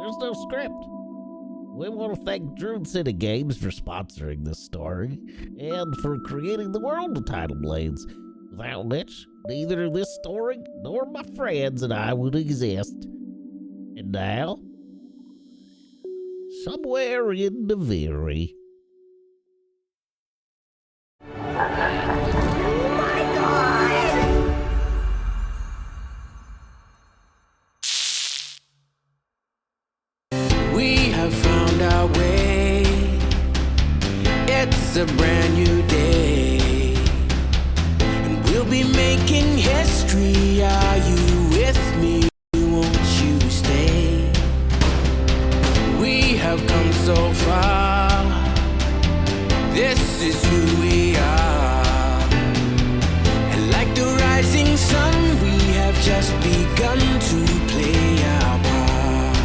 There's no script. We want to thank Druid City Games for sponsoring this story and for creating the world of Tidal Blades, without which neither this story nor my friends and I would exist. And now, somewhere in Naviri. It's a brand new day, and we'll be making history. Are you with me? Won't you stay? We have come so far. This is who we are, and like the rising sun, we have just begun to play our part.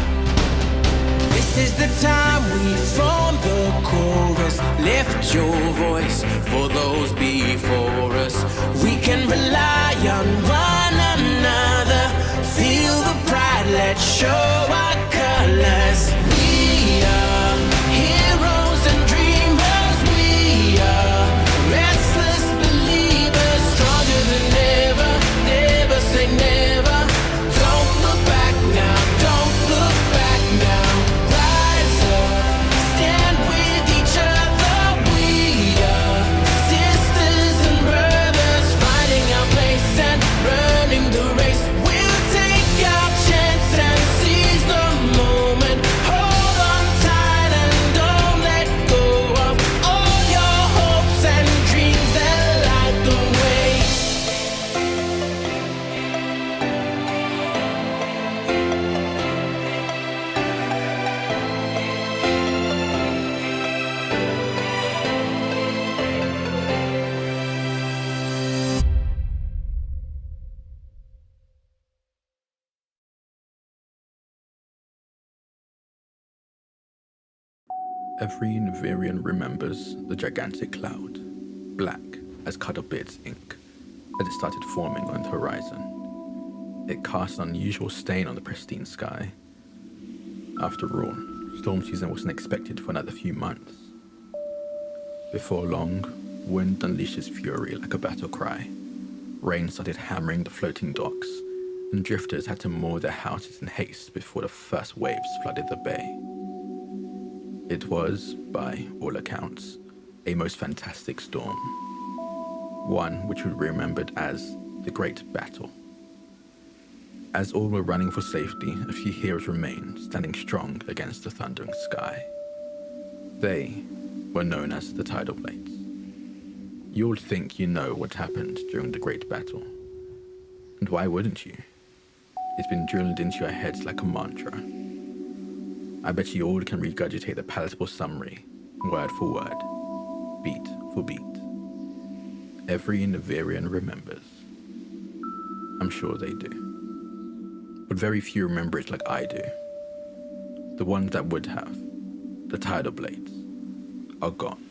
This is the time we form the chorus. Lift your voice for those before us. We can rely on one another. Feel the pride, let's show our colors. We are heroes and dreamers. We are restless believers, stronger than ever. Never say never. Don't look back now, don't look back now. Rise up, stand with each other. We are sisters and brothers, finding our place and running the race. We'll take our chance and seize the moment. Hold on tight and don't let go of all your hopes and dreams that light the way. Every Navirian remembers the gigantic cloud, black as cuttlebeard's ink, as it started forming on the horizon. It cast an unusual stain on the pristine sky. After all, storm season wasn't expected for another few months. Before long, wind unleashed fury like a battle cry. Rain started hammering the floating docks, and drifters had to moor their houses in haste before the first waves flooded the bay. It was, by all accounts, a most fantastic storm. One which would be remembered as the Great Battle. As all were running for safety, a few heroes remained, standing strong against the thundering sky. They were known as the Tidal Blades. You all think you know what happened during the Great Battle. And why wouldn't you? It's been drilled into your heads like a mantra. I bet you all can regurgitate the palatable summary, word for word, beat for beat. Every Navirian remembers. I'm sure they do. But very few remember it like I do. The ones that would have, the Tidal Blades, are gone.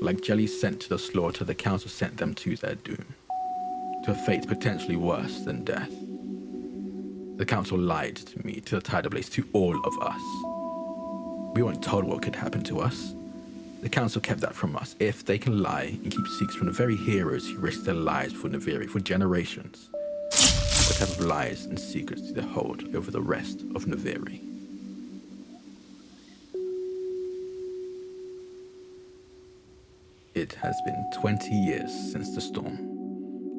Like jelly sent to the slaughter, the council sent them to their doom, to a fate potentially worse than death. The council lied to me, to the Tidal Blades, to all of us. We weren't told what could happen to us. The council kept that from us. If they can lie and keep secrets from the very heroes who risked their lives for Naviri for generations, what type of lies and secrets do they hold over the rest of Naviri? It has been 20 years since the storm.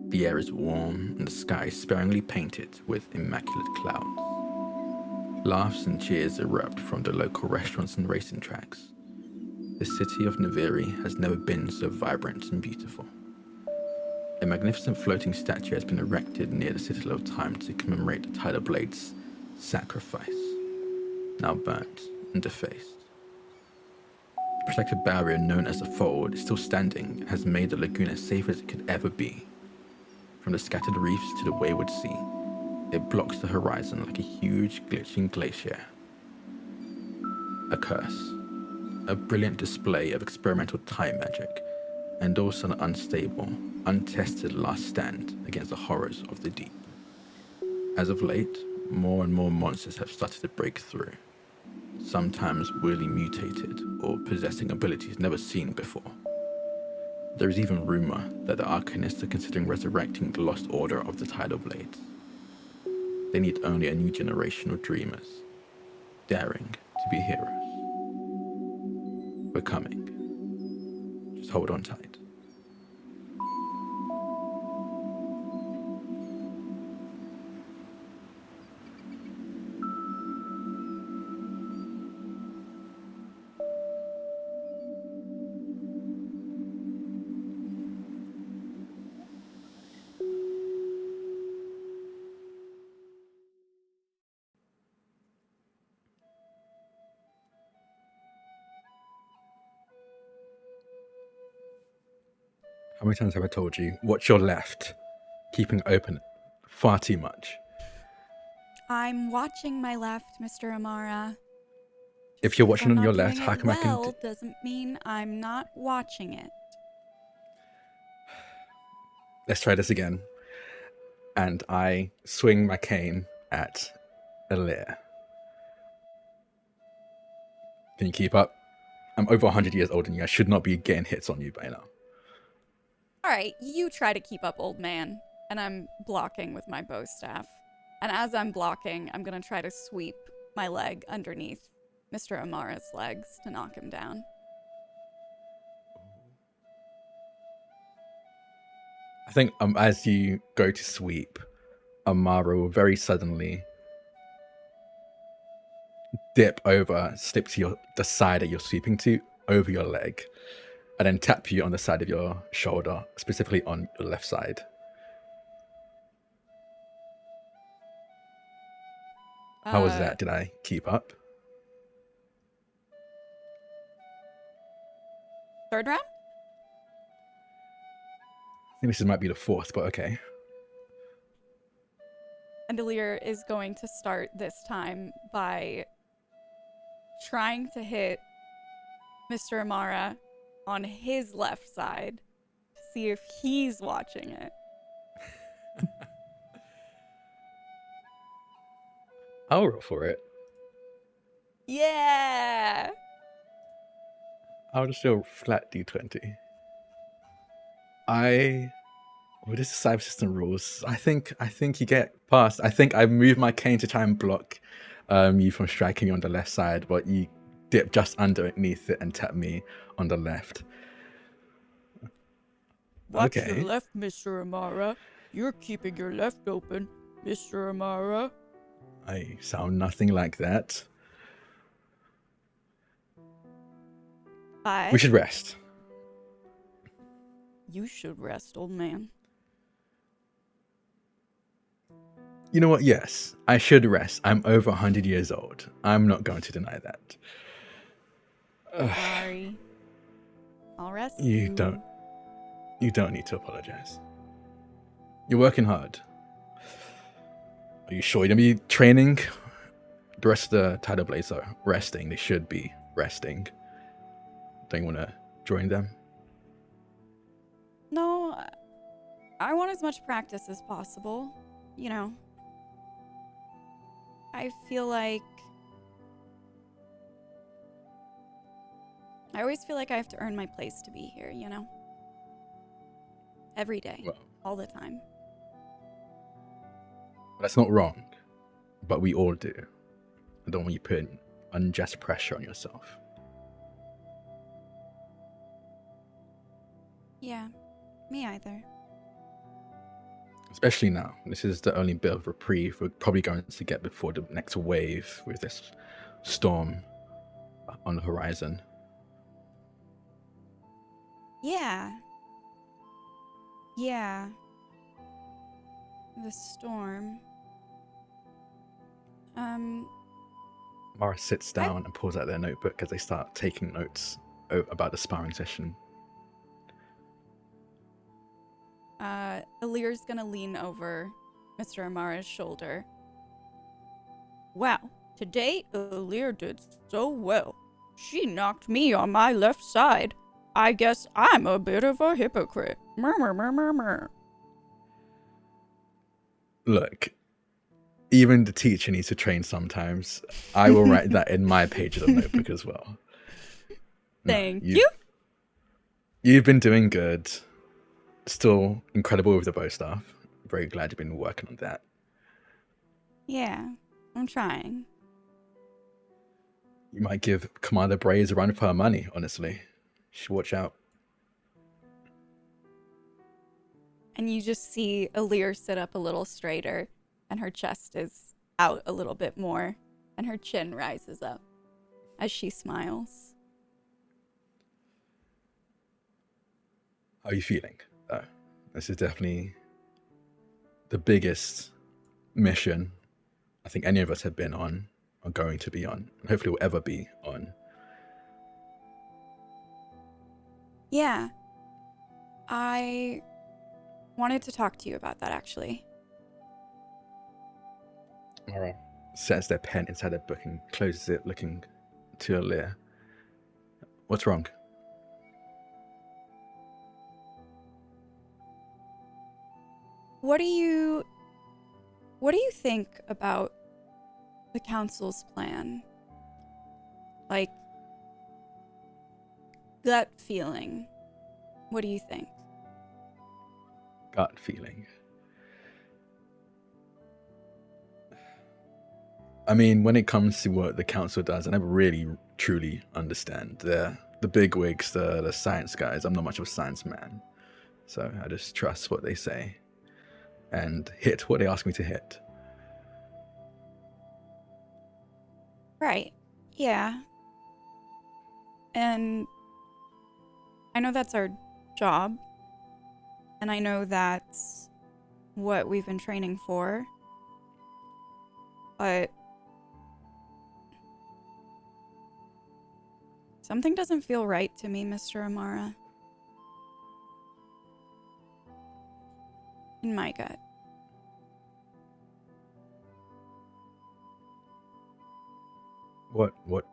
The air is warm and the sky is sparingly painted with immaculate clouds. Laughs and cheers erupt from the local restaurants and racing tracks. The city of Naviri has never been so vibrant and beautiful. A magnificent floating statue has been erected near the Citadel of Time to commemorate the Tidal Blades' sacrifice, now burnt and defaced. The protective barrier known as the Fold is still standing and has made the lagoon as safe as it could ever be. From the scattered reefs to the wayward sea, it blocks the horizon like a huge glitching glacier. A curse, a brilliant display of experimental time magic, and also an unstable, untested last stand against the horrors of the deep. As of late, more and more monsters have started to break through, sometimes weirdly mutated or possessing abilities never seen before. There is even rumor that the Arcanists are considering resurrecting the lost order of the Tidal Blades. They need only a new generation of dreamers, daring to be heroes. We're coming. Just hold on tight. How many times have I told you, watch your left, keeping open far too much? I'm watching my left, Mr. Amara. If you're Because watching I'm on your not left, doing how it come I can... well doesn't mean I'm not watching it. Let's try this again. And I swing my cane at Alir. Can you keep up? I'm over 100 years older than you. I should not be getting hits on you by now. All right, you try to keep up, old man. And I'm blocking with my bow staff. And as I'm blocking, I'm going to try to sweep my leg underneath Mr. Amara's legs to knock him down. I think as you go to sweep, Amara will very suddenly dip over, slip to the side that you're sweeping to, over your leg, and then tap you on the side of your shoulder, specifically on your left side. How was that? Did I keep up? Third round? I think this might be the fourth, but okay. Alir is going to start this time by trying to hit Mr. Amara on his left side to see if he's watching it. I'll roll for it. Yeah! I'll just do a flat d20. What is the cyber system rules? I think you get past. I think I moved my cane to try and block you from striking me on the left side, but you dip just underneath it and tap me on the left. Watch Okay. your left, Mr. Amara. You're keeping your left open, Mr. Amara. I sound nothing like that. We should rest. You should rest, old man. You know what? Yes, I should rest. I'm over 100 years old. I'm not going to deny that. Sorry. I'll rest You don't need to apologize. You're working hard. Are you sure you're going to be training? The rest of the Tidal Blades are resting. They should be resting. Don't you want to join them? No, I want as much practice as possible. You know, I always feel like I have to earn my place to be here, you know? Every day, Well, all the time. that's not wrong, but we all do. I don't want you putting unjust pressure on yourself. Yeah, me either. Especially now. This is the only bit of reprieve we're probably going to get before the next wave with this storm on the horizon. Yeah. Yeah. The storm. Mara sits down and pulls out their notebook as they start taking notes about the sparring session. Alir's gonna lean over Mr. Amara's shoulder. Wow, today Alir did so well. She knocked me on my left side. I guess I'm a bit of a hypocrite. Murmur, murmur, murmur. Look, Even the teacher needs to train sometimes. I will write that in my page of the notebook as well. Thank you. You've been doing good. Still incredible with the bow staff. Very glad you've been working on that. Yeah, I'm trying. You might give Commander Braids a run for her money, honestly. You should watch out. And you just see Alir sit up a little straighter, and her chest is out a little bit more, and her chin rises up as she smiles. How are you feeling? This is definitely the biggest mission I think any of us have been on, or going to be on, and hopefully will ever be on. Yeah. I wanted to talk to you about that, actually. Mara sets their pen inside their book and closes it, looking to Alir. What's wrong? What do you think about the council's plan? Like, gut feeling. What do you think? Gut feeling. I mean, when it comes to what the council does, I never really truly understand. The bigwigs, the science guys. I'm not much of a science man, so I just trust what they say and hit what they ask me to hit. Right. Yeah. And I know that's our job. And I know that's what we've been training for. But something doesn't feel right to me, Mr. Amara. In my gut. What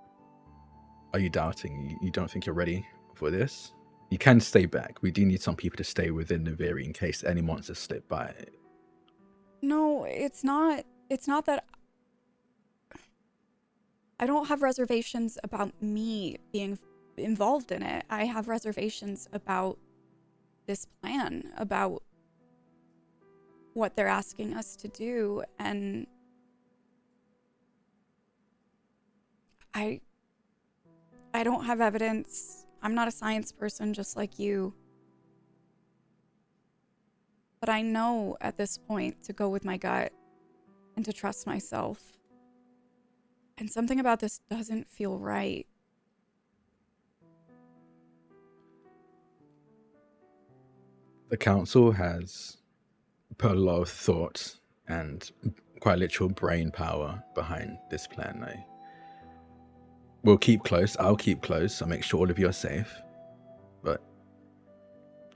are you doubting? You don't think you're ready for this? You can stay back. We do need some people to stay within Naviri in case any monsters slip by. No, it's not that I don't have reservations about me being involved in it. I have reservations about this plan, about what they're asking us to do, and I don't have evidence. I'm not a science person just like you. But I know at this point to go with my gut and to trust myself. And something about this doesn't feel right. The council has put a lot of thought and quite literal brain power behind this plan. We'll keep close. I'll keep close. I'll make sure all of you are safe. But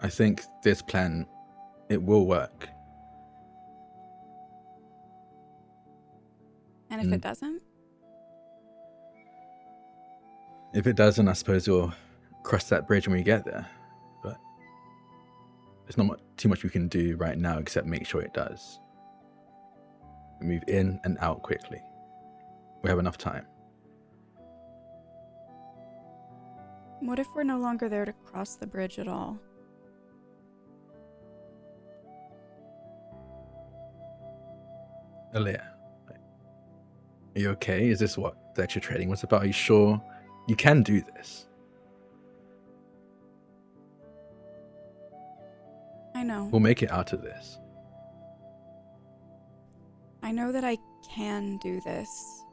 I think this plan, it will work. And if it doesn't? If it doesn't, I suppose we'll cross that bridge when we get there. But there's not too much we can do right now except make sure it does. We move in and out quickly. We have enough time. What if we're no longer there to cross the bridge at all? Alir, are you okay? Is this what the extra trading was about? Are you sure you can do this? I know. We'll make it out of this. I know that I can do this.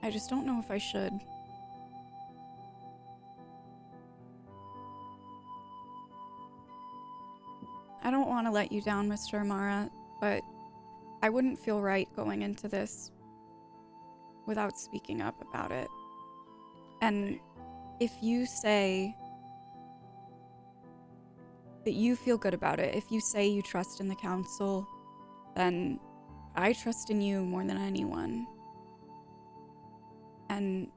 I just don't know if I should. I don't want to let you down, Mr. Amara, but I wouldn't feel right going into this without speaking up about it. And if you say that you feel good about it, if you say you trust in the council, then I trust in you more than anyone. And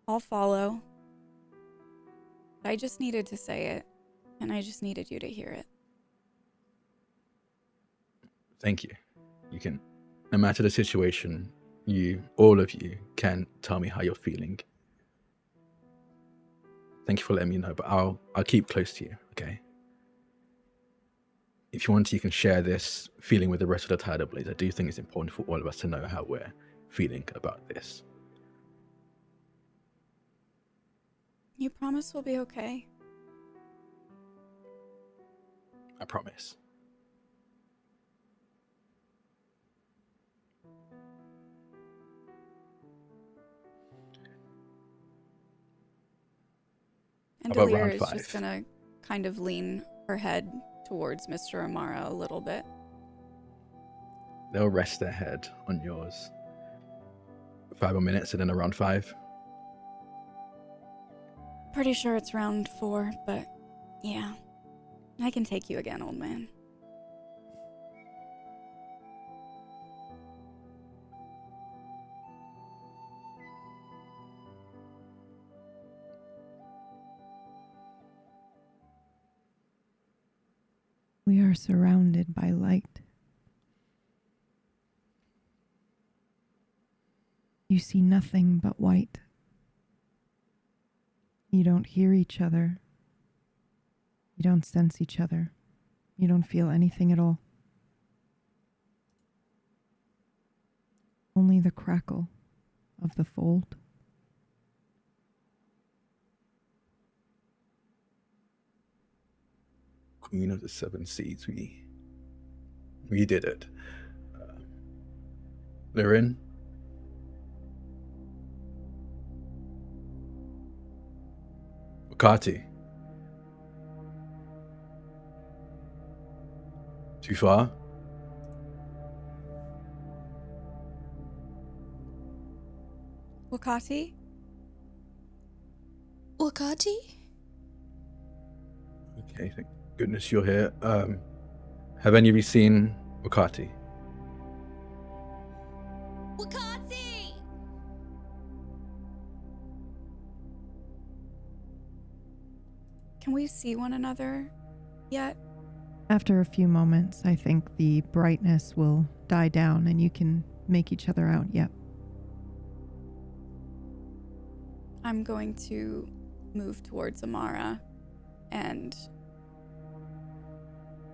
I'll follow. I just needed to say it, and I just needed you to hear it. Thank you. You can, no matter the situation, all of you can tell me how you're feeling. Thank you for letting me know, but I'll keep close to you, okay? If you want to, you can share this feeling with the rest of the Tidal Blades. I do think it's important for all of us to know how we're feeling about this. You promise we'll be okay? I promise. And How about Delir round is 5? just gonna kind of lean her head towards Mr. Amara a little bit. They'll rest their head on yours. 5 more minutes and then around 5. Pretty sure it's round 4, but yeah. I can take you again, old man. We are surrounded by light. You see nothing but white. You don't hear each other. You don't sense each other. You don't feel anything at all. Only the crackle of the fold. Queen of the 7 Seas, we did it. Lirin? Wakati? Too far? Wakati? Wakati? Okay, thank goodness you're here. Have any of you seen Wakati? Wakati! Can we see one another yet? After a few moments, I think the brightness will die down and you can make each other out, yep. I'm going to move towards Amara and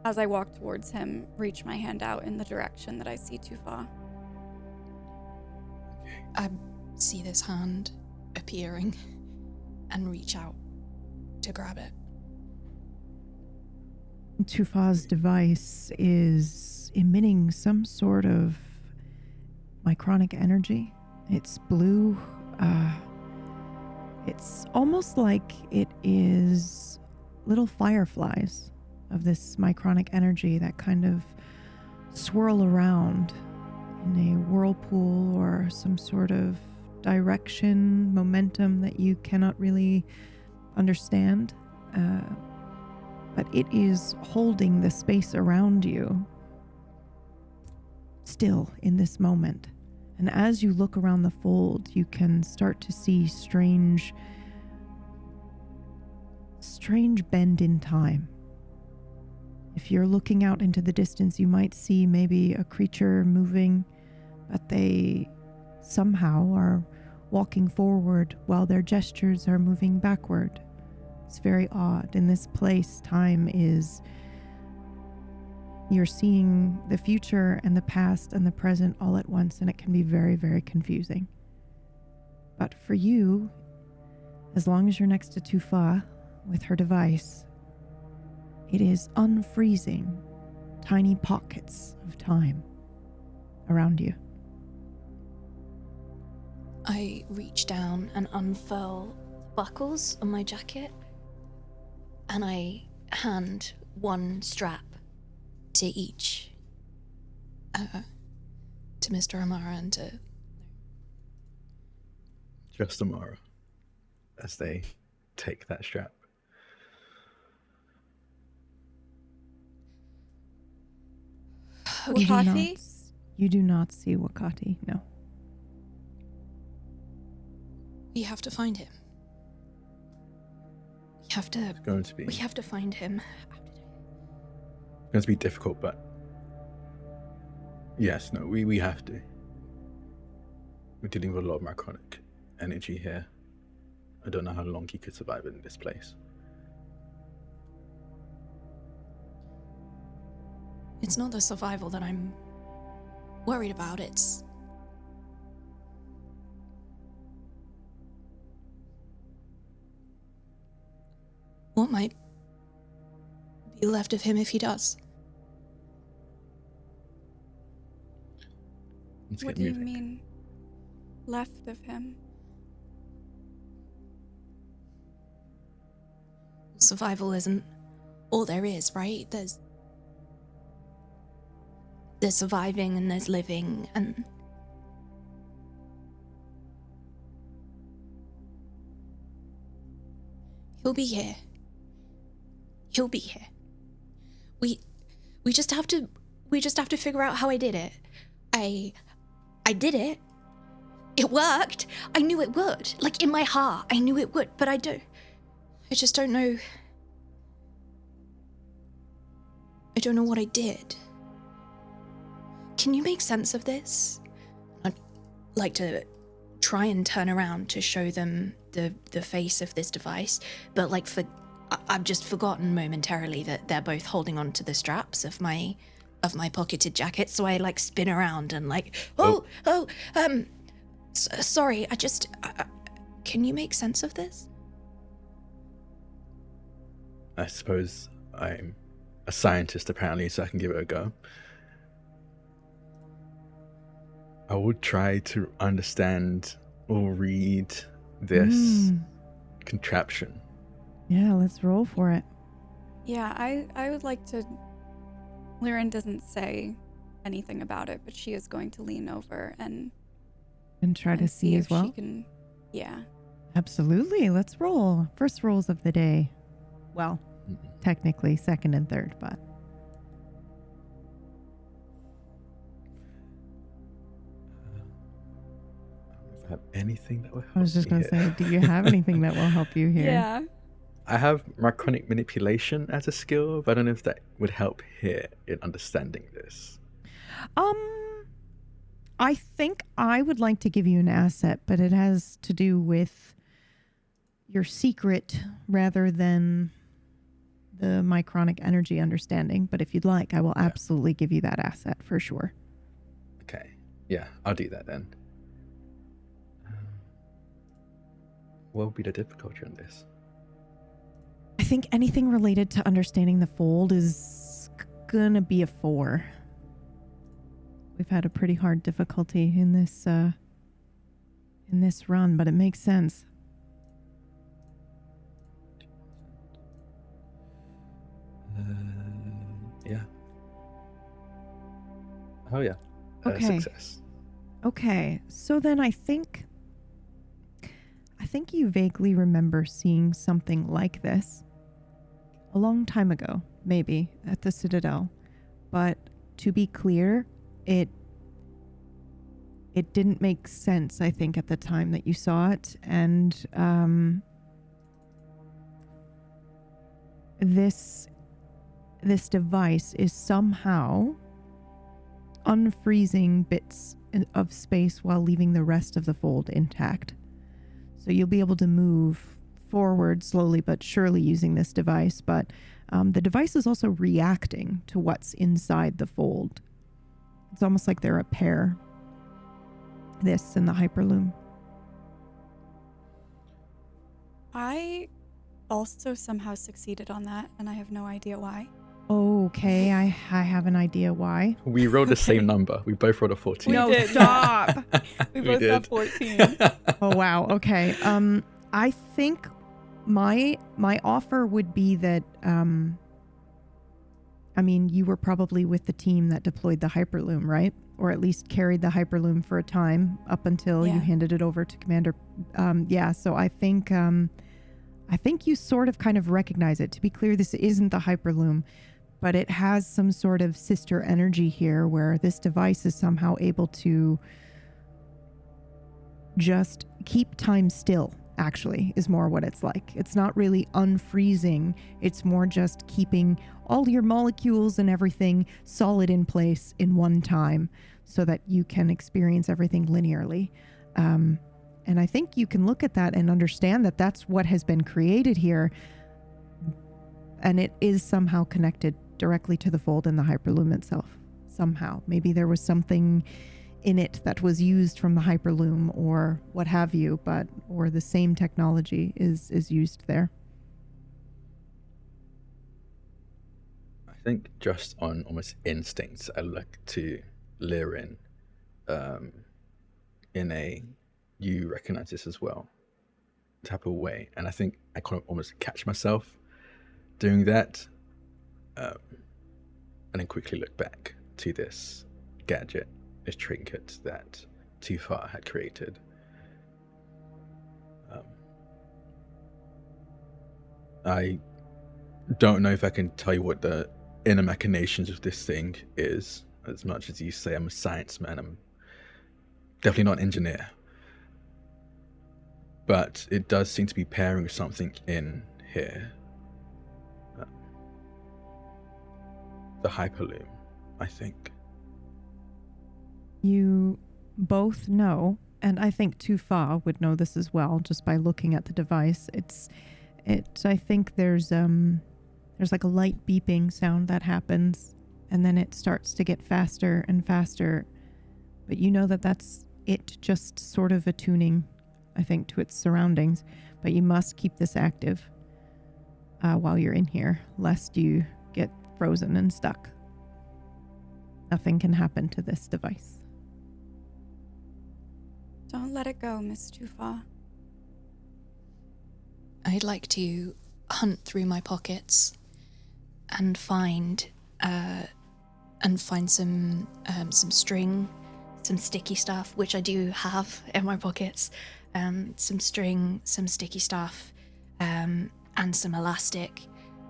as I walk towards him, reach my hand out in the direction that I see Tufa. I see this hand appearing and reach out to grab it. Tufa's device is emitting some sort of micronic energy. It's blue. It's almost like it is little fireflies of this micronic energy that kind of swirl around in a whirlpool or some sort of direction, momentum that you cannot really understand. But it is holding the space around you still in this moment. And as you look around the fold, you can start to see strange bend in time. If you're looking out into the distance, you might see maybe a creature moving, but they somehow are walking forward while their gestures are moving backward. It's very odd. In this place, time is... You're seeing the future and the past and the present all at once, and it can be very, very confusing. But for you, as long as you're next to Tufa with her device, it is unfreezing tiny pockets of time around you. I reach down and unfurl buckles on my jacket, and I hand one strap to each, to Mr. Amara and to... Just Amara, as they take that strap. Wakati? You do not see Wakati, no. We have to find him. We have to... It's going to be... We have to find him. It's going to be difficult, but Yes, no, we have to. We're dealing with a lot of micronic energy here. I don't know how long he could survive in this place. It's not the survival that I'm worried about. It's what might be left of him if he does. Let's What get do you moving. mean, left of him? Survival isn't all there is, right? There's surviving and there's living, and he'll be here. He'll be here. We just have to figure out how I did it. I did it. It worked. I knew it would. Like, in my heart, I knew it would, but I just don't know. I don't know what I did. Can you make sense of this? I'd like to try and turn around to show them the face of this device, but like I've just forgotten momentarily that they're both holding on to the straps of my pocketed jacket, so I like spin around and like, sorry, can you make sense of this? I suppose I'm a scientist apparently, so I can give it a go. I would try to understand or read this contraption. Yeah, let's roll for it. Yeah, I would like to... Liren doesn't say anything about it, but she is going to lean over and try to see as if well. she can, yeah. Absolutely. Let's roll. First rolls of the day. Well, technically second and third, but I have anything that will help I was just me going to here. say, do you have anything that will help you here? Yeah. I have micronic manipulation as a skill, but I don't know if that would help here in understanding this. I think I would like to give you an asset, but it has to do with your secret rather than the micronic energy understanding. But if you'd like, I will absolutely give you that asset for sure. Okay. Yeah, I'll do that then. What would be the difficulty on this? I think anything related to understanding the fold is gonna be a 4. We've had a pretty hard difficulty in this run, but it makes sense. Yeah. Oh yeah. Okay. Success. Okay, so then I think you vaguely remember seeing something like this a long time ago, maybe at the Citadel. But to be clear, it didn't make sense, I think, at the time that you saw it. And this device is somehow unfreezing bits of space while leaving the rest of the fold intact. So you'll be able to move forward slowly but surely using this device, but the device is also reacting to what's inside the fold. It's almost like they're a pair, this and the Hyperloom. I also somehow succeeded on that, and I have no idea why. Okay, I have an idea why. We rolled the same number. We both rolled a 14. We No, did. stop. We both got 14. Oh, wow. Okay. I think my offer would be that, I mean, you were probably with the team that deployed the Hyperloom, right? Or at least carried the Hyperloom for a time up until you handed it over to Commander. So I think you sort of kind of recognize it. To be clear, this isn't the Hyperloom, but it has some sort of sister energy here where this device is somehow able to just keep time still actually, is more what it's like. It's not really unfreezing. It's more just keeping all your molecules and everything solid in place in one time so that you can experience everything linearly. And I think you can look at that and understand that that's what has been created here. And it is somehow connected directly to the fold and the hyperloom itself. Somehow. Maybe there was something in it that was used from the hyperloom or what have you, or the same technology is used there. I think just on almost instincts, I look to Lirin in a you recognize this as well type of way. And I think I kind of almost catch myself doing that and then quickly look back to this gadget, this trinket that Tufar had created. I don't know if I can tell you what the inner machinations of this thing is, as much as you say I'm a science man. I'm definitely not an engineer. But it does seem to be pairing with something in here. The hyperloom, I think. You both know, and I think Tufar would know this as well, just by looking at the device. I think there's like a light beeping sound that happens, and then it starts to get faster and faster. But you know that that's it just sort of attuning, I think, to its surroundings. But you must keep this active while you're in here, lest you get frozen and stuck. Nothing can happen to this device. Don't let it go, Miss Tufar. I'd like to hunt through my pockets and find some string, some sticky stuff, which I do have in my pockets. Some string, some sticky stuff, and some elastic.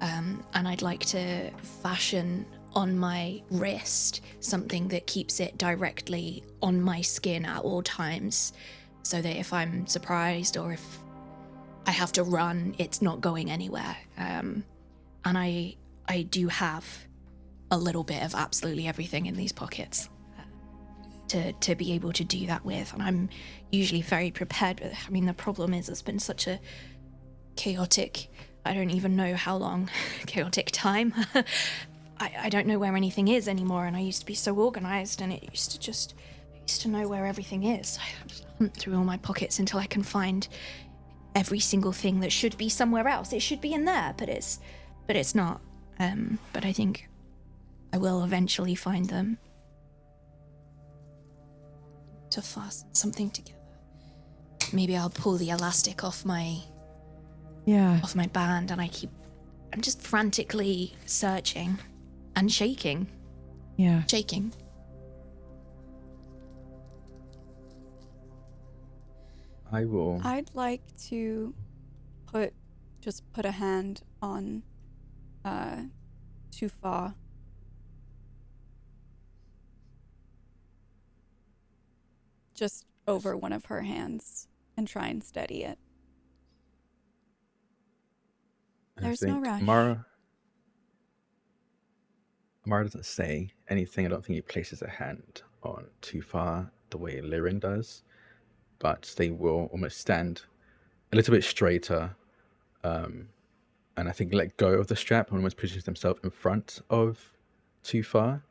And I'd like to fashion on my wrist something that keeps it directly on my skin at all times, so that if I'm surprised or if I have to run, it's not going anywhere. And I do have a little bit of absolutely everything in these pockets to be able to do that with. And I'm usually very prepared, but I mean, the problem is it's been such a chaotic, I don't even know how long, chaotic time. I don't know where anything is anymore, and I used to be so organized, and I used to know where everything is. I just hunt through all my pockets until I can find every single thing that should be somewhere else. It should be in there, but it's not. But I think I will eventually find them to fasten something together. Maybe I'll pull the elastic off my band, and I'm just frantically searching and shaking. Yeah. Shaking. I will. I'd like to put a hand on Tufar. Just over one of her hands and try and steady it. There's no rush. Amara doesn't say anything. I don't think he places a hand on Tufar the way Lirin does, but they will almost stand a little bit straighter, and I think let go of the strap and almost positions themselves in front of Tufar,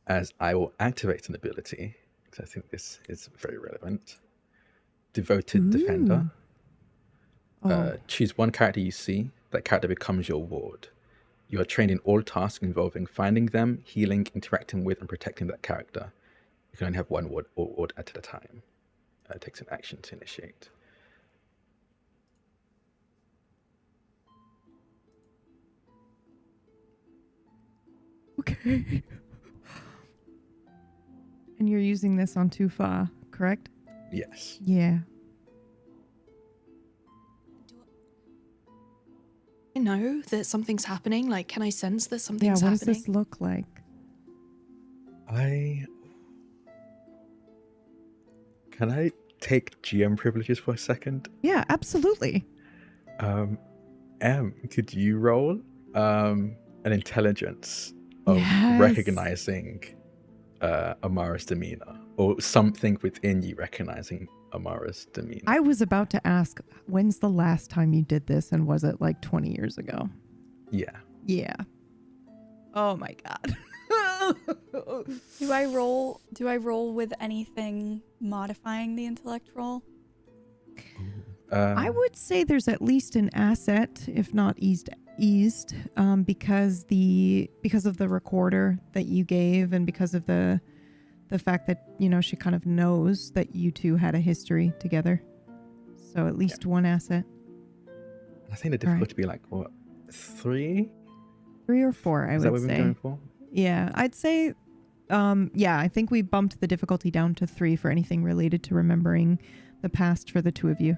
as I will activate an ability, because I think this is very relevant. Devoted Defender. Choose one character you see. That character becomes your ward. You are trained in all tasks involving finding them, healing, interacting with, and protecting that character. You can only have one ward at a time. It takes an action to initiate. Okay. And you're using this on Tufar, correct? Yes. Yeah. I know that something's happening. Like, can I sense that something's what happening? does this look like? Can I take GM privileges for a second? Yeah, absolutely. Em, could you roll an intelligence of Yes. recognizing Amara's demeanor, or something within you recognizing Amara's demeanor? I was about to ask, when's the last time you did this, and was it like 20 years ago? Yeah. Yeah. Oh my god. Do I roll with anything modifying the intellect roll? I would say there's at least an asset, if not eased, because of the recorder that you gave, and because of the fact that, you know, she kind of knows that you two had a history together. So at least one asset. I think the difficulty would be like, what, 3? 3 or 4, I Is that would what we're say. going for? Yeah, I'd say, yeah, I think we bumped the difficulty down to 3 for anything related to remembering the past for the two of you.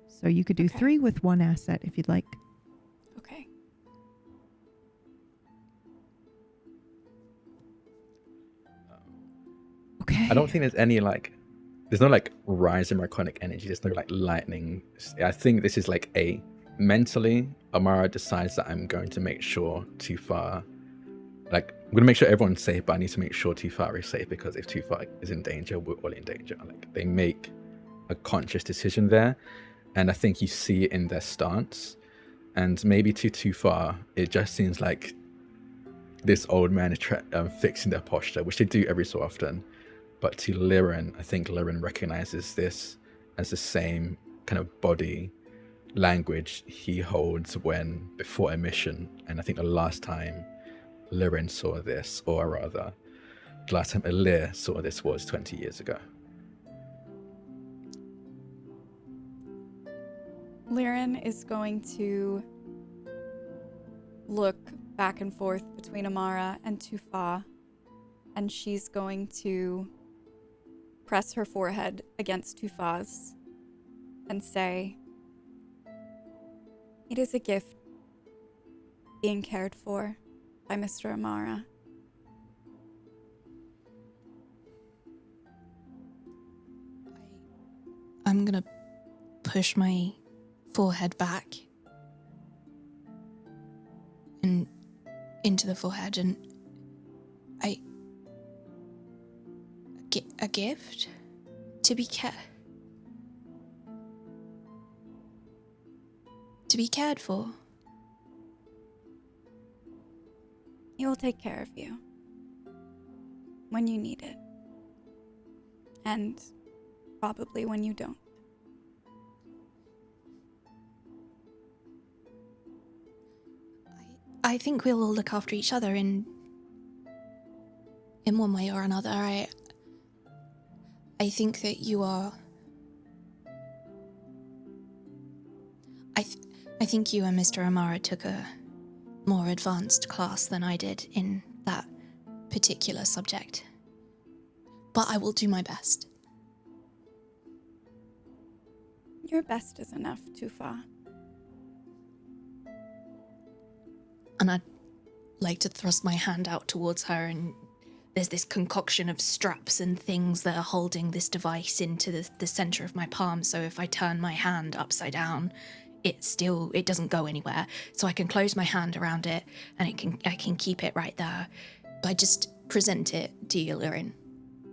So you could do 3 with 1 asset if you'd like. Okay. Okay. I don't think there's any there's no rise in Draconic energy. There's no lightning. I think this is mentally, Amara decides that I'm going to make sure Tufar, I'm going to make sure everyone's safe, but I need to make sure Tufar is safe, because if Tufar is in danger, we're all in danger. They make a conscious decision there, and I think you see it in their stance. And maybe to Tufar, it just seems like this old man is fixing their posture, which they do every so often. But to Liren, I think Liren recognizes this as the same kind of body language he holds before a mission. And I think the last time Liren saw this, or rather, the last time Alir saw this was 20 years ago. Liren is going to look back and forth between Amara and Tufa, and she's going to press her forehead against Tufa's and say, "It is a gift being cared for by Mr. Amara." I'm gonna push my forehead back and into the forehead, and a gift to be cared for. He will take care of you when you need it, and probably when you don't. I think we'll all look after each other in one way or another. I think that you are. I think you and Mr. Amara took a more advanced class than I did in that particular subject. But I will do my best. Your best is enough, Tufa. And I'd like to thrust my hand out towards her, and there's this concoction of straps and things that are holding this device into the center of my palm, so if I turn my hand upside down, it doesn't go anywhere. So I can close my hand around it, and I can keep it right there. But I just present it to you, Liren,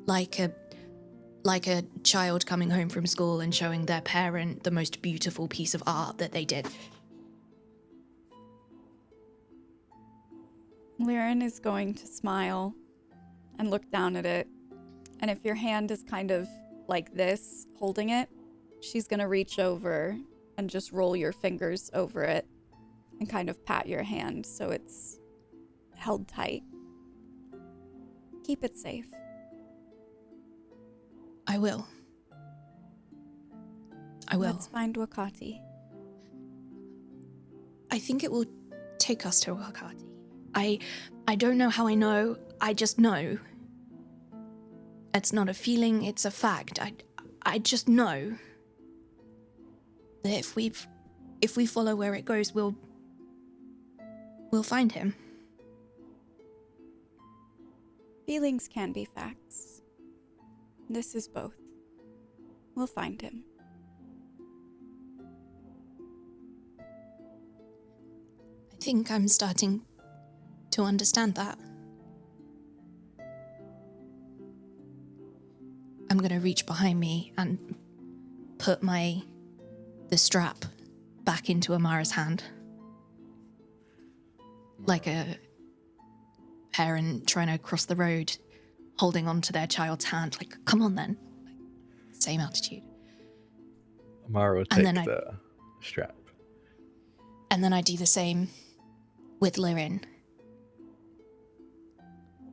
like a child coming home from school and showing their parent the most beautiful piece of art that they did. Liren is going to smile and look down at it. And if your hand is kind of like this, holding it, she's going to reach over and just roll your fingers over it and kind of pat your hand so it's held tight. Keep it safe. I will. Let's find Wakati. I think it will take us to Wakati. I don't know how I know, I just know. It's not a feeling, it's a fact. I just know that if we follow where it goes, we'll find him. Feelings can be facts. This is both. We'll find him. I think I'm starting to understand that. I'm going to reach behind me and put the strap back into Amara's hand. Like a parent trying to cross the road, holding on to their child's hand. Like, come on then. Same attitude. Amara will take the strap. And then I do the same with Lirin.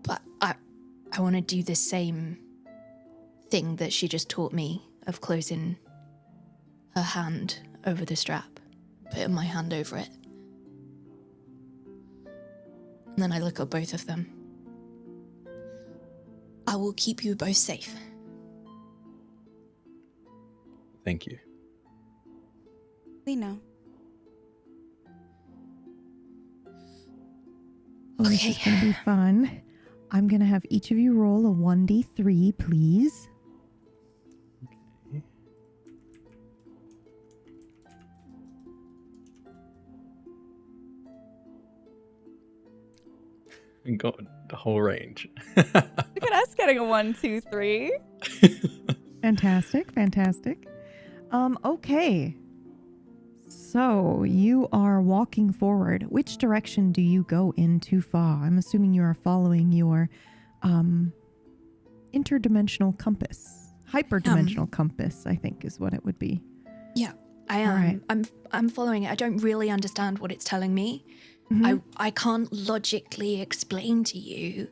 But I want to do the same thing that she just taught me of closing her hand over the strap, putting my hand over it. And then I look at both of them. I will keep you both safe. Thank you. We know. Well, this is going to be fun. I'm going to have each of you roll a 1d3, please. Okay. We got the whole range. Look at us getting a 1, 2, 3. Fantastic, fantastic. Okay. So you are walking forward. Which direction do you go in too far? I'm assuming you are following your interdimensional compass. Hyperdimensional compass, I think, is what it would be. Yeah, I am. Right. I'm following it. I don't really understand what it's telling me. Mhm. I can't logically explain to you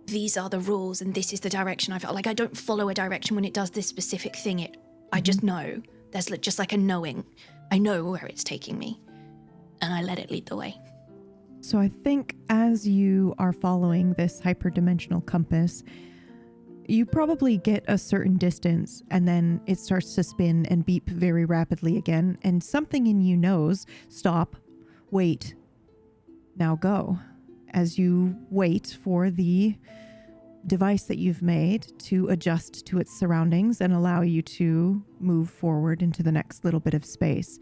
these are the rules and this is the direction I felt. Like, I don't follow a direction when it does this specific thing. I just know. There's just like a knowing. I know where it's taking me, and I let it lead the way. So I think as you are following this hyperdimensional compass, you probably get a certain distance and then it starts to spin and beep very rapidly again. And something in you knows, stop, wait, now go. As you wait for the device that you've made to adjust to its surroundings and allow you to move forward into the next little bit of space.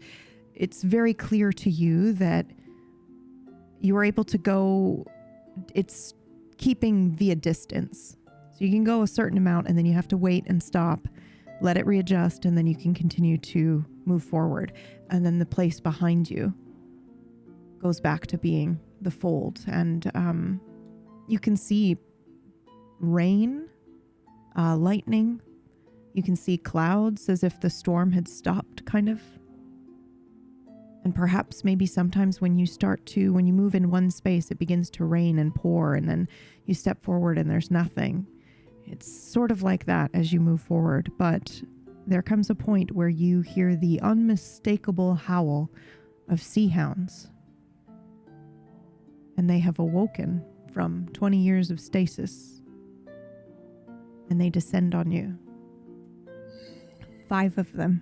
It's very clear to you that you are able to go, it's keeping via distance. So you can go a certain amount and then you have to wait and stop, let it readjust, and then you can continue to move forward. And then the place behind you goes back to being the fold. And you can see rain, lightning. You can see clouds as if the storm had stopped, kind of. And perhaps maybe sometimes when you move in one space, it begins to rain and pour, and then you step forward and there's nothing. It's sort of like that as you move forward, but there comes a point where you hear the unmistakable howl of sea hounds. And they have awoken from 20 years of stasis. And they descend on you. 5 of them.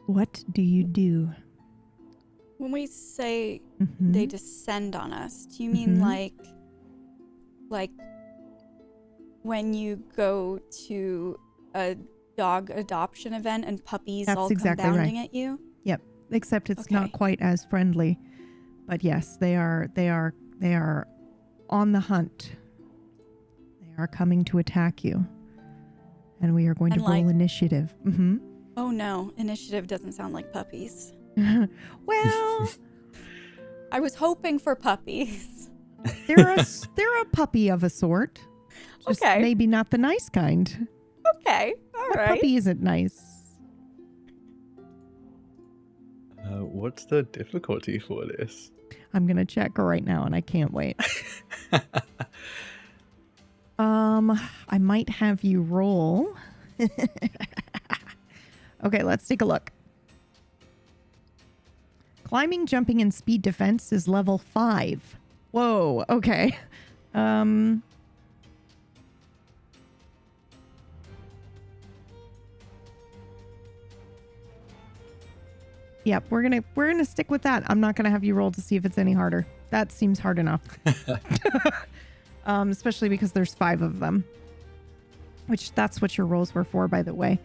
What do you do? When we say Mhm. they descend on us, do you mean like when you go to a dog adoption event and puppies That's all exactly come bounding right. at you? Yep. Except it's Okay. not quite as friendly. But yes, they are on the hunt. They are coming to attack you. And we are going to And, roll like- initiative. Mm-hmm. Oh no, initiative doesn't sound like puppies. Well, I was hoping for puppies. they're a puppy of a sort. Just Okay. maybe not the nice kind. Okay, all What right. puppy isn't nice? What's the difficulty for this? I'm going to check right now and I can't wait. I might have you roll. Okay, let's take a look. Climbing, jumping, and speed defense is level 5. Whoa, okay. Yep, we're gonna stick with that. I'm not gonna have you roll to see if it's any harder. That seems hard enough. Especially because there's 5 of them. which that's what your rolls were for, by the way.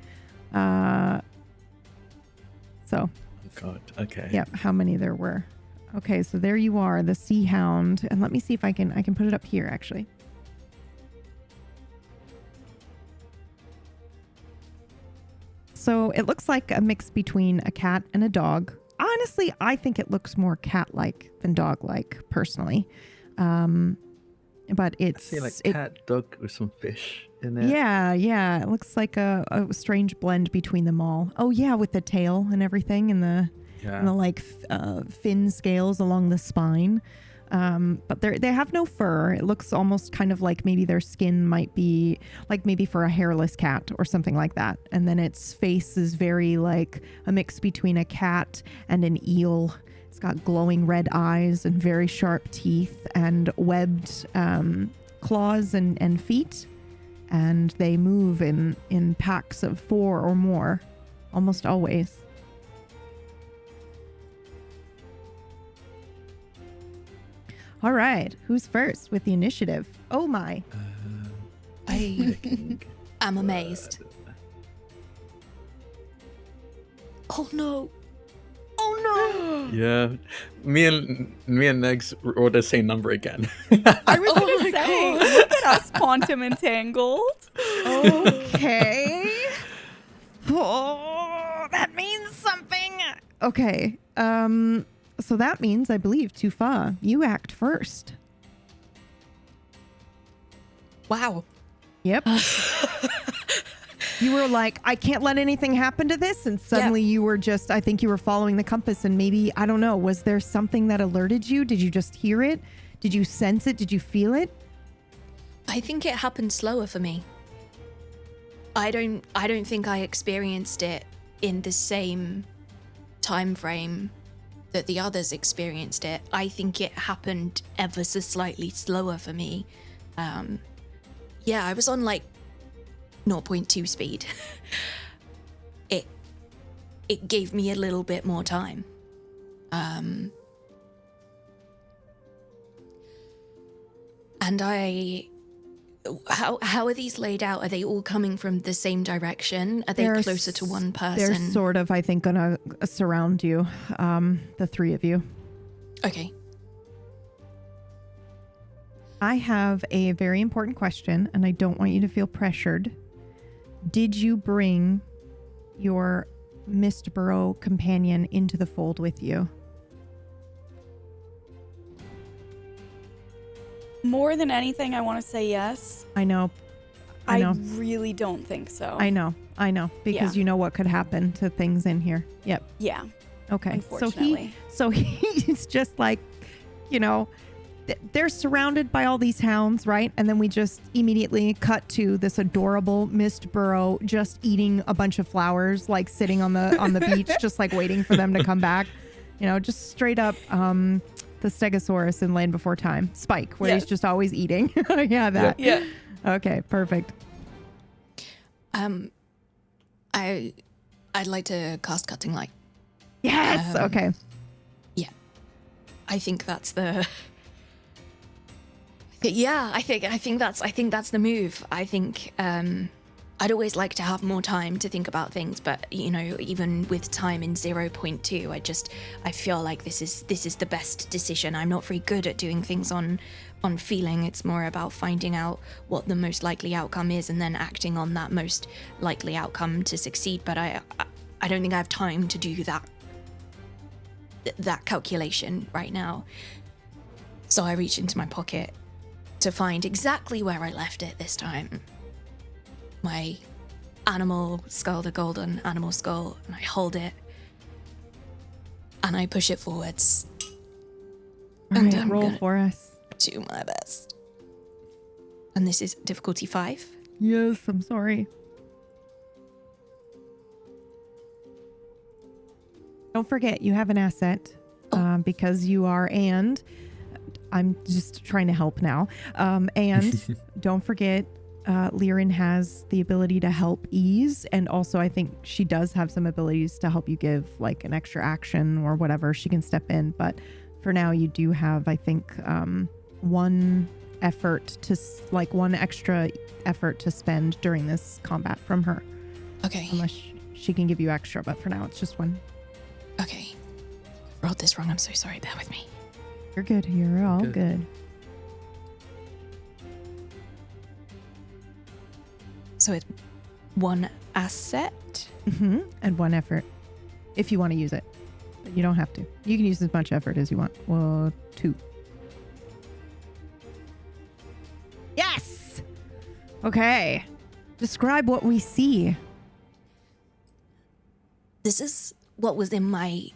So. Oh God. Okay. Yep, how many there were. Okay, so there you are, the Sea Hound. And let me see if I can put it up here, actually. So it looks like a mix between a cat and a dog. Honestly, I think it looks more cat-like than dog-like, personally. But it's... I see like cat, dog with some fish in it. Yeah. It looks like a strange blend between them all. Oh, yeah, with the tail and everything and the like fin scales along the spine. But they have no fur. It looks almost kind of like maybe their skin might be like maybe for a hairless cat or something like that. And then its face is very like a mix between a cat and an eel. It's got glowing red eyes and very sharp teeth and webbed claws and feet. And they move in packs of 4 or more, almost always. All right, who's first with the initiative? Oh my. I am amazed. Oh no. Oh no. Yeah. Me and Negs rolled the same number again. I was gonna say, look at us quantum entangled. Okay. Oh, that means something. Okay. So that means, I believe, Tufa, you act first. Wow. Yep. You were like, I can't let anything happen to this. And suddenly you were just, I think you were following the compass and maybe, I don't know, was there something that alerted you? Did you just hear it? Did you sense it? Did you feel it? I think it happened slower for me. I don't think I experienced it in the same time frame that the others experienced it. I think it happened ever so slightly slower for me. I was on like 0.2 speed. It gave me a little bit more time. And how are these laid out? Are they all coming from the same direction? Are they closer to one person? They're sort of, I think, gonna surround you, the 3 of you. Okay. I have a very important question, and I don't want you to feel pressured. Did you bring your Mistburrow companion into the fold with you? More than anything, I want to say yes. I know. I really don't think so. I know. Because you know what could happen to things in here. Yep. Yeah. Okay. Unfortunately. So he's just like, they're surrounded by all these hounds, right? And then we just immediately cut to this adorable Mistburrow just eating a bunch of flowers, like sitting on the beach, just like waiting for them to come back. Just straight up the Stegosaurus in Land Before Time. Spike, where he's just always eating. Yeah, that. Yeah. Okay, perfect. I'd like to cast Cutting Light. Yes. Okay. Yeah. I think that's the. I think that's the move. I think I'd always like to have more time to think about things, but even with time in 0.2, I feel like this is the best decision. I'm not very good at doing things on feeling. It's more about finding out what the most likely outcome is and then acting on that most likely outcome to succeed. But I don't think I have time to do that calculation right now. So I reach into my pocket to find exactly where I left it this time. My animal skull, the golden animal skull, and I hold it and I push it forwards. All And right, I'm roll gonna for us. do my best. And this is difficulty 5. Yes, I'm sorry. Don't forget, you have an asset because you are, and I'm just trying to help now. And don't forget, Liren has the ability to help ease, and also I think she does have some abilities to help you give like an extra action or whatever. She can step in, but for now you do have, I think, one effort to one extra effort to spend during this combat from her, Okay. unless she can give you extra. But for now, it's just one. Okay. I wrote this wrong. I'm so sorry. Bear with me. You're good. You're all good. So it's 1 asset. And 1 effort, if you want to use it. But you don't have to. You can use as much effort as you want. Well, 2. Yes. Okay. Describe what we see. This is what was in my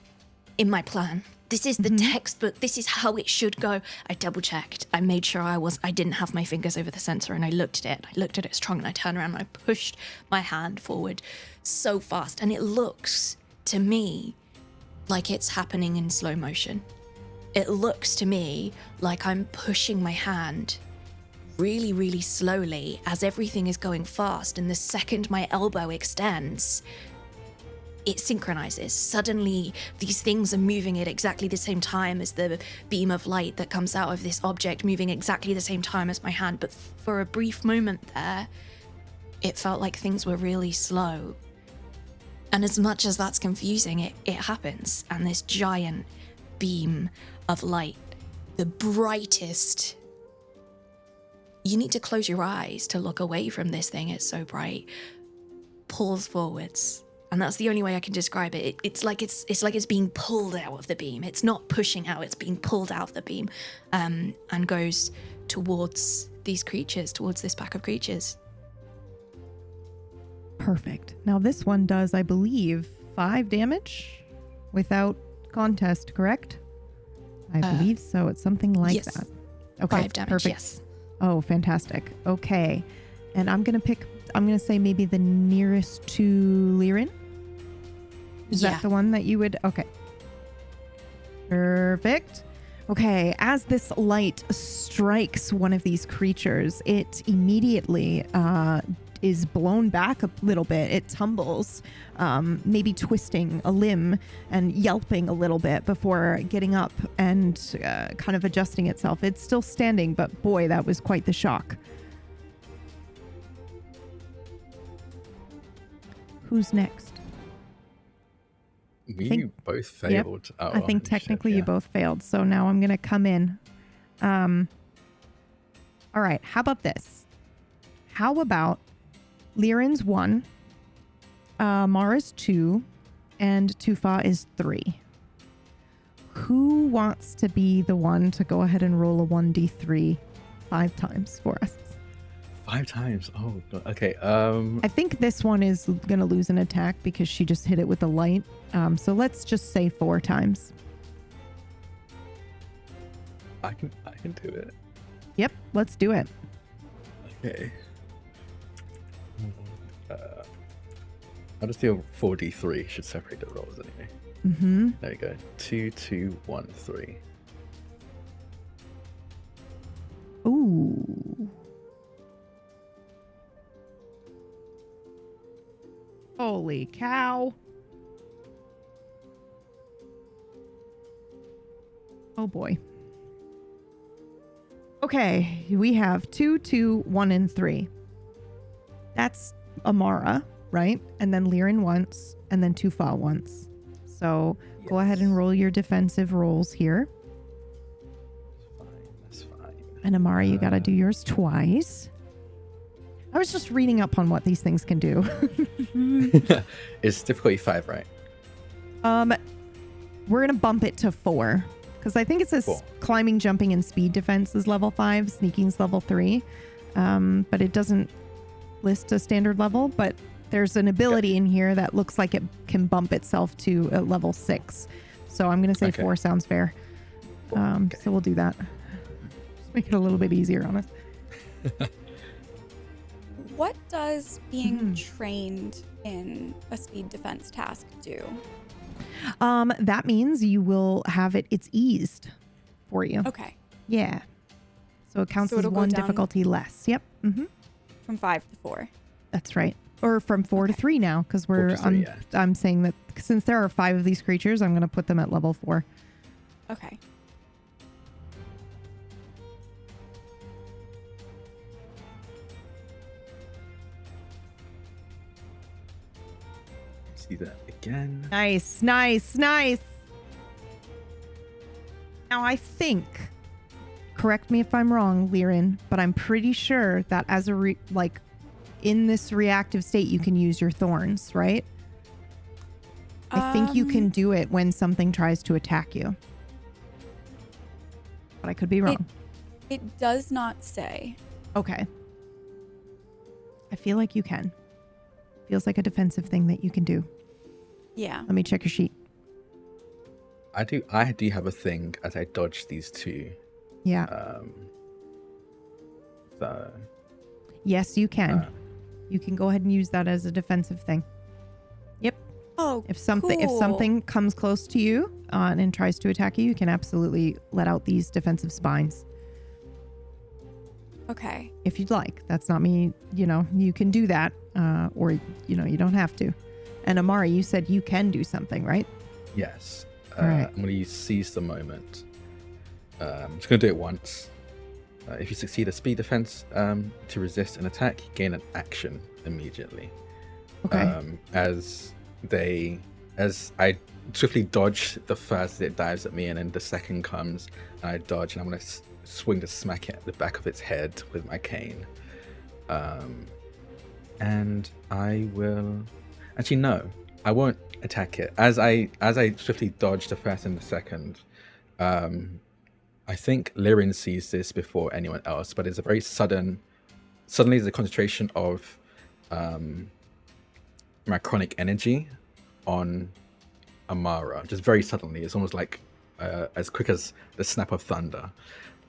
plan. This is the textbook. This is how it should go. I double checked. I made sure I didn't have my fingers over the sensor, and I looked at it. I looked at it strong, and I turned around and I pushed my hand forward so fast, and it looks to me like it's happening in slow motion. It looks to me like I'm pushing my hand really, really slowly as everything is going fast, and the second my elbow extends, it synchronizes. Suddenly, these things are moving at exactly the same time as the beam of light that comes out of this object, moving exactly the same time as my hand. But for a brief moment there, it felt like things were really slow. And as much as that's confusing, it happens. And this giant beam of light, the brightest... You need to close your eyes to look away from this thing. It's so bright. Pulls forwards. And that's the only way I can describe it. It's like it's being pulled out of the beam. It's not pushing out, it's being pulled out of the beam, and goes towards these creatures, towards this pack of creatures. Perfect. Now this one does, I believe, 5 damage without contest, correct? I believe so. It's something like yes. that. Okay, 5 damage, perfect. yes. Oh, fantastic. Okay. And I'm going to say maybe the nearest to Lirin. Is that the one that you would... Okay. Perfect. Okay. As this light strikes one of these creatures, it immediately is blown back a little bit. It tumbles, maybe twisting a limb and yelping a little bit before getting up and kind of adjusting itself. It's still standing, but boy, that was quite the shock. Who's next? We both failed. Yep. I think technically you both failed. So now I'm going to come in. All right. How about this? How about Lirin's 1, Mara's 2, and Tufa is 3. Who wants to be the one to go ahead and roll a 1d3 5 times for us? 5 times. Oh, God. Okay. I think this one is going to lose an attack because she just hit it with the light. So let's just say 4 times. I can do it. Yep, let's do it. Okay. I'll just do a 4d3. Should separate the rolls anyway. Mm-hmm. There you go. 2, 2, 1, 3. Ooh. Holy cow. Oh boy. Okay, we have 2, 2, 1, and 3. That's Amara, right? And then Lirin once, and then Tufa once. So go ahead and roll your defensive rolls here. That's fine. And Amara, you got to do yours twice. I was just reading up on what these things can do. It's difficulty 5, right? We're gonna bump it to 4 because I think it says Cool. climbing, jumping, and speed defense is level 5, sneaking's level 3, but it doesn't list a standard level. But there's an ability in here that looks like it can bump itself to a level 6. So I'm gonna say 4 sounds fair. So we'll do that. Just make it a little bit easier on us. What does being trained in a speed defense task do? That means you will have it's eased for you. Okay. Yeah. So it counts So as it'll go 1 down- difficulty less. Yep. Mm-hmm. From 5 to 4. That's right. Or from 4 to 3 now, because 4 to 3, yeah. I'm saying that since there are 5 of these creatures, I'm going to put them at level 4. Okay. do that again. Nice. Now I think, correct me if I'm wrong, Liren, but I'm pretty sure that as a in this reactive state, you can use your thorns, right? I think you can do it when something tries to attack you. But I could be wrong. It does not say. Okay. I feel like you can. Feels like a defensive thing that you can do. Yeah. Let me check your sheet. I do have a thing as I dodge these two. Yeah. So Yes, you can. You can go ahead and use that as a defensive thing. Yep. Oh, If something comes close to you and tries to attack you, you can absolutely let out these defensive spines. Okay. If you'd like. That's not me, you can do that. Or, you don't have to. And Amari, you said you can do something, right? yes. All right. I'm going to use Seize the Moment. I'm just going to do it once. If you succeed a speed defense to resist an attack, you gain an action immediately. Okay. As I swiftly dodge the first, it dives at me, and then the second comes, and I dodge, and I'm going to swing to smack it at the back of its head with my cane. And I will... Actually, no. I won't attack it. As I swiftly dodge the first and the second, I think Liren sees this before anyone else, but it's a very suddenly there's a concentration of macronic energy on Amara, just very suddenly. It's almost like as quick as the snap of thunder.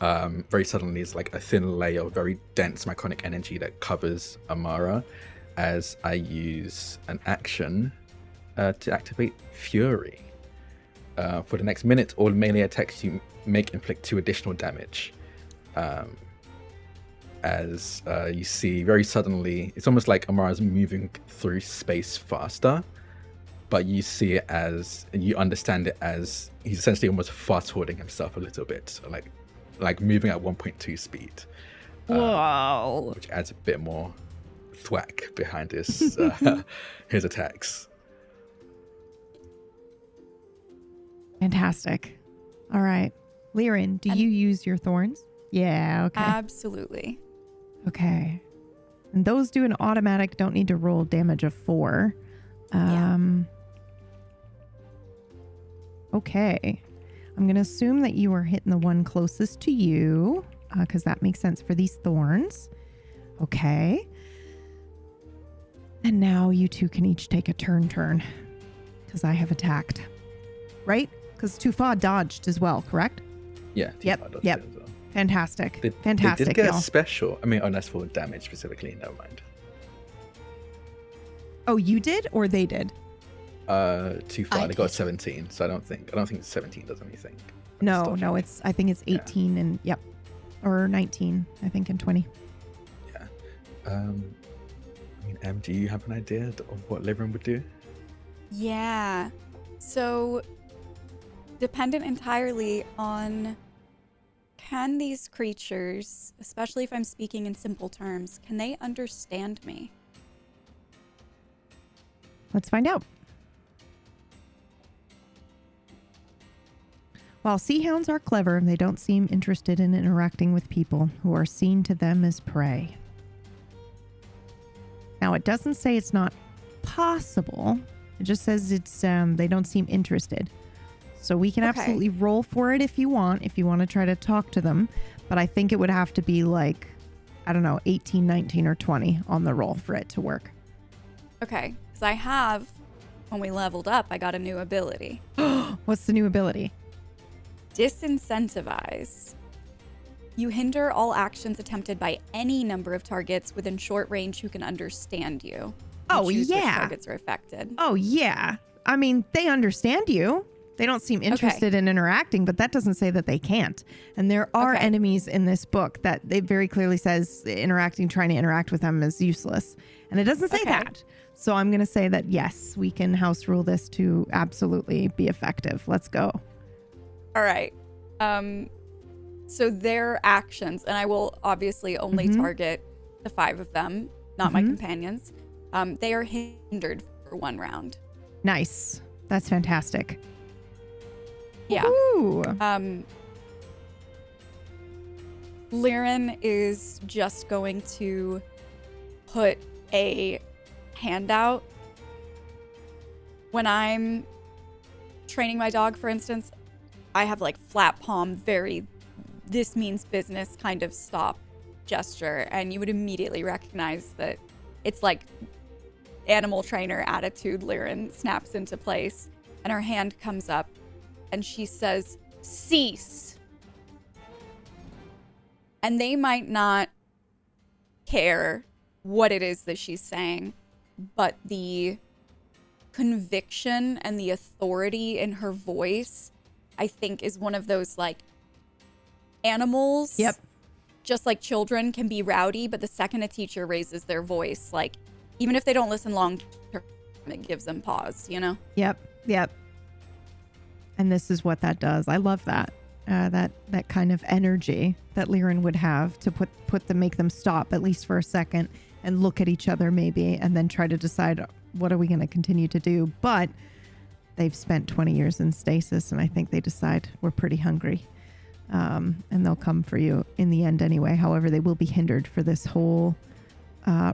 Very suddenly, it's like a thin layer of very dense macronic energy that covers Amara as I use an action to activate Fury. For the next minute, all melee attacks you make inflict 2 additional damage. As you see, very suddenly, it's almost like Amara's moving through space faster, but you see it as, you understand it as he's essentially almost fast-forwarding himself a little bit, so like moving at 1.2 speed. Whoa. Which adds a bit more thwack behind his his attacks. Fantastic. All right. Liren, do you use your thorns? Yeah, okay. Absolutely. Okay. And those do an automatic, don't need to roll damage of 4. Okay. I'm going to assume that you are hitting the one closest to you, because that makes sense for these thorns. Okay. And now you two can each take a turn, because I have attacked. Right? Because Tufa dodged as well, correct? Yeah. Yep. Tifa does Yep. it as well. Fantastic. They Fantastic, did get y'all. a special. I mean, unless for damage specifically, never mind. Oh, you did or they did? Too far. They got 17, so I don't think 17 does anything. No, I think it's 18 and yep. Or 19, I think, and 20. Yeah. I mean, Em, do you have an idea of what Liren would do? Yeah. So, dependent entirely on, can these creatures, especially if I'm speaking in simple terms, can they understand me? Let's find out. While sea hounds are clever, they don't seem interested in interacting with people who are seen to them as prey. Now, it doesn't say it's not possible. It just says it's they don't seem interested. So we can absolutely roll for it if you want to try to talk to them. But I think it would have to be like, I don't know, 18, 19, or 20 on the roll for it to work. Okay, because I have, when we leveled up, I got a new ability. What's the new ability? Disincentivize. You hinder all actions attempted by any number of targets within short range who can understand you. You Oh, choose which yeah. targets are affected. Oh, yeah. I mean, they understand you. They don't seem interested in interacting, but that doesn't say that they can't. And there are enemies in this book that it very clearly says trying to interact with them is useless. And it doesn't say that. So I'm going to say that, yes, we can house rule this to absolutely be effective. Let's go. All right. So their actions, and I will obviously only target the 5 of them, not my companions. They are hindered for 1 round. Nice. That's fantastic. Yeah. Ooh. Liren is just going to put a hand out. When I'm training my dog, for instance, I have like flat palm, very this means business kind of stop gesture, and you would immediately recognize that it's like animal trainer attitude. Liren snaps into place, and her hand comes up, and she says, "Cease." And they might not care what it is that she's saying, but the conviction and the authority in her voice, I think, is one of those like animals. Yep. Just like children can be rowdy, but the second a teacher raises their voice, like even if they don't listen long term, it gives them pause, you know? Yep. And this is what that does. I love that. That kind of energy that Liren would have to make them stop at least for a second and look at each other maybe, and then try to decide what are we going to continue to do. But they've spent 20 years in stasis, and I think they decide we're pretty hungry. And they'll come for you in the end anyway. However, they will be hindered for this whole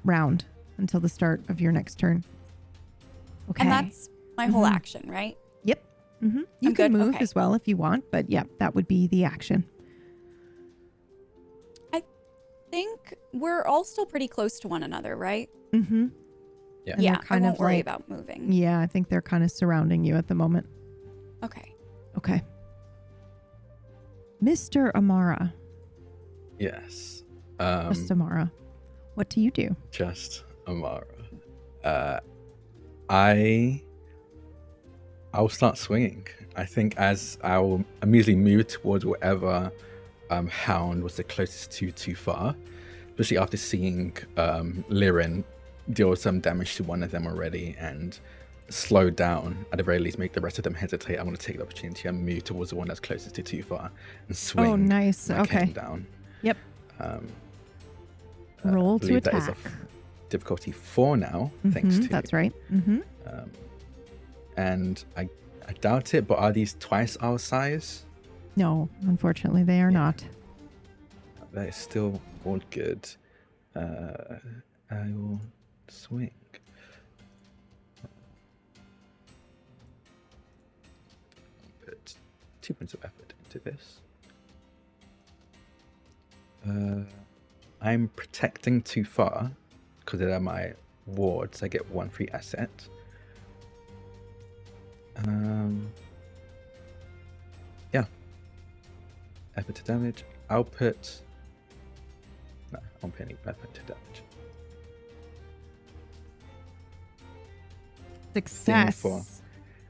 round until the start of your next turn. Okay. And that's my whole action, right? Yep. Mm-hmm. You I'm can good? move Okay. as well if you want, but yeah, that would be the action. I think we're all still pretty close to one another, right? Mm-hmm. Yeah. And Yeah, they're kind I won't of worry like, about moving. Yeah, I think they're kind of surrounding you at the moment. Okay. Okay. Mr. Amara. Yes. Just Amara. What do you do? Just Amara. I'll start swinging. I think as I'll immediately move towards whatever hound was the closest to too far, especially after seeing Liren deal some damage to one of them already and slow down, at the very least make the rest of them hesitate. I'm going to take the opportunity and move towards the one that's closest to too far and swing. Oh, nice. my Okay. cane down. Yep. I Roll to believe that is attack. difficulty 4 now, thanks to. That's right. Mm-hmm. And I doubt it, but are these twice our size? No, unfortunately, they are not. That is still all good. I will swing. Put 2 points of effort into this. I'm protecting too far because they're my wards. I get 1 free asset. Yeah. Effort to damage. I'll put. No, I won't put any effort to damage. Success. 4.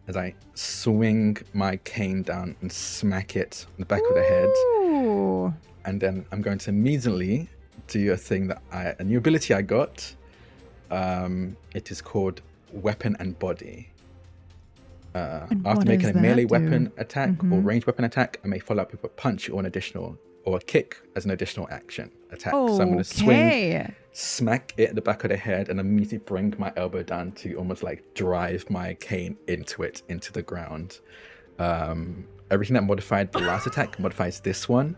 As I swing my cane down and smack it on the back of the head. Ooh. And then I'm going to immediately do a thing that a new ability I got. It is called Weapon and Body. And After what making does a that melee do? weapon attack or Mhm. ranged weapon attack, I may follow up with a punch or a kick as an additional action attack. So I'm going to swing, Okay. smack it at the back of the head, and immediately bring my elbow down to almost like drive my cane into the ground. Everything that modified the last attack modifies this one.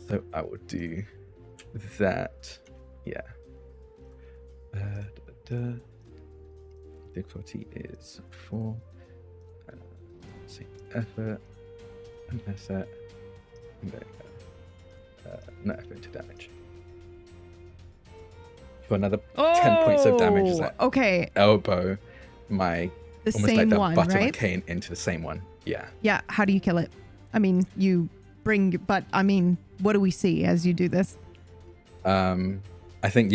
So I will do that. Yeah. Difficulty is 4. Let's see. Effort. And asset. And there we go. No effort to damage. For another 10 points of damage as I Okay. elbow my The almost same like the one, butt of my right? cane into the same one. Yeah. Yeah. How do you kill it? I mean, you bring, but I mean, what do we see as you do this? I think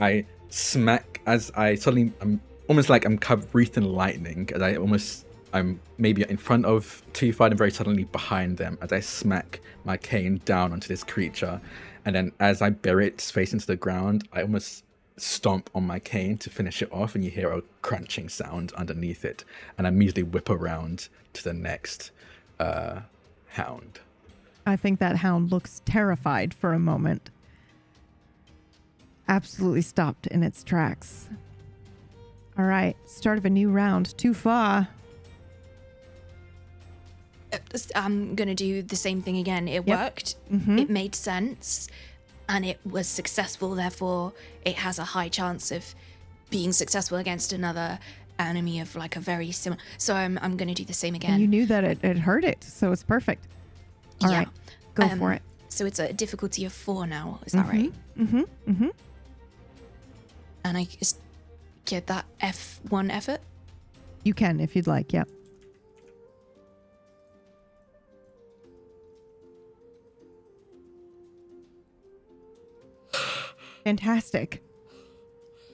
I smack as I suddenly, I'm almost like I'm wreathed in lightning as I'm maybe in front of Too Far and very suddenly behind them as I smack my cane down onto this creature. And then as I bury its face into the ground, I almost stomp on my cane to finish it off, and you hear a crunching sound underneath it. And I immediately whip around to the next hound. I think that hound looks terrified for a moment. Absolutely stopped in its tracks. All right. Start of a new round. Too far. I'm going to do the same thing again. It Yep. worked. Mhm. It made sense. And it was successful. Therefore, it has a high chance of being successful against another enemy of like a very similar. So I'm going to do the same again. And you knew that it hurt it, so it's perfect. All right. Go for it. So it's a difficulty of 4 now. Is that right? Mm-hmm. Mm-hmm. And I just get that F1 effort. You can if you'd like. Yep. Fantastic.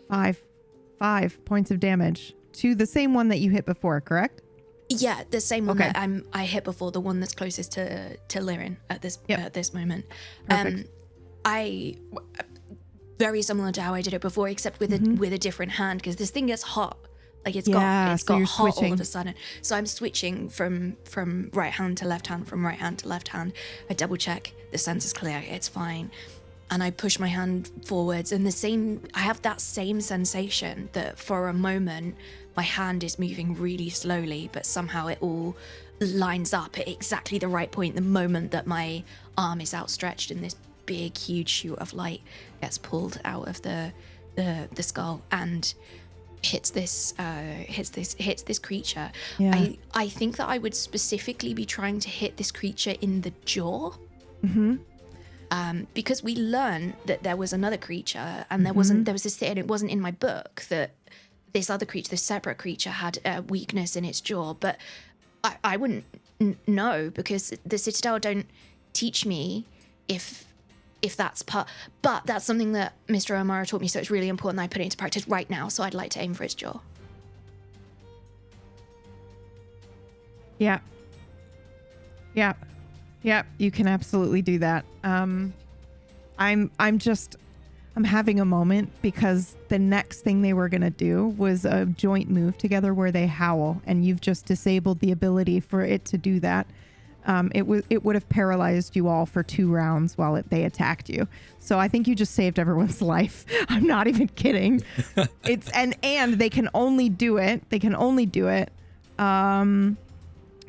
5 points of damage to the same one that you hit before, correct? Yeah, the same one Okay. that I hit before, the one that's closest to Lirin at this moment. Perfect. I very similar to how I did it before, except with a different hand, because this thing gets hot. Like it's so got you're hot all switching. of a sudden. So I'm switching from right hand to left hand, from right hand to left hand. I double check the sensor's clear, it's fine. And I push my hand forwards, and I have that same sensation that for a moment my hand is moving really slowly, but somehow it all lines up at exactly the right point the moment that my arm is outstretched and this big huge shoot of light gets pulled out of the skull and hits this creature. Yeah. I think that I would specifically be trying to hit this creature in the jaw. Mm-hmm. Because we learned that there was another creature, and there was this thing, and it wasn't in my book, that this other creature, this separate creature, had a weakness in its jaw. But I wouldn't know, because the Citadel don't teach me if that's part. But that's something that Mr. O'Mara taught me, so it's really important that I put it into practice right now. So I'd like to aim for its jaw. Yeah. Yeah. Yeah, you can absolutely do that. I'm having a moment, because the next thing they were going to do was a joint move together where they howl, and you've just disabled the ability for it to do that. It would have paralyzed you all for 2 rounds while they attacked you. So I think you just saved everyone's life. I'm not even kidding. And they can only do it.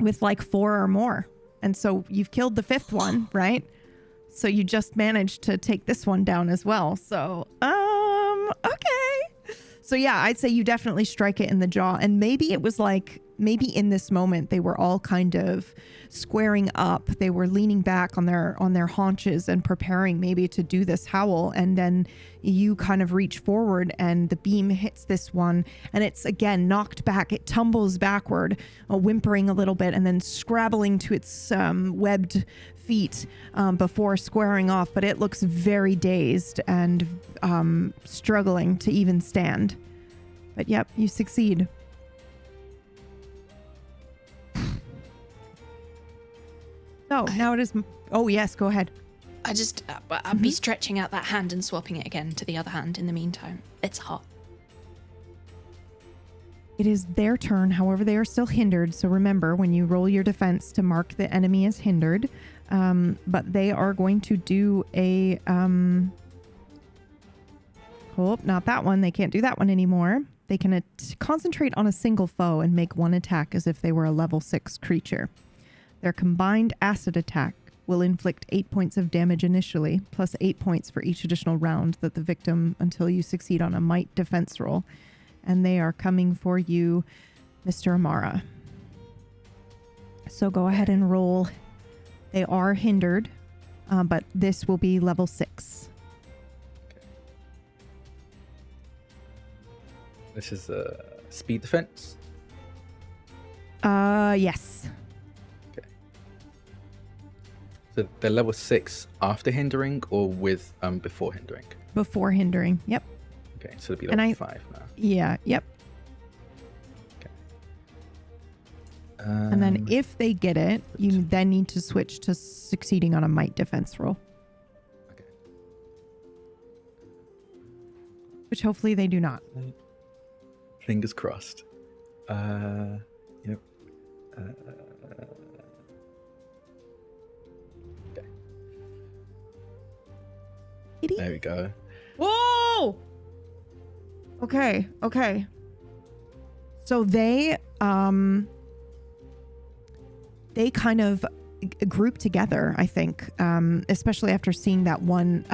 With like 4 or more. And so you've killed the 5th one, right? So you just managed to take this one down as well. So, okay. So yeah, I'd say you definitely strike it in the jaw. And maybe it was like, maybe in this moment, they were all kind of squaring up. They were leaning back on their haunches and preparing maybe to do this howl. And then you kind of reach forward and the beam hits this one, and it's again knocked back. It tumbles backward, whimpering a little bit, and then scrabbling to its webbed feet before squaring off. But it looks very dazed and struggling to even stand. But yep, you succeed. So now it is. Oh yes, go ahead. I'd be stretching out that hand and swapping it again to the other hand in the meantime. It's hot. It is their turn. However, they are still hindered. So remember, when you roll your defense, to mark the enemy as hindered. But they are going to do a... Oh, not that one. They can't do that one anymore. They can concentrate on a single foe and make one attack as if they were a level 6 creature. Their combined acid attack will inflict 8 points of damage initially, plus 8 points for each additional round that the victim, until you succeed on a might defense roll. And they are coming for you, Mr. Amara. So go ahead and roll. They are hindered, but this will be level 6. This is a speed defense. Yes. So they're level 6 after hindering or with before hindering? Before hindering. Yep. Okay, so it'll be level 5 now. Yeah, yep. Okay. And then if they get it, you then need to switch to succeeding on a might defense roll. Okay. Which hopefully they do not. Fingers crossed. Yep. Okay. Kitty? There we go. Whoa! Okay. So they kind of group together, I think, especially after seeing that one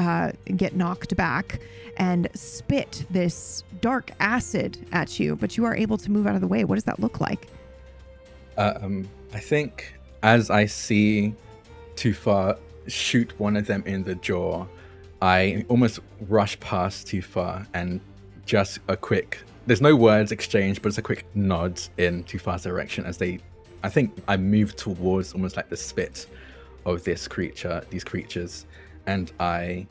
get knocked back and spit this dark acid at you, but you are able to move out of the way. What does that look like? I think as I see Tufa shoot one of them in the jaw, I almost rush past Tufa and just a quick, there's no words exchanged, but it's a quick nod in Tufa's direction as I think I move towards almost like the spit of these creatures. And I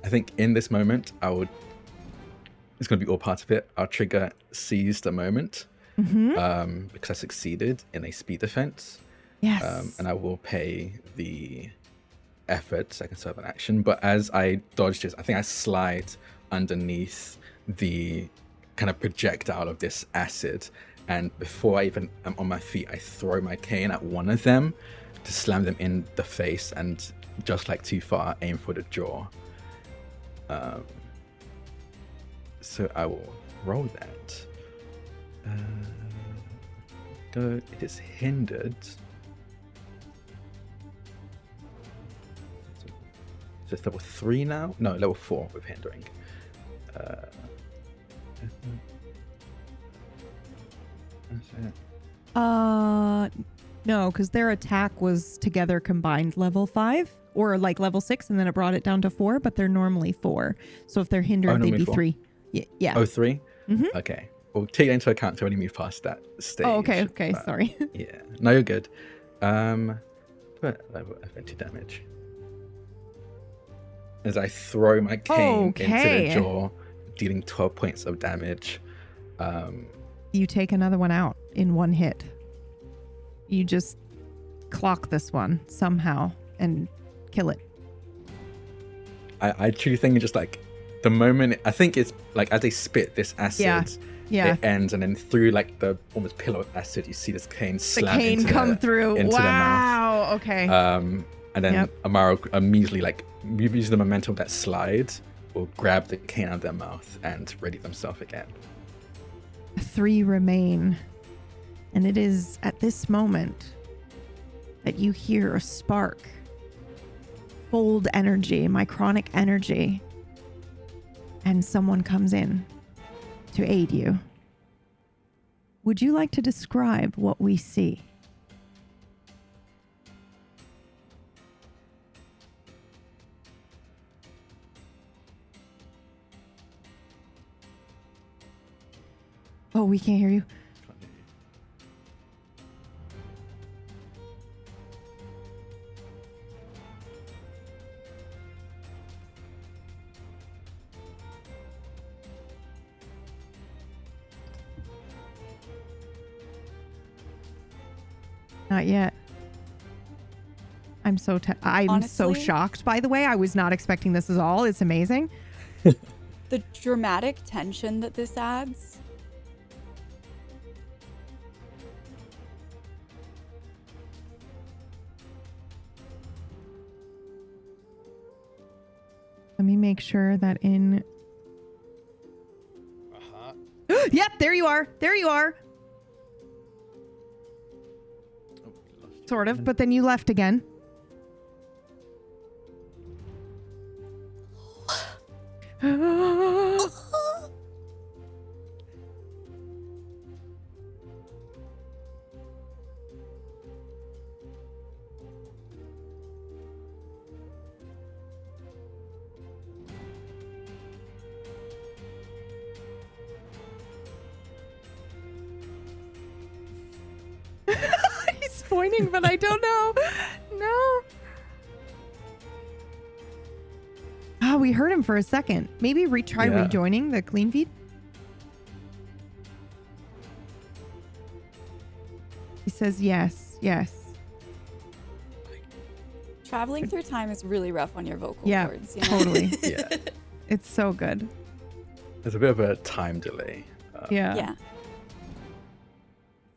think in this moment, it's going to be all part of it. I'll trigger Seize the Moment because I succeeded in a speed defense. Yes. And I will pay the effort, second serve an action. But as I dodge this, I think I slide underneath the kind of projectile of this acid. And before I even am on my feet, I throw my cane at one of them to slam them in the face and just like Tufa, aim for the jaw. So I will roll that. Though it is hindered. So it's level 3 now? No, level 4 with hindering. No, because their attack was together combined level 5 or like level 6, and then it brought it down to 4, but they're normally 4. So if they're hindered, they'd be 3. Yeah. Oh, 3? Mm-hmm. Okay. We'll take that into account to only move past that stage. Oh, okay, sorry. Yeah. No, you're good. But level 20 damage. As I throw my cane into the jaw, dealing 12 points of damage. You take another one out in one hit. You just clock this one somehow and kill it. I truly think it's just like the moment, I think it's like as they spit this acid, it ends, and then through like the almost pillow of acid, you see this cane slam into through. Into the mouth. Wow, okay. And then Amaro immediately, like using the momentum of that slide, will grab the cane out of their mouth and ready themselves again. 3 remain. And it is at this moment that you hear a spark. Fold energy, micronic energy. And someone comes in to aid you. Would you like to describe what we see? Oh, we can't hear you. Not yet. I'm so shocked, by the way. I was not expecting this at all. It's amazing. The dramatic tension that this adds. Let me make sure that in... Yep, there you are. There you are. Sort of, but then you left again. He's pointing, but I don't know. No. Oh, we heard him for a second. Maybe retry rejoining the clean feed. He says yes, yes. Traveling through time is really rough on your vocal cords. You know? Totally. Yeah. It's so good. There's a bit of a time delay. Yeah.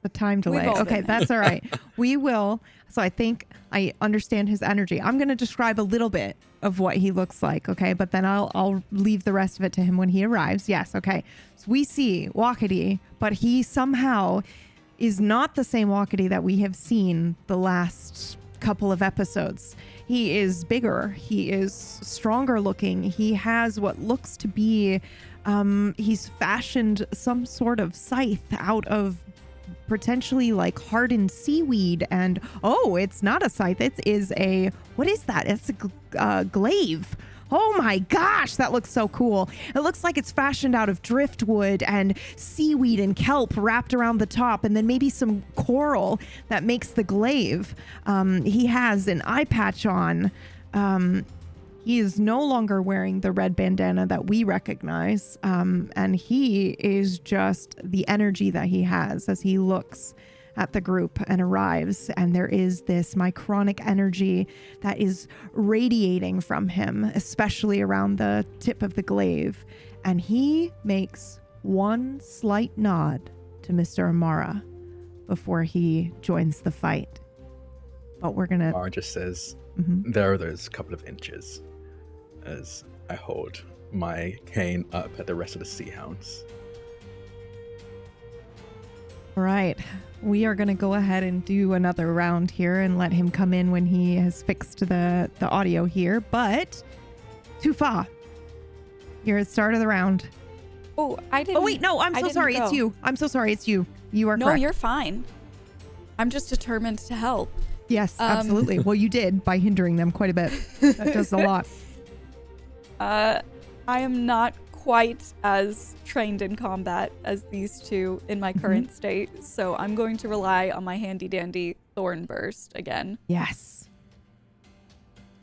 The time delay. all Okay, been that's all right. We will. So I think I understand his energy. I'm going to describe a little bit of what he looks like, okay? But then I'll leave the rest of it to him when he arrives. Yes, okay. So we see Wakati, but he somehow is not the same Wakati that we have seen the last couple of episodes. He is bigger. He is stronger looking. He has what looks to be, he's fashioned some sort of scythe out of potentially like hardened seaweed, and it's not a scythe, it is a, what is that? It's a glaive. Oh my gosh, that looks so cool. It looks like it's fashioned out of driftwood and seaweed and kelp wrapped around the top, and then maybe some coral that makes the glaive. He has an eye patch on. He is no longer wearing the red bandana that we recognize. And he is just the energy that he has as he looks at the group and arrives. And there is this mycronic energy that is radiating from him, especially around the tip of the glaive. And he makes one slight nod to Mr. Amara before he joins the fight. But we're going to... Amara just says, there are those couple of inches, as I hold my cane up at the rest of the sea hounds. All right. We are going to go ahead and do another round here and let him come in when he has fixed the audio here. But, Tufa, you're at the start of the round. Oh, I didn't. Oh, wait, no, I'm so sorry. It's you. I'm so sorry. It's you. You are correct. No, you're fine. I'm just determined to help. Yes, absolutely. Well, you did by hindering them quite a bit. That does a lot. I am not quite as trained in combat as these two in my current state, so I'm going to rely on my handy dandy thorn burst again. Yes.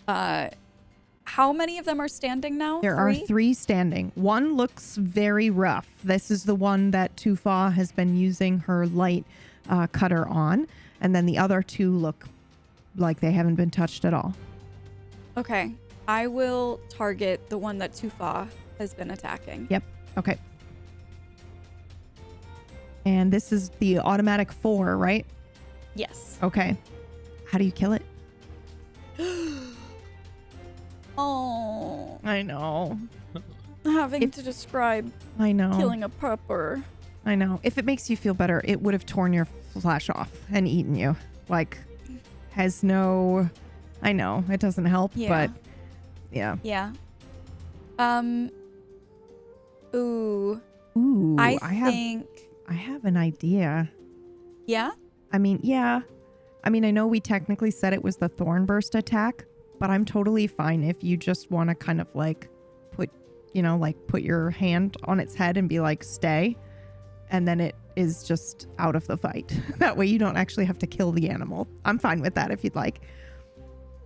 How many of them are standing now? There are 3 standing. One looks very rough. This is the one that Tufa has been using her light cutter on, and then the other 2 look like they haven't been touched at all. Okay. I will target the one that Tufa has been attacking. Yep. Okay. And this is the automatic 4, right? Yes. Okay. How do you kill it? Oh. I know. Having to describe I know. killing a pupper. I know. If it makes you feel better, it would have torn your flesh off and eaten you. Like, has no... I know. It doesn't help, but... Yeah. Yeah. Ooh. I think... I have an idea. Yeah? I mean, yeah. I mean, I know we technically said it was the thorn burst attack, but I'm totally fine if you just want to kind of like put your hand on its head and be like, stay. And then it is just out of the fight. That way you don't actually have to kill the animal. I'm fine with that if you'd like.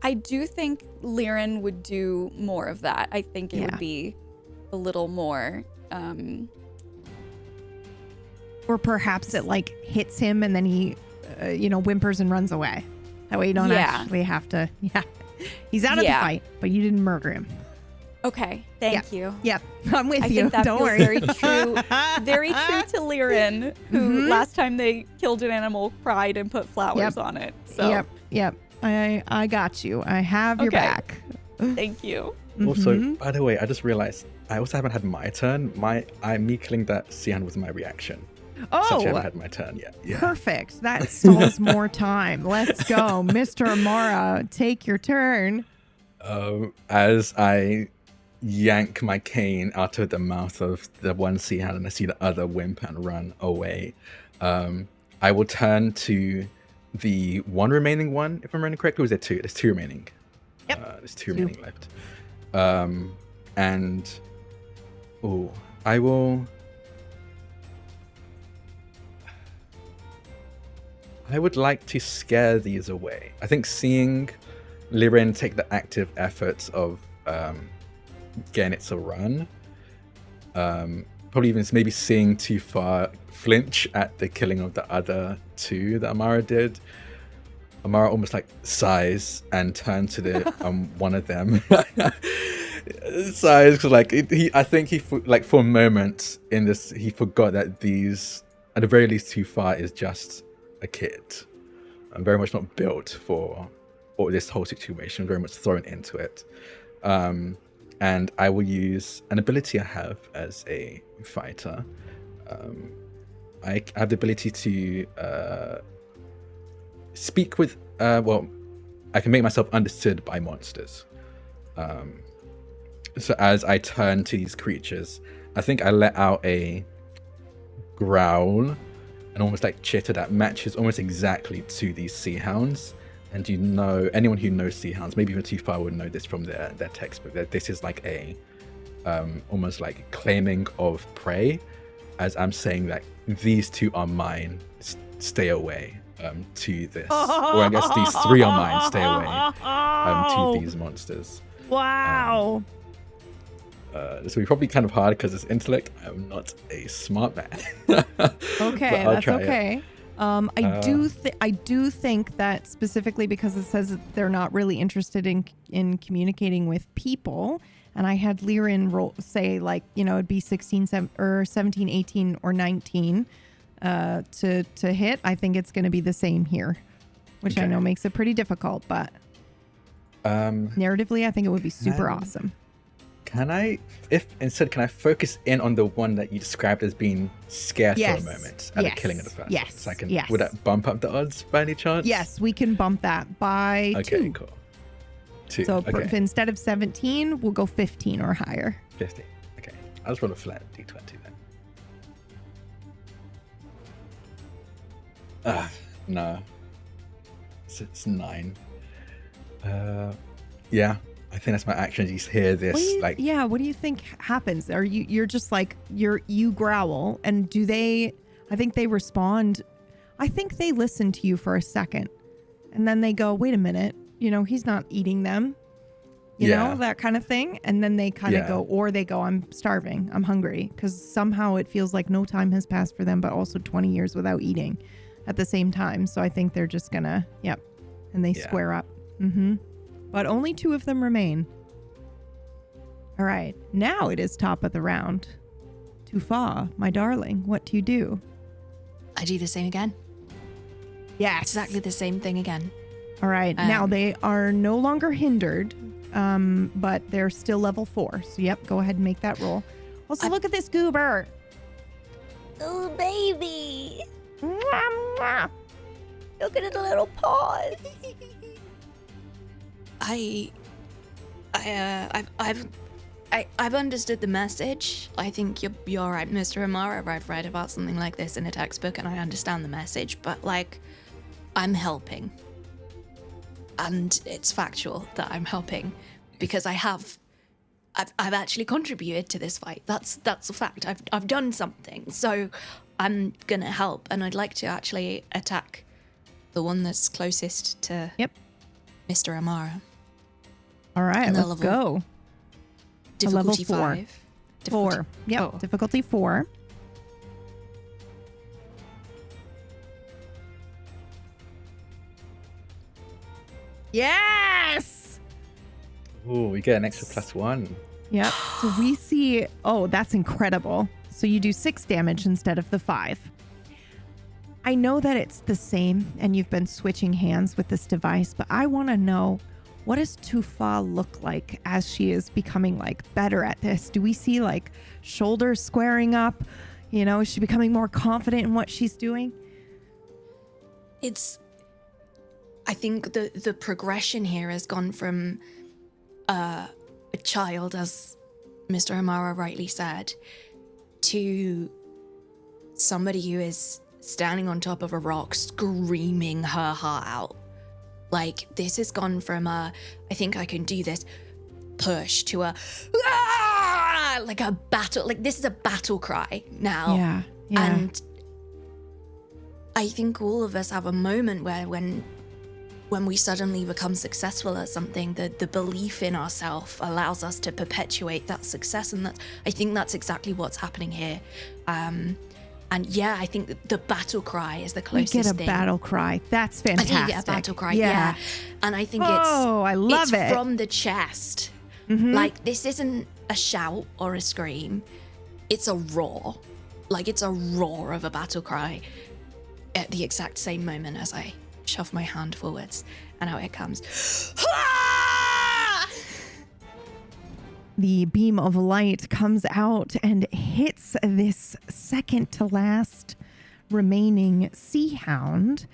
I do think Liren would do more of that. I think it would be a little more... Or perhaps it like hits him and then he, whimpers and runs away. That way you don't actually have to... Yeah. He's out of the fight, but you didn't murder him. Okay, thank you. Yep, I'm with I you. think that Don't feels worry. very true. Very true to Liren, who last time they killed an animal cried and put flowers on it. So. Yep. I got you. I have your back. Thank you. Also, by the way, I just realized I also haven't had my turn. Me killing that sea hound was my reaction. Oh, so I haven't had my turn yet. Yeah. Perfect. That stalls more time. Let's go, Mr. Amara. Take your turn. As I yank my cane out of the mouth of the one sea hound and I see the other whimper and run away, I will turn to the one remaining one, if I'm remembering correctly. Or is there 2? There's 2 remaining. Yep. There's 2 remaining left. I will... I would like to scare these away. I think seeing Liren take the active efforts of getting it to run, probably even maybe seeing Tufa flinch at the killing of the other 2 that Amara did. Amara almost like sighs and turn to the one of them. Sighs because I think he for a moment in this he forgot that these at the very least, Too Far is just a kid. I'm very much not built for this whole situation. I'm very much thrown into it. And I will use an ability I have as a fighter. I have the ability to speak with, I can make myself understood by monsters. So as I turn to these creatures, I think I let out a growl and almost like chitter that matches almost exactly to these sea hounds. And you know, anyone who knows sea hounds, maybe even Too Far would know this from their textbook, that this is like a almost like claiming of prey, as I'm saying that these two are mine, stay away to this. Or I guess these three are mine, stay away to these monsters. Wow. This will be probably kind of hard because it's intellect. I'm not a smart man. Okay, that's okay. I do think that specifically because it says that they're not really interested in communicating with people, and I had Lirin say like, you know, it'd be 16, 17, 18, or 19 to hit. I think it's going to be the same here, which I know makes it pretty difficult, but narratively, I think it would be super awesome. Can I focus in on the one that you described as being scared for a moment at the killing of the first one? So I can, would that bump up the odds by any chance? Yes, we can bump that by 2. Okay, cool. 2. So if instead of 17, we'll go 15 or higher. 15. Okay. I'll just roll a flat d20 then. No. It's 9. Yeah. I think that's my action. You hear this, what do you think happens? Are you're just like you growl, and do they? I think they respond. I think they listen to you for a second, and then they go, "Wait a minute, you know, he's not eating them," you know, that kind of thing. And then they kind of go, or they go, "I'm starving, I'm hungry," because somehow it feels like no time has passed for them, but also 20 years without eating at the same time. So I think they're just gonna, and they square up. Mm-hmm. But only 2 of them remain. All right, now it is top of the round. Too Far, my darling, what do you do? I do the same again. Yes. Exactly the same thing again. All right, now they are no longer hindered, but they're still level 4. So go ahead and make that roll. Also, look at this goober. Oh, baby. Mwah, mwah. Look at his little paws. I've understood the message. I think you're right, Mr. Amara. I've read about something like this in a textbook, and I understand the message. But like, I'm helping, and it's factual that I'm helping because I've actually contributed to this fight. That's a fact. I've done something, so I'm gonna help, and I'd like to actually attack the one that's closest to Mr. Amara. All right, let's go. Difficulty level 5. 4. Yep, Oh. difficulty 4. Yes! Oh, we get an extra +1. Yep, so we see, that's incredible. So you do 6 damage instead of the 5. I know that it's the same and you've been switching hands with this device, but I want to know, what does Too Far look like as she is becoming like better at this? Do we see like shoulders squaring up? You know, is she becoming more confident in what she's doing? I think the progression here has gone from a child, as Mr. Amara rightly said, to somebody who is standing on top of a rock screaming her heart out. Like, this has gone from I think I can do this, push to like a battle. Like, this is a battle cry now. Yeah. And I think all of us have a moment where when we suddenly become successful at something, the belief in ourselves allows us to perpetuate that success. And I think that's exactly what's happening here. And I think the battle cry is the closest thing. You get a battle cry. That's fantastic. I think you get a battle cry, yeah. And I think I love it. From the chest. Mm-hmm. Like, this isn't a shout or a scream. It's a roar. like it's a roar of a battle cry at the exact same moment as I shove my hand forwards, and out it comes. The beam of light comes out and hits this second to last remaining sea hound,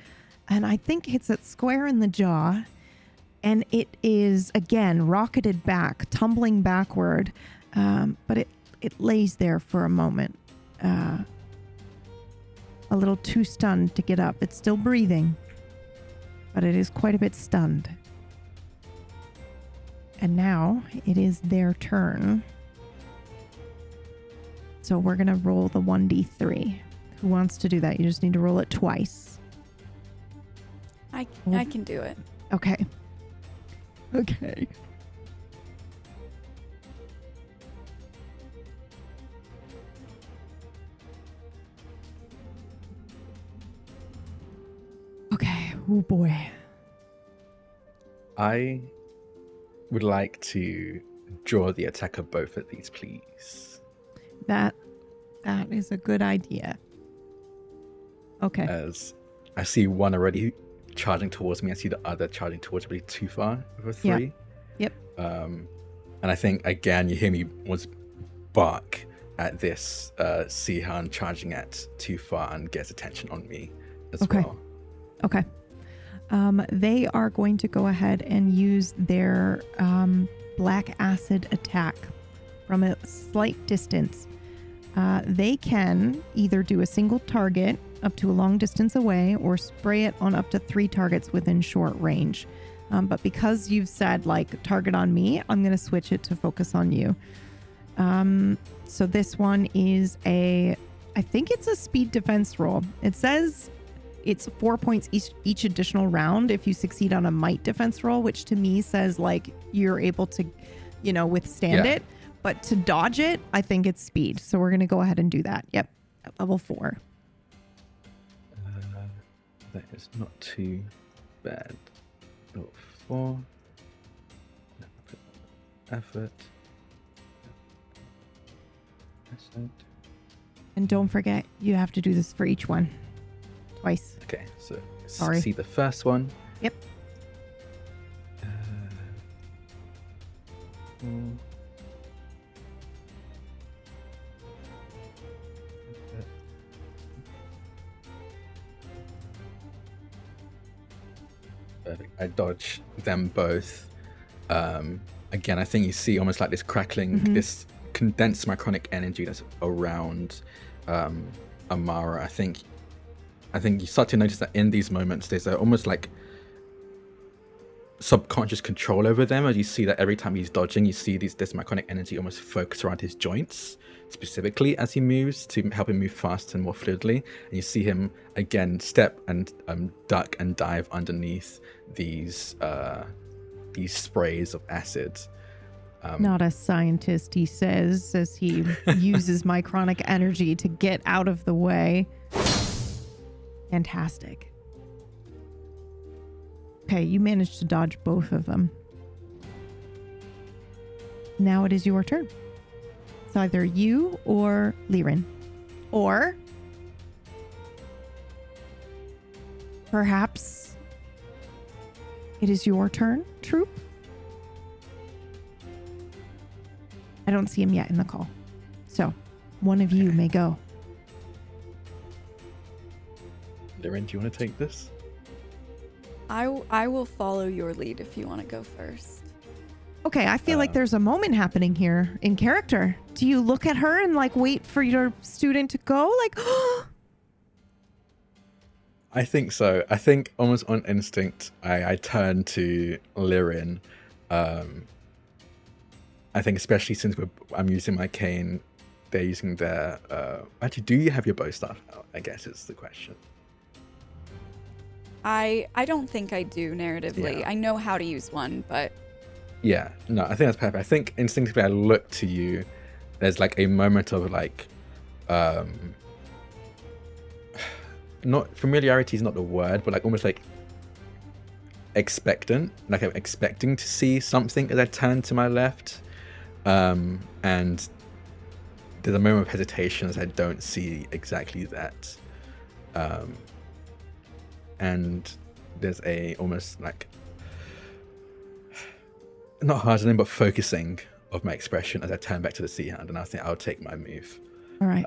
and I think hits it square in the jaw, and it is again rocketed back, tumbling backward, but it lays there for a moment, a little too stunned to get up. It's still breathing, but it is quite a bit stunned. And now it is their turn. So we're going to roll the 1d3. Who wants to do that? You just need to roll it twice. I can do it. Okay. Okay. Okay. Oh boy. I would like to draw the attack of both of these, please. That is a good idea. Okay. As I see one already charging towards me, I see the other charging towards me too far with a 3. Yep. And I think again you hear me was bark at this sea hound charging at too far and gets attention on me as well. Okay. They are going to go ahead and use their black acid attack from a slight distance. They can either do a single target up to a long distance away or spray it on up to 3 targets within short range. But because you've said, like, target on me, I'm going to switch it to focus on you. So this one is I think it's a speed defense roll. It says it's 4 points each additional round if you succeed on a might defense roll, which to me says, like, you're able to, withstand it. But to dodge it, I think it's speed. So we're going to go ahead and do that. Yep. At level 4. That is not too bad. Level 4. Effort. And don't forget, you have to do this for each one. Twice. Okay, so Sorry. see the first one. Yep. I dodge them both. Again, I think you see almost like this crackling, this condensed micronic energy that's around Amara. I think you start to notice that in these moments, there's almost like subconscious control over them, as you see that every time he's dodging, you see this micronic energy almost focus around his joints, specifically as he moves to help him move faster and more fluidly. And you see him again step and duck and dive underneath these sprays of acid. Not a scientist, he says, as he uses micronic energy to get out of the way. Fantastic. Okay, you managed to dodge both of them. Now it is your turn. It's either you or Liren. Or perhaps it is your turn, Troop. I don't see him yet in the call. So, one of you may go. Liren, do you want to take this? I will follow your lead if you want to go first. Okay, I feel like there's a moment happening here in character. Do you look at her and like wait for your student to go? Like, I think so. I think almost on instinct, I turn to Liren. I think especially since I'm using my cane, they're using their... actually, do you have your bow staff out? I guess is the question. I don't think I do narratively. Yeah. I know how to use one, but... Yeah, no, I think that's perfect. I think instinctively I look to you. There's like a moment of like... not familiarity is not the word, but like almost like expectant. Like I'm expecting to see something as I turn to my left. And there's a moment of hesitation as I don't see exactly that. And there's a almost like not hardening but focusing of my expression as I turn back to the Sea Hound, and I think I'll take my move. All right.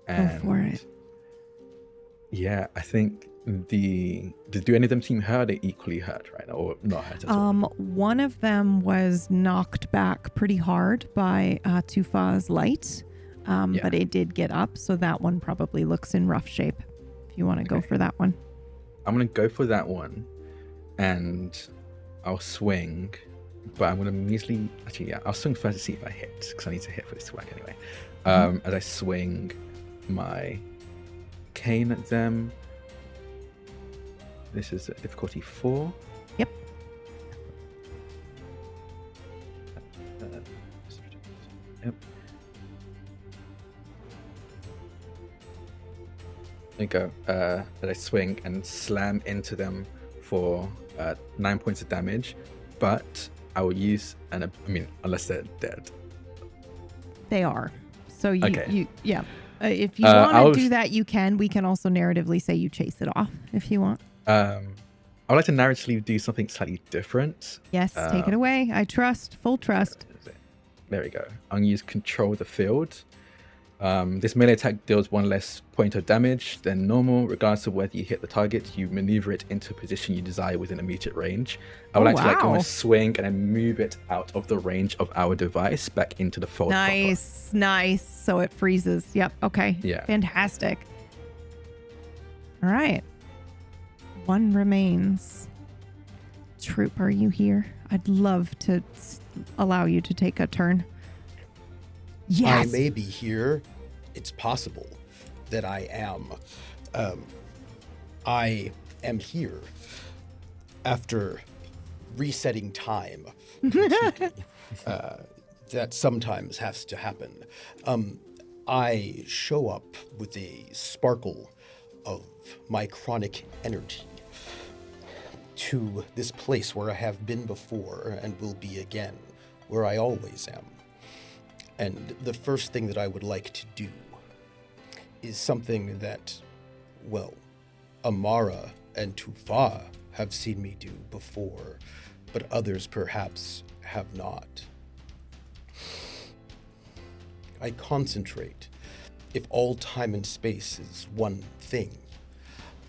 And Go for it. Yeah, I think do any of them seem hurt? Are equally hurt right now, or not hurt at all? One of them was knocked back pretty hard by Tufa's light, but it did get up, so that one probably looks in rough shape. If you want to go for that one, I'm gonna go for that one, and I'll swing. But I'm gonna easily I'll swing first to see if I hit, because I need to hit for this to work anyway. As I swing my cane at them. This is difficulty 4. Yep. Yep. There you go. As I swing and slam into them for 9 points of damage, but I will use unless they're dead. They are. So you, Okay. If you want to do that, you can. We can also narratively say you chase it off if you want. I would like to narratively do something slightly different. Yes, take it away. I trust. Full trust. There we go. I'm going to use Control the Field. This melee attack deals 1 less point of damage than normal. Regardless of whether you hit the target, you maneuver it into a position you desire within immediate range. I would like to almost swing and then move it out of the range of our device back into the fold. Nice. So it freezes. Yep. Okay. Yeah. Fantastic. All right. 1 remains. Troop, are you here? I'd love to allow you to take a turn. Yes. I may be here. It's possible that I am. I am here after resetting time. That sometimes has to happen. I show up with a sparkle of my chronic energy to this place where I have been before and will be again, where I always am. And the first thing that I would like to do is something that, well, Amara and Tufa have seen me do before, but others perhaps have not. I concentrate. If all time and space is one thing,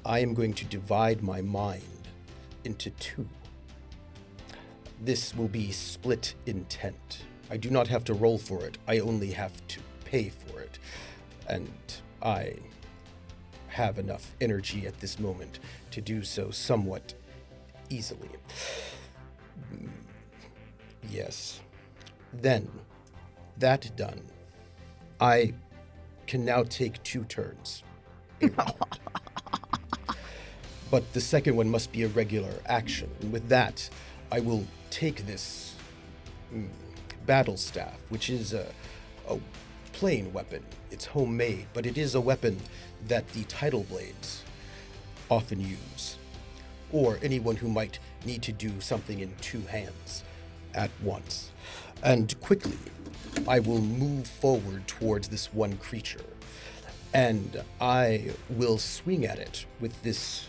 I am going to divide my mind into 2. This will be split intent. I do not have to roll for it. I only have to pay for it. And I have enough energy at this moment to do so somewhat easily. Yes. Then, that done, I can now take 2 turns. But the second one must be a regular action. And with that, I will take this battle staff, which is a plain weapon. It's homemade, but it is a weapon that the Tidal Blades often use, or anyone who might need to do something in 2 hands at once. And quickly, I will move forward towards this one creature, and I will swing at it with this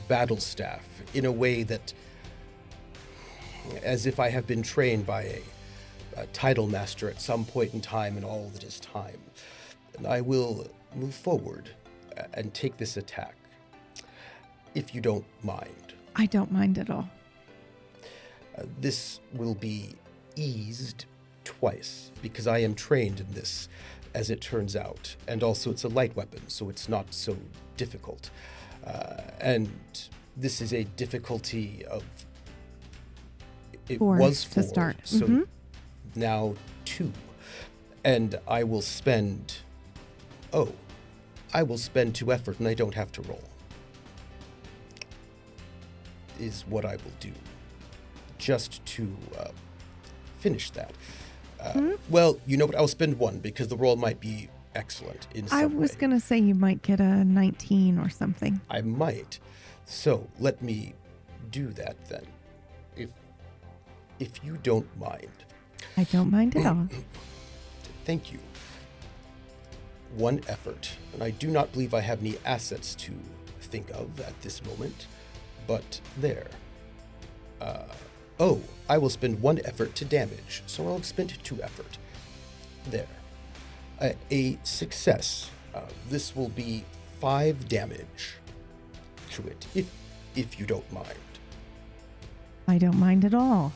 battle staff in a way that, as if I have been trained by a title master at some point in time in all that is time. And I will move forward and take this attack, if you don't mind. I don't mind at all. This will be eased twice, because I am trained in this, as it turns out. And also it's a light weapon, so it's not so difficult. And this is a difficulty of... It 4 was 4, to start. so now 2. And I will spend... I will spend 2 effort, and I don't have to roll. Is what I will do. Just to finish that. Well, you know what? I'll spend 1, because the roll might be excellent in some I was way. going to say you might get a 19 or something. I might. So let me do that then. If you don't mind. I don't mind at all. Thank you. One effort, and I do not believe I have any assets to think of at this moment, but there. I will spend 1 effort to damage, so I'll expend 2 effort. There. A success. This will be 5 damage to it, if you don't mind. I don't mind at all.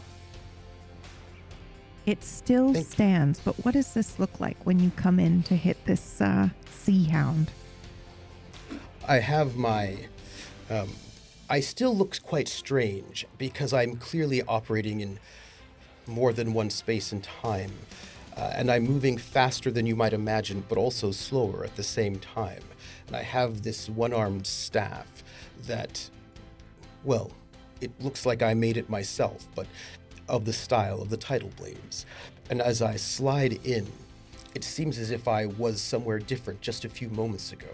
It still Thank you. stands, but what does this look like when you come in to hit this sea hound? I have my... I still look quite strange because I'm clearly operating in more than one space and time. And I'm moving faster than you might imagine, but also slower at the same time. And I have this one-armed staff that, well, it looks like I made it myself, but of the style of the Tidal Blades. And as I slide in, it seems as if I was somewhere different just a few moments ago.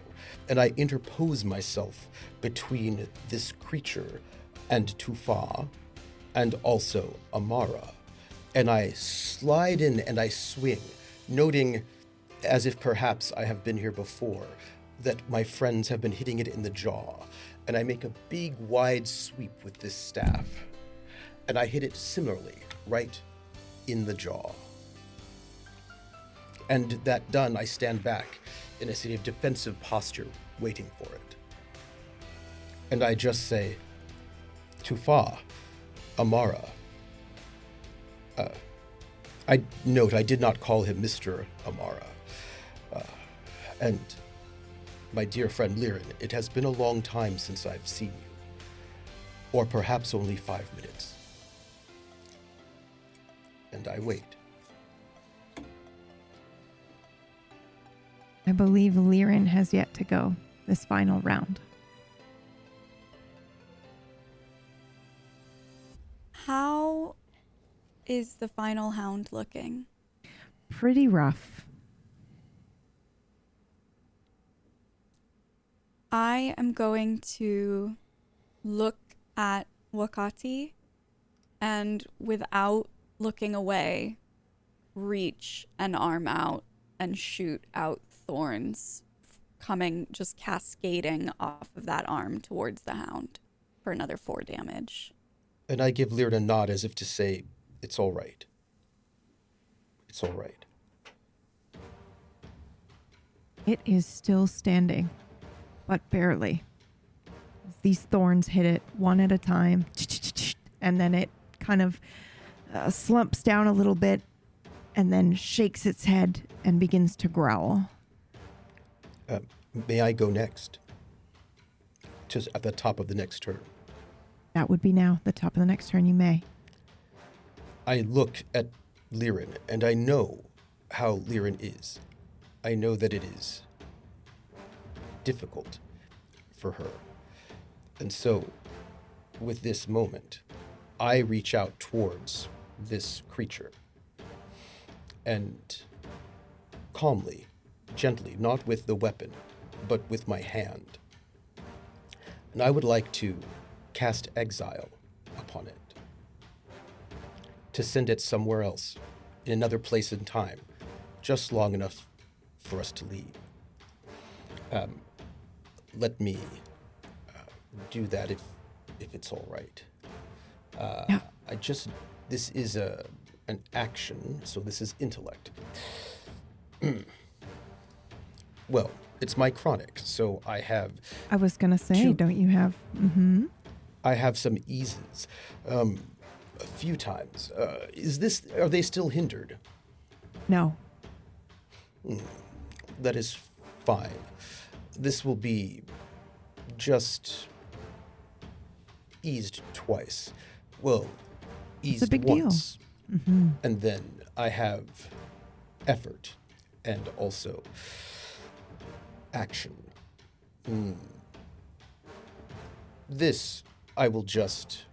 And I interpose myself between this creature and Tufa, and also Amara. And I slide in and I swing, noting, as if perhaps I have been here before, that my friends have been hitting it in the jaw. And I make a big, wide sweep with this staff. And I hit it similarly, right in the jaw. And that done, I stand back in a sort of defensive posture, waiting for it. And I just say, Tufa, Amara. I note I did not call him Mr. Amara. And my dear friend Liren, it has been a long time since I've seen you. Or perhaps only 5 minutes. And I wait. I believe Liren has yet to go this final round. How is the final hound looking? Pretty rough. I am going to look at Wakati and, without looking away, reach an arm out and shoot out thorns coming, just cascading off of that arm towards the hound for another 4 damage. And I give Liren a nod as if to say, it's all right. It's all right. It is still standing, but barely. These thorns hit it one at a time, and then it kind of slumps down a little bit and then shakes its head and begins to growl. May I go next? Just at the top of the next turn. That would be now. The top of the next turn, you may. I look at Liren, and I know how Liren is. I know that it is difficult for her. And so, with this moment, I reach out towards this creature. And calmly, gently, not with the weapon, but with my hand. And I would like to cast Exile upon it. To send it somewhere else, in another place and time, just long enough for us to leave. Let me do that if it's all right. Yeah. This is an action, so this is intellect. Well, it's my chronic, so I have... I was going to say, don't you have... Mm-hmm. I have some eases. A few times. Are they still hindered? No. That is fine. This will be just eased twice. Well, eased It's a big once. deal. Mm-hmm. And then I have effort and also action. This I will just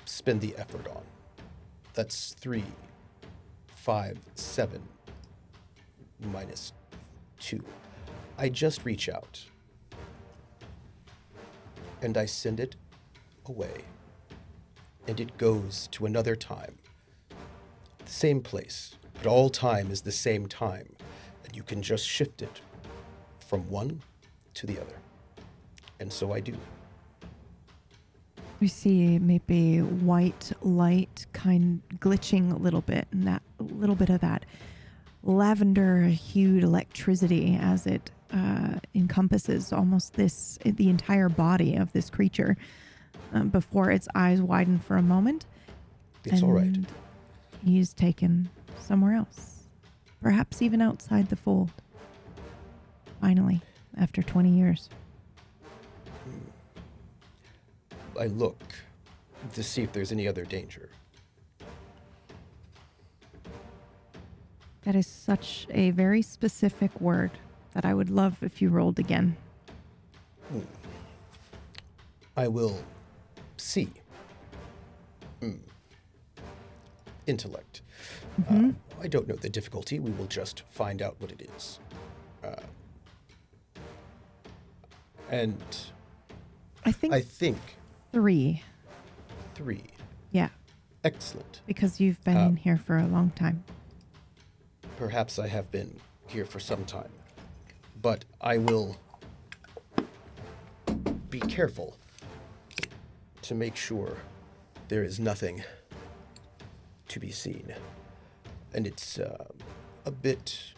spend the effort on. That's 3, 5, 7, minus 2. I just reach out. And I send it away. And it goes to another time. Same place, But all time is the same time, and you can just shift it from one to the other. And so I do. We see maybe white light kind glitching a little bit, and that little bit of that lavender-hued electricity as it encompasses almost the entire body of this creature before its eyes widen for a moment. It's all right. He's taken somewhere else, perhaps even outside the fold. Finally, after 20 years. I look to see if there's any other danger. That is such a very specific word that I would love if you rolled again. I will see. Intellect. I don't know the difficulty. We will just find out what it is. And I think 3. 3. Yeah, Excellent. because you've been in here for a long time. Perhaps I have been here for some time, but I will be careful to make sure there is nothing to be seen. And it's a bit,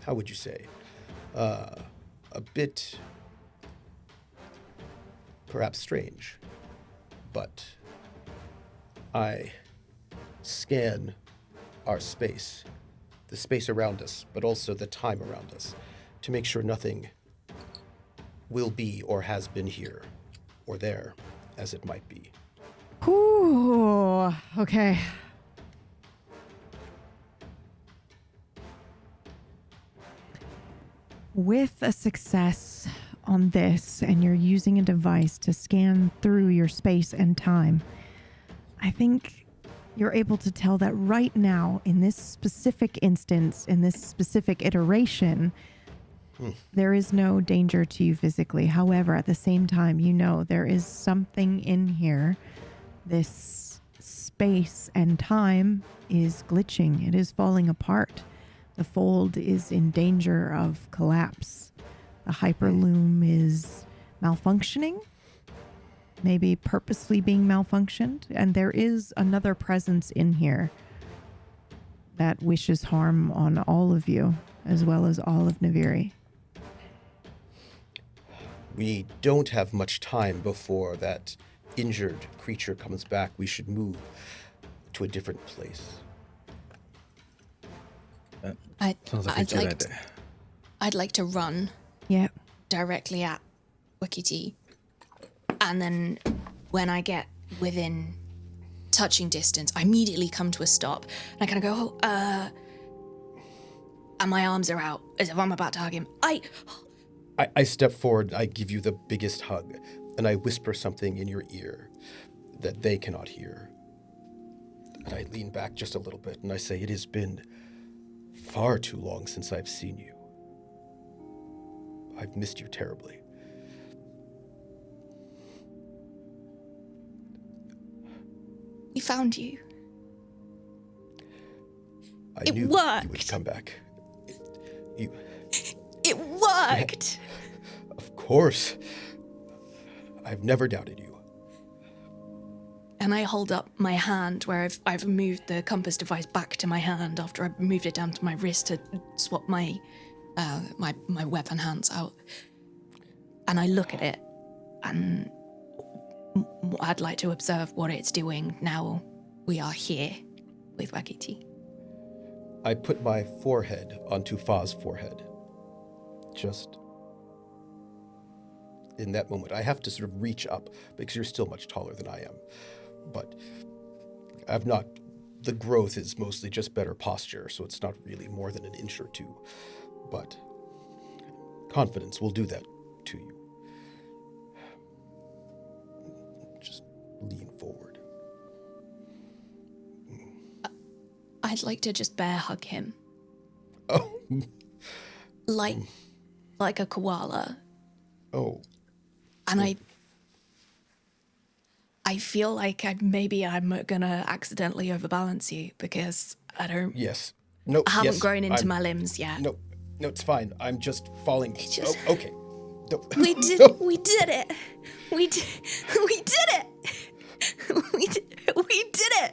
how would you say, a bit perhaps strange, but I scan our space, the space around us, but also the time around us, to make sure nothing will be or has been here or there as it might be. Ooh, okay. With a success on this, and you're using a device to scan through your space and time, I think you're able to tell that right now, in this specific instance, in this specific iteration, there is no danger to you physically. However, at the same time, you know there is something in here. This space and time is glitching. It is falling apart. The fold is in danger of collapse. The hyperloom is malfunctioning, maybe purposely being malfunctioned, and there is another presence in here that wishes harm on all of you, as well as all of Naviri. We don't have much time before that injured creature comes back. We should move to a different place. Sounds like a good idea. I'd like to run Yeah. directly at Wikiti, and then when I get within touching distance, I immediately come to a stop, and I kind of go, and my arms are out as if I'm about to hug him. I step forward, I give you the biggest hug, and I whisper something in your ear that they cannot hear. And I lean back just a little bit, and I say, it has been far too long since I've seen you. I've missed you terribly. We found you. I knew worked. you would come back. It worked. Of course. I've never doubted you. And I hold up my hand where I've moved the compass device back to my hand after I moved it down to my wrist to swap my my weapon hands out. And I look at it, and I'd like to observe what it's doing now we are here with Wakiti. I put my forehead onto Fa's forehead. Just in that moment. I have to sort of reach up because you're still much taller than I am. But the growth is mostly just better posture, so it's not really more than an inch or two. But confidence will do that to you. Just lean forward. I'd like to just bear hug him. Oh. Like a koala. Oh. And I I feel like I'm gonna accidentally overbalance you because I don't. Yes. No. I haven't yes, grown into I'm- my limbs yet. No, it's fine. I'm just falling. just- Oh, okay. No. We did. No. We did it. We did it. We did it.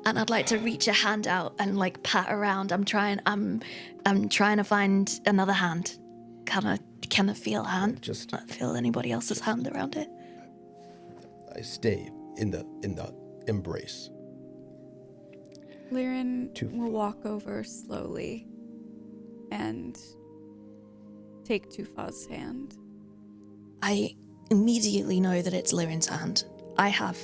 And I'd like to reach a hand out and like pat around. I'm trying to find another hand. Can I feel a hand? Just- not feel anybody else's hand around it. I stay in the embrace. Liren Too will walk over slowly and take Tufa's hand. I immediately know that it's Liren's hand. I have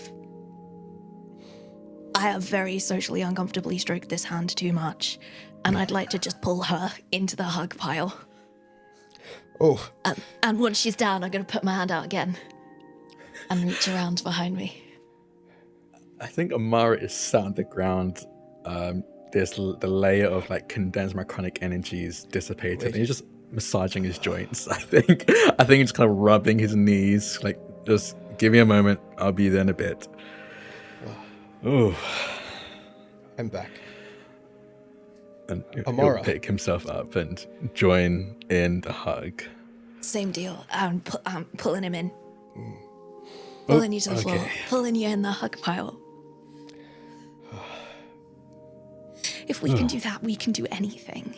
very socially uncomfortably stroked this hand too much, and I'd like to just pull her into the hug pile. Oh, And once she's down, I'm going to put my hand out again and reach around behind me. I think Amara is sat on the ground. There's the layer of like condensed macronic energies dissipated, and he's just massaging his joints. I think he's kind of rubbing his knees, like just give me a moment, I'll be there in a bit. Oh, I'm back. and Amara. he'll pick himself up and join in the hug. Same deal. I'm pulling him in. Pulling you to the floor. okay. Pulling you in the hug pile. If we can do that, we can do anything.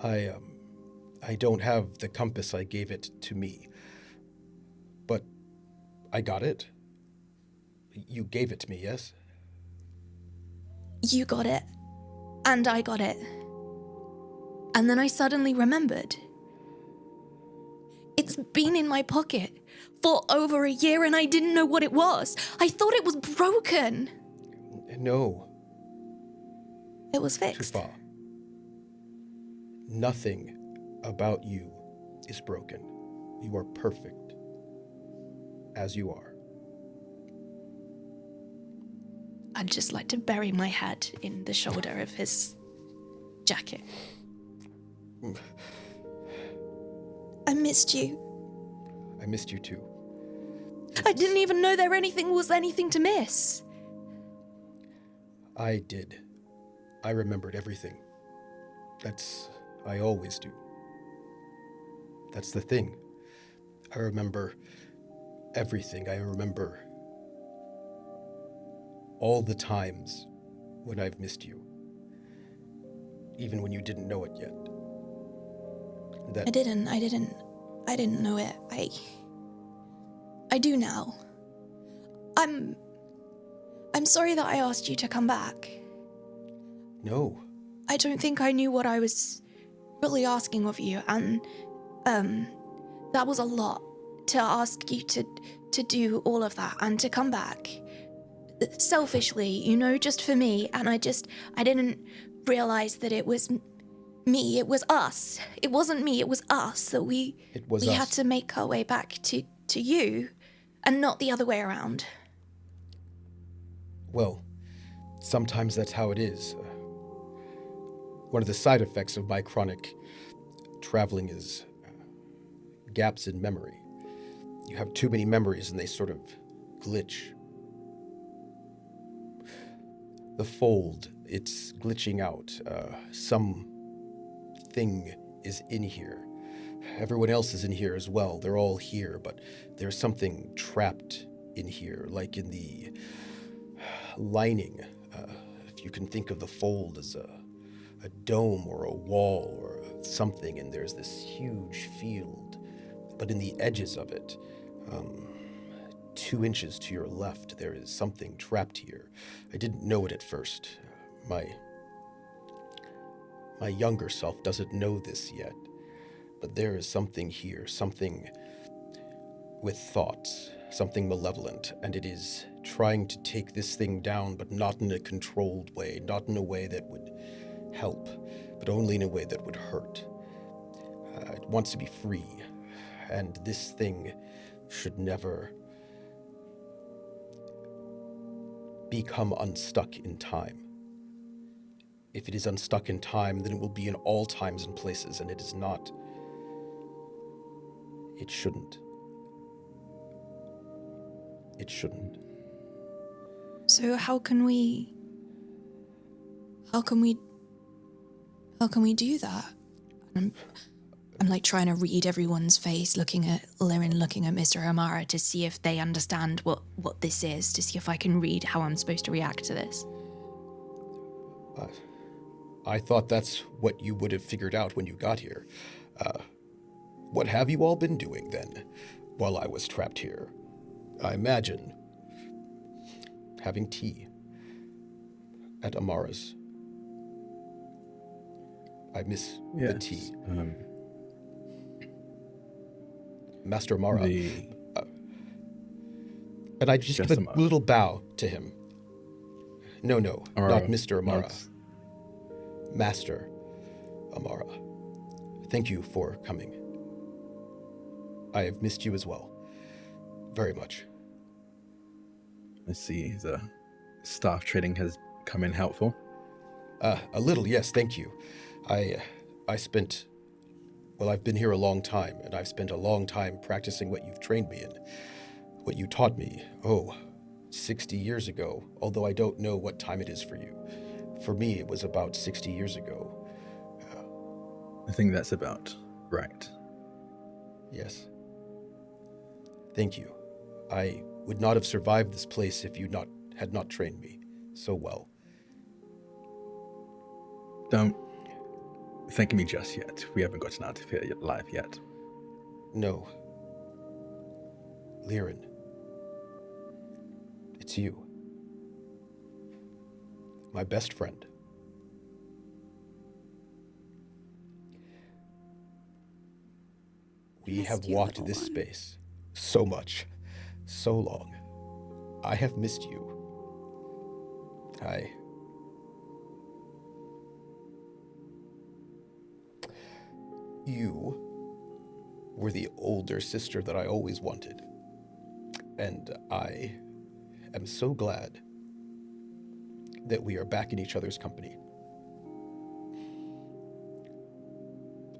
I don't have the compass. I gave it to me. But I got it. You gave it to me, yes? You got it. And I got it. And then I suddenly remembered. It's been in my pocket for over a year and I didn't know what it was. I thought it was broken. No, It was fixed. Tufa. Nothing about you is broken. You are perfect as you are. I'd just like to bury my head in the shoulder of his jacket. I missed you. I missed you too. I didn't even know there was anything to miss. I did. I remembered everything. I always do. That's the thing. I remember everything. I remember all the times when I've missed you. Even when you didn't know it yet. I didn't know it. I do now. I'm sorry that I asked you to come back. No. I don't think I knew what I was really asking of you, and that was a lot to ask you to do all of that and to come back. Selfishly, just for me, and I didn't realize that it was me, it was us. It wasn't me, it was us, that we had us. to make our way back to you, and not the other way around. Well, sometimes that's how it is. One of the side effects of my chronic traveling is gaps in memory. You have too many memories and they sort of glitch. The fold, it's glitching out. Something is in here. Everyone else is in here as well. They're all here, but there's something trapped in here, like in the lining. If you can think of the fold as a dome or a wall or something, and there's this huge field, but in the edges of it, 2 inches to your left, there is something trapped here. I didn't know it at first. My younger self doesn't know this yet, but there is something here, something with thoughts, something malevolent, and it is trying to take this thing down, but not in a controlled way, not in a way that would help, but only in a way that would hurt. It wants to be free, and this thing should never become unstuck in time. If it is unstuck in time, then it will be in all times and places, and it is not. It shouldn't. It shouldn't. So how can we do that? I'm like trying to read everyone's face, looking at Lirin, looking at Mr. Amara to see if they understand what this is, to see if I can read how I'm supposed to react to this. I thought that's what you would have figured out when you got here. What have you all been doing then, while I was trapped here? I imagine having tea at Amara's. I miss the tea. Master Amara. And I just give a little bow to him. No, not Mr. Amara. Master Amara. Thank you for coming. I have missed you as well. Very much. I see the staff trading has come in helpful. A little, yes, thank you. I've been here a long time, and I've spent a long time practicing what you've trained me in. What you taught me, 60 years ago, although I don't know what time it is for you. For me, it was about 60 years ago. I think that's about right. Yes. Thank you. I would not have survived this place if you had not trained me so well. Don't thank me just yet. We haven't gotten out of here alive yet. No. Lirin. It's you. My best friend. We have walked this space so much, so long. I have missed you. You were the older sister that I always wanted. And I am so glad that we are back in each other's company.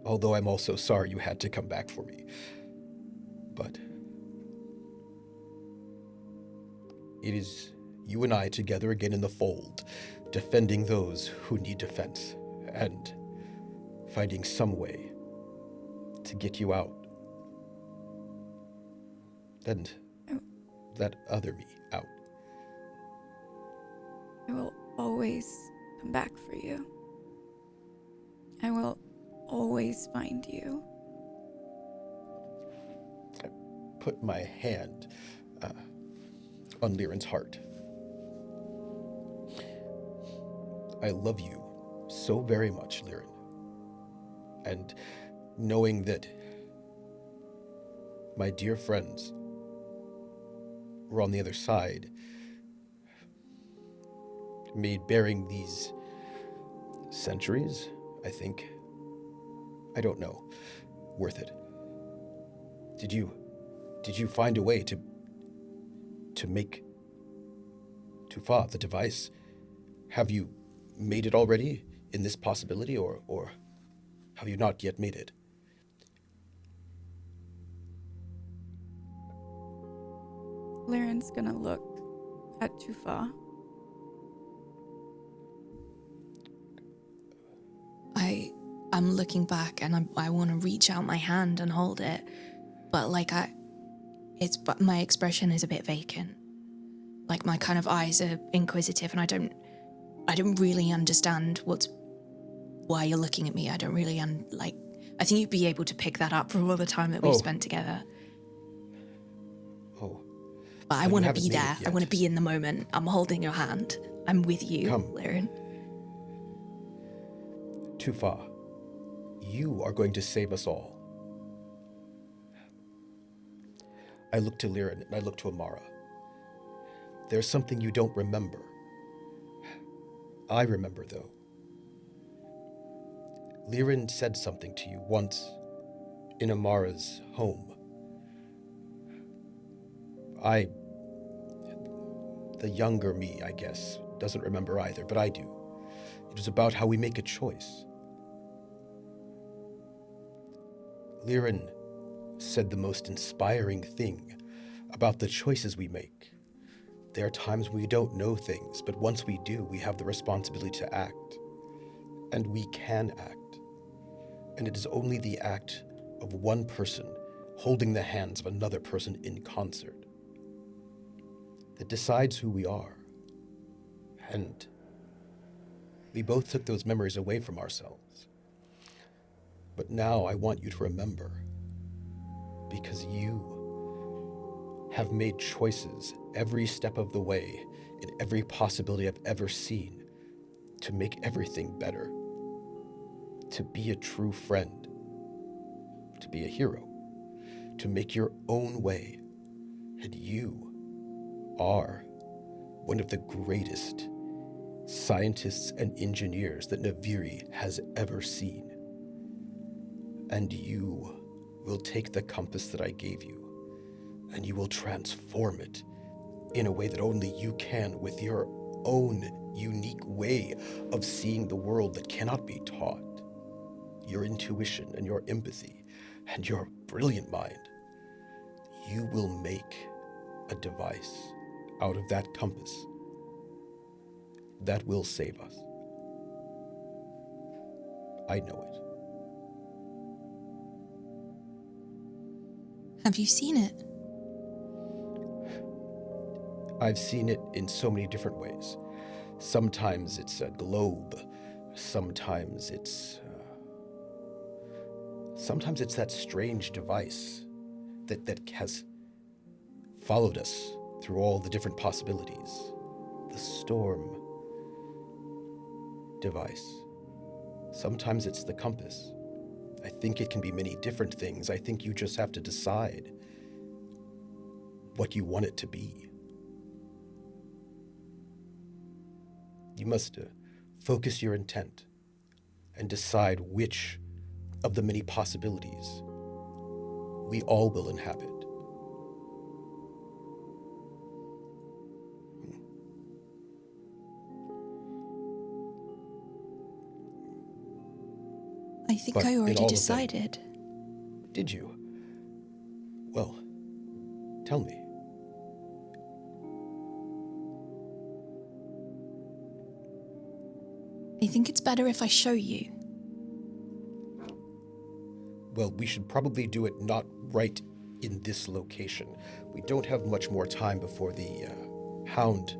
Although I'm also sorry you had to come back for me. But it is you and I together again in the fold, defending those who need defense, and finding some way to get you out. And that other me out. I will always come back for you. I will always find you. I put my hand on Lirin's heart. I love you so very much, Lirin. And knowing that my dear friends were on the other side, bearing these centuries, I think. I don't know. Worth it. Did you find a way to make Tufa, the device? Have you made it already in this possibility, or have you not yet made it? Lirin's gonna look at Tufa. I'm looking back and I want to reach out my hand and hold it, but but my expression is a bit vacant. Like my kind of eyes are inquisitive, and I don't really understand why you're looking at me. I don't really I think you'd be able to pick that up from all the time that we've spent together. Oh. But I want to be there. I want to be in the moment. I'm holding your hand. I'm with you, Come. Lirin. Tufa, you are going to save us all. I look to Lirin and I look to Amara. There's something you don't remember. I remember, though. Lirin said something to you once in Amara's home. The younger me, I guess, doesn't remember either, but I do. It was about how we make a choice. Lirin said the most inspiring thing about the choices we make. There are times we don't know things, but once we do, we have the responsibility to act. And we can act. And it is only the act of one person holding the hands of another person in concert that decides who we are. And we both took those memories away from ourselves. But now I want you to remember, because you have made choices every step of the way in every possibility I've ever seen to make everything better, to be a true friend, to be a hero, to make your own way. And you are one of the greatest scientists and engineers that Naviri has ever seen. And you will take the compass that I gave you, and you will transform it in a way that only you can, with your own unique way of seeing the world that cannot be taught. Your intuition and your empathy and your brilliant mind. You will make a device out of that compass that will save us. I know it. Have you seen it? I've seen it in so many different ways. Sometimes it's a globe. Sometimes it's that strange device that has followed us through all the different possibilities. The storm device. Sometimes it's the compass. I think it can be many different things. I think you just have to decide what you want it to be. You must focus your intent and decide which of the many possibilities we all will inhabit. I think But I in already all of them- decided. Did you? Well, tell me. I think it's better if I show you. Well, we should probably do it not right in this location. We don't have much more time before the hound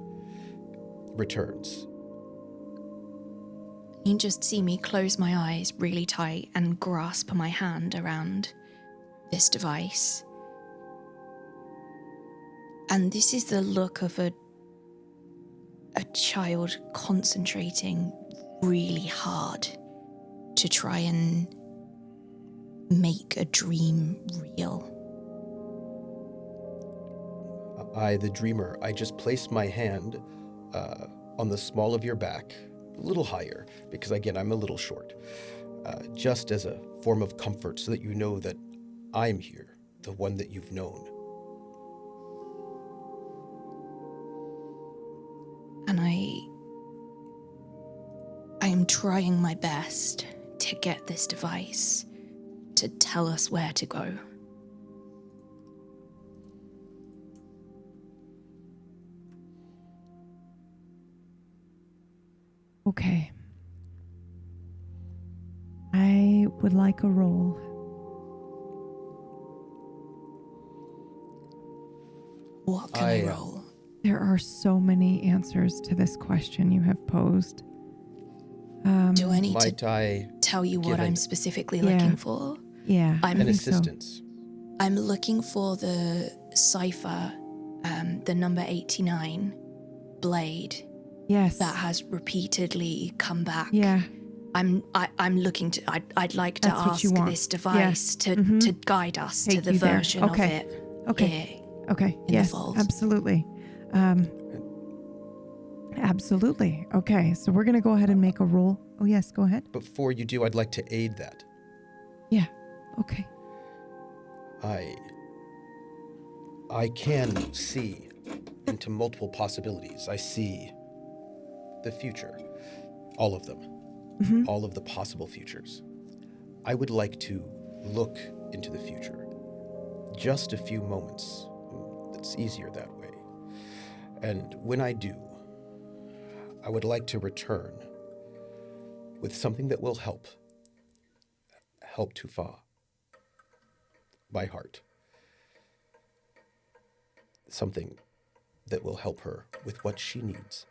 returns. You just see me close my eyes really tight and grasp my hand around this device. And this is the look of a child concentrating really hard to try and make a dream real. I, the dreamer, I just place my hand on the small of your back, a little higher, because again, I'm a little short, just as a form of comfort so that you know that I'm here, the one that you've known. And I am trying my best to get this device to tell us where to go. Okay. I would like a roll. What can I roll? There are so many answers to this question you have posed. Do I need Might to I tell you what give I'm an- specifically Yeah. looking for? Yeah, I'm I an think so. assistance? I'm looking for the cipher, the number 89 blade Yes. that has repeatedly come back. Yeah. I'm looking to. I'd like to That's what ask you want. this device Yeah. Mhm. to guide us Take to the you there. version Okay. of it. Okay. here. Okay. the Yes. vault. Absolutely. Absolutely. Okay. So we're gonna go ahead and make a roll. Oh yes. Go ahead. Before you do, I'd like to aid that. Yeah. Okay. I can see into multiple possibilities. I see the future, all of them, all of the possible futures. I would like to look into the future, just a few moments. It's easier that way. And when I do, I would like to return with something that will help Tufa, my heart. Something that will help her with what she needs.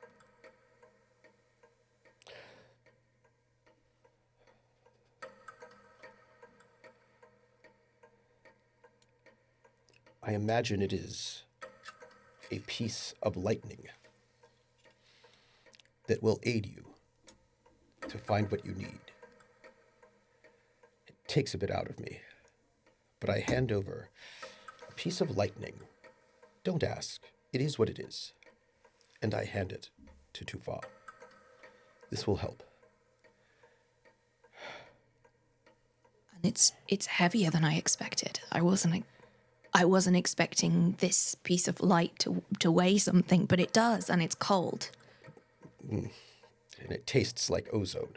I imagine it is a piece of lightning that will aid you to find what you need. It takes a bit out of me, but I hand over a piece of lightning. Don't ask. It is what it is. And I hand it to Tufa. This will help. And it's heavier than I expected. I wasn't expecting this piece of light to weigh something, but it does, and it's cold. And it tastes like ozone.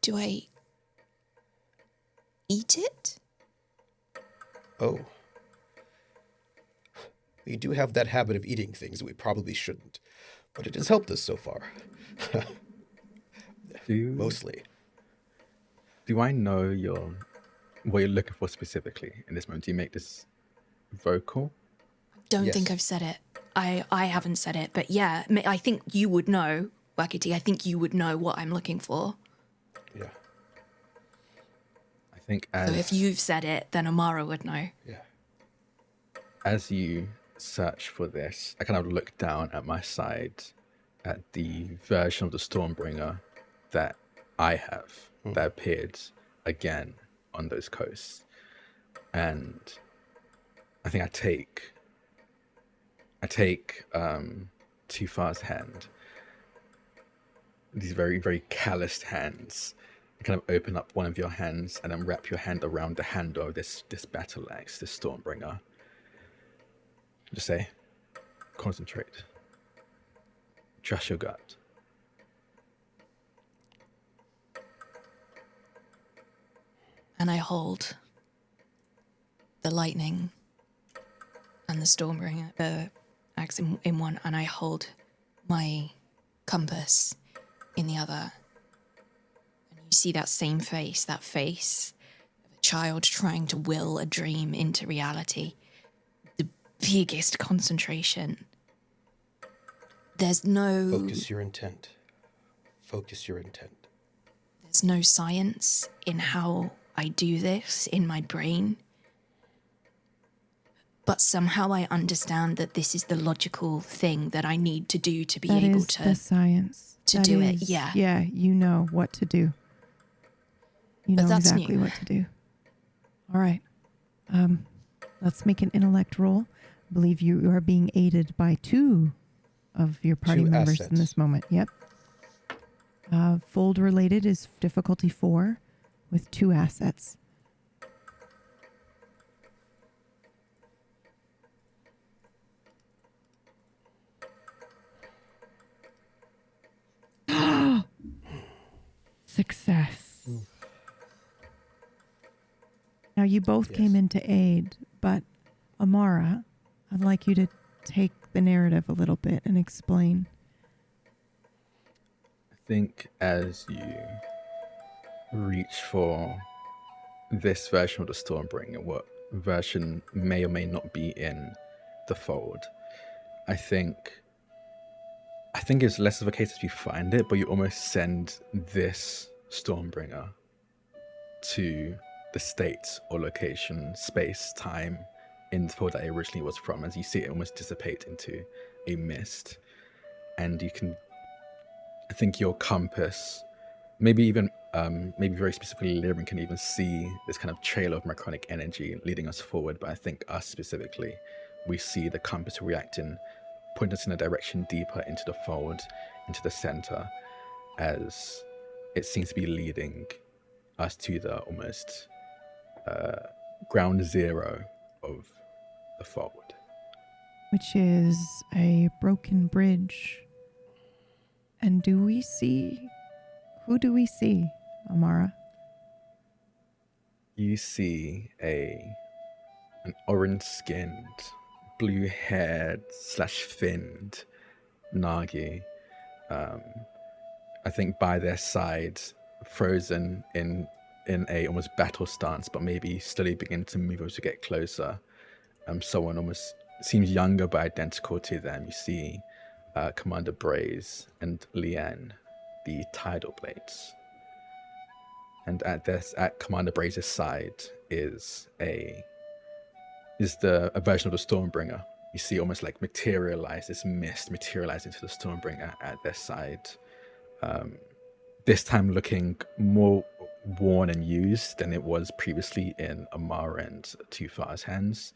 Do I eat it? Oh. We do have that habit of eating things that we probably shouldn't, but it has helped us so far. Mostly. Do I know what you're looking for specifically in this moment? Do you make this vocal? Don't think I've said it. I haven't said it, but yeah, I think you would know, Wakiti. I think you would know what I'm looking for. Yeah. I think So if you've said it, then Amara would know. Yeah. As you search for this, I kind of look down at my side at the version of the Stormbringer that I have that appeared again on those coasts. And I think I take Tufa's hand, these very, very calloused hands, and kind of open up one of your hands and then wrap your hand around the handle of this battle axe, this Stormbringer. Just say, concentrate. Trust your gut. And I hold the lightning and the Stormbringer, the axe in one, and I hold my compass in the other. And you see that same face, that face of a child trying to will a dream into reality. The biggest concentration. There's no... Focus your intent. Focus your intent. There's no science in how I do this in my brain. But somehow I understand that this is the logical thing that I need to do to be able to... That is the science. To do it, yeah. Yeah, you know what to do. You know exactly what to do. All right. Let's make an intellect roll. I believe you are being aided by two of your party members in this moment. Yep. Fold related is difficulty 4 with 2 assets. Success. Now you both came in to aid, but Amara, I'd like you to take the narrative a little bit and explain. I think as you reach for this version of the Stormbringer, what version may or may not be in the fold, I think it's less of a case if you find it, but you almost send this Stormbringer to the state or location, space, time in the fold that it originally was from, as you see it almost dissipate into a mist. And you can, I think your compass, maybe even, maybe very specifically Lyrian can even see this kind of trail of macronic energy leading us forward. But I think us specifically, we see the compass reacting, point us in a direction deeper into the fold, into the center, as it seems to be leading us to the almost ground zero of the fold. Which is a broken bridge. And who do we see, Amara? You see a an orange-skinned, blue-haired / finned Nagi. I think by their side, frozen in a almost battle stance, but maybe slowly begin to move as to get closer. Someone almost seems younger but identical to them. You see Commander Braze and Leanne, the Tidal Blades. And at Commander Braze's side is a version of the Stormbringer. You see almost like this mist materialize into the Stormbringer at their side. This time looking more worn and used than it was previously in Amara and Tufar's hands.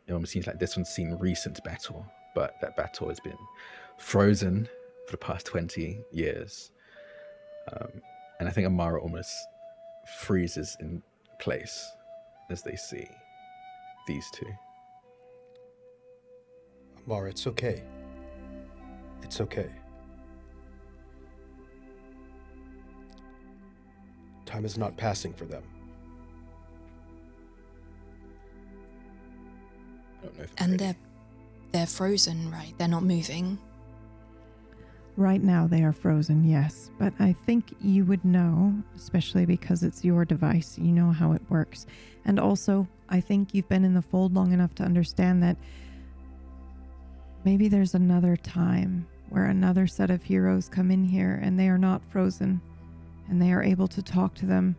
It almost seems like this one's seen recent battle, but that battle has been frozen for the past 20 years. And I think Amara almost freezes in place as they see these two. Amara, it's okay. It's okay. Time is not passing for them. I don't know if And they're frozen, right? They're not moving. Right now they are frozen, yes. But I think you would know, especially because it's your device, you know how it works. And also, I think you've been in the fold long enough to understand that maybe there's another time where another set of heroes come in here and they are not frozen and they are able to talk to them.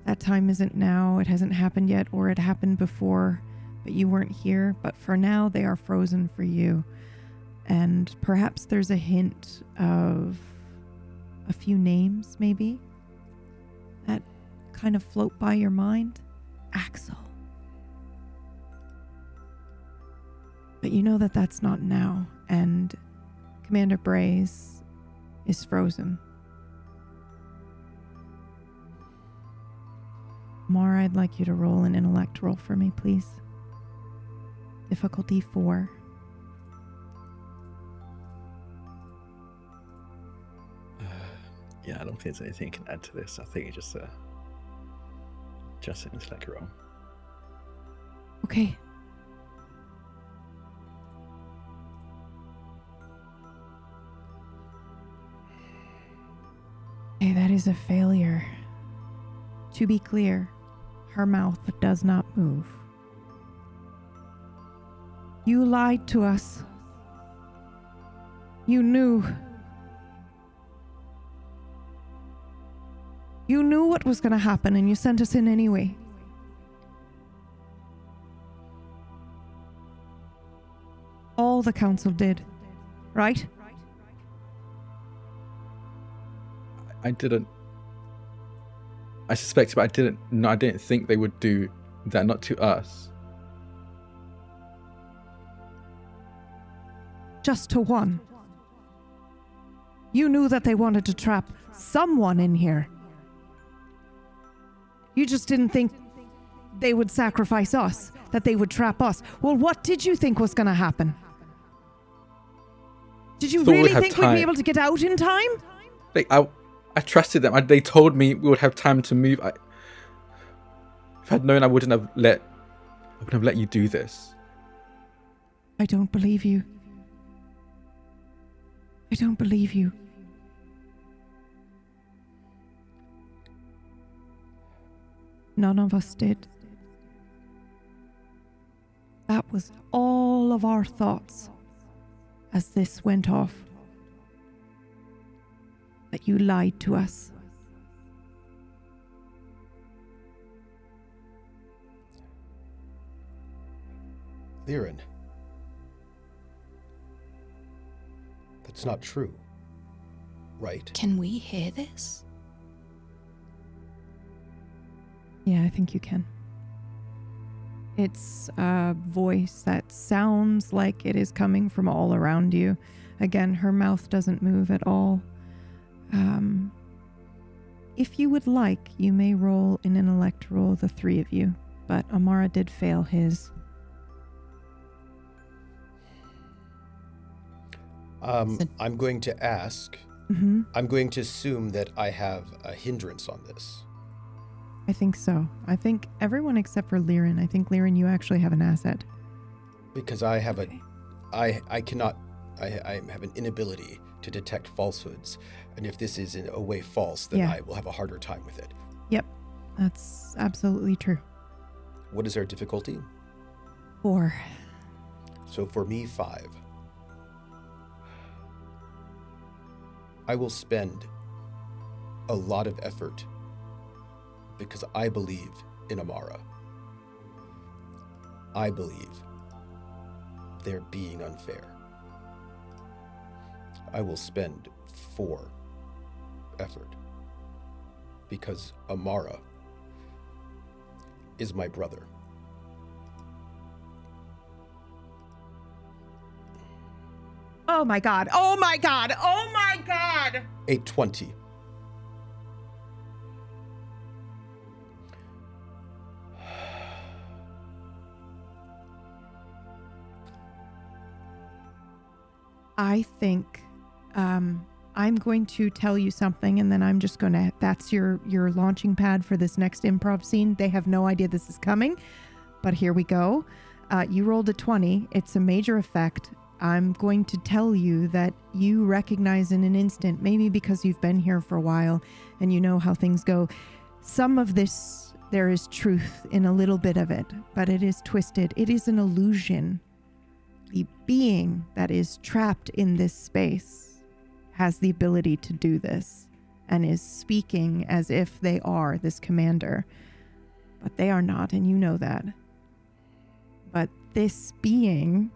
That time isn't now, it hasn't happened yet, or it happened before, but you weren't here. But for now, they are frozen for you. And perhaps there's a hint of a few names, maybe, that kind of float by your mind. Axel. But you know that that's not now, and Commander Braze is frozen. Mara, I'd like you to roll an intellect roll for me, please. Difficulty 4. Yeah, I don't think there's anything you can add to this. I think it's just an intellect roll. Okay. Okay, that is a failure. To be clear, her mouth does not move. You lied to us. You knew. You knew what was going to happen and you sent us in anyway. All the council did, right? I didn't. I suspected, but I didn't think they would do that, not to us. Just to one. You knew that they wanted to trap someone in here. You just didn't think they would sacrifice us, that they would trap us. Well, what did you think was going to happen? Did you really think we'd be able to get out in time? I trusted them. They told me we would have time to move. If I'd known, I wouldn't have let you do this. I don't believe you. I don't believe you. None of us did. That was all of our thoughts as this went off. That you lied to us. Liren. That's not true. Right? Can we hear this? Yeah, I think you can. It's a voice that sounds like it is coming from all around you. Again, her mouth doesn't move at all. If you would like, you may roll an intellect roll, the three of you. But Amara did fail his. I'm going to ask. Mm-hmm. I'm going to assume that I have a hindrance on this. I think so. I think everyone except for Liren. I think, Liren, you actually have an asset. Because I have I have an inability to detect falsehoods. And if this is in a way false, then Yeah. I will have a harder time with it. Yep, that's absolutely true. What is our difficulty? 4. So for me, 5. I will spend a lot of effort because I believe in Amara. I believe they're being unfair. I will spend 4 effort because Amara is my brother. Oh my god. Oh my god. Oh my god. A 20. I think I'm going to tell you something, and then I'm just going to, that's your launching pad for this next improv scene. They have no idea this is coming, but here we go. You rolled a 20. It's a major effect. I'm going to tell you that you recognize in an instant, maybe because you've been here for a while and you know how things go. Some of this, there is truth in a little bit of it, but it is twisted. It is an illusion. The being that is trapped in this space has the ability to do this and is speaking as if they are this commander, but they are not, and you know that. But this being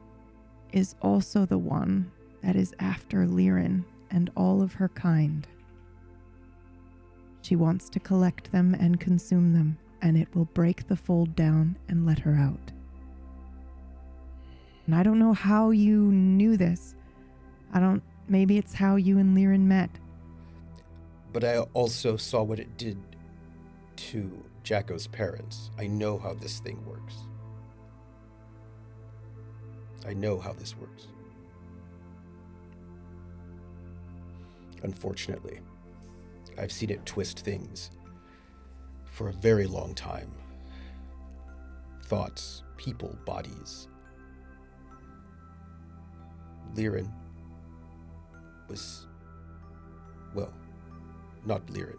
is also the one that is after Liren and all of her kind. She wants to collect them and consume them, and it will break the fold down and let her out. And I don't know how you knew this. Maybe it's how you and Liren met. But I also saw what it did to Jacko's parents. I know how this thing works. I know how this works. Unfortunately, I've seen it twist things for a very long time. Thoughts, people, bodies. Liren was, well, not Liren.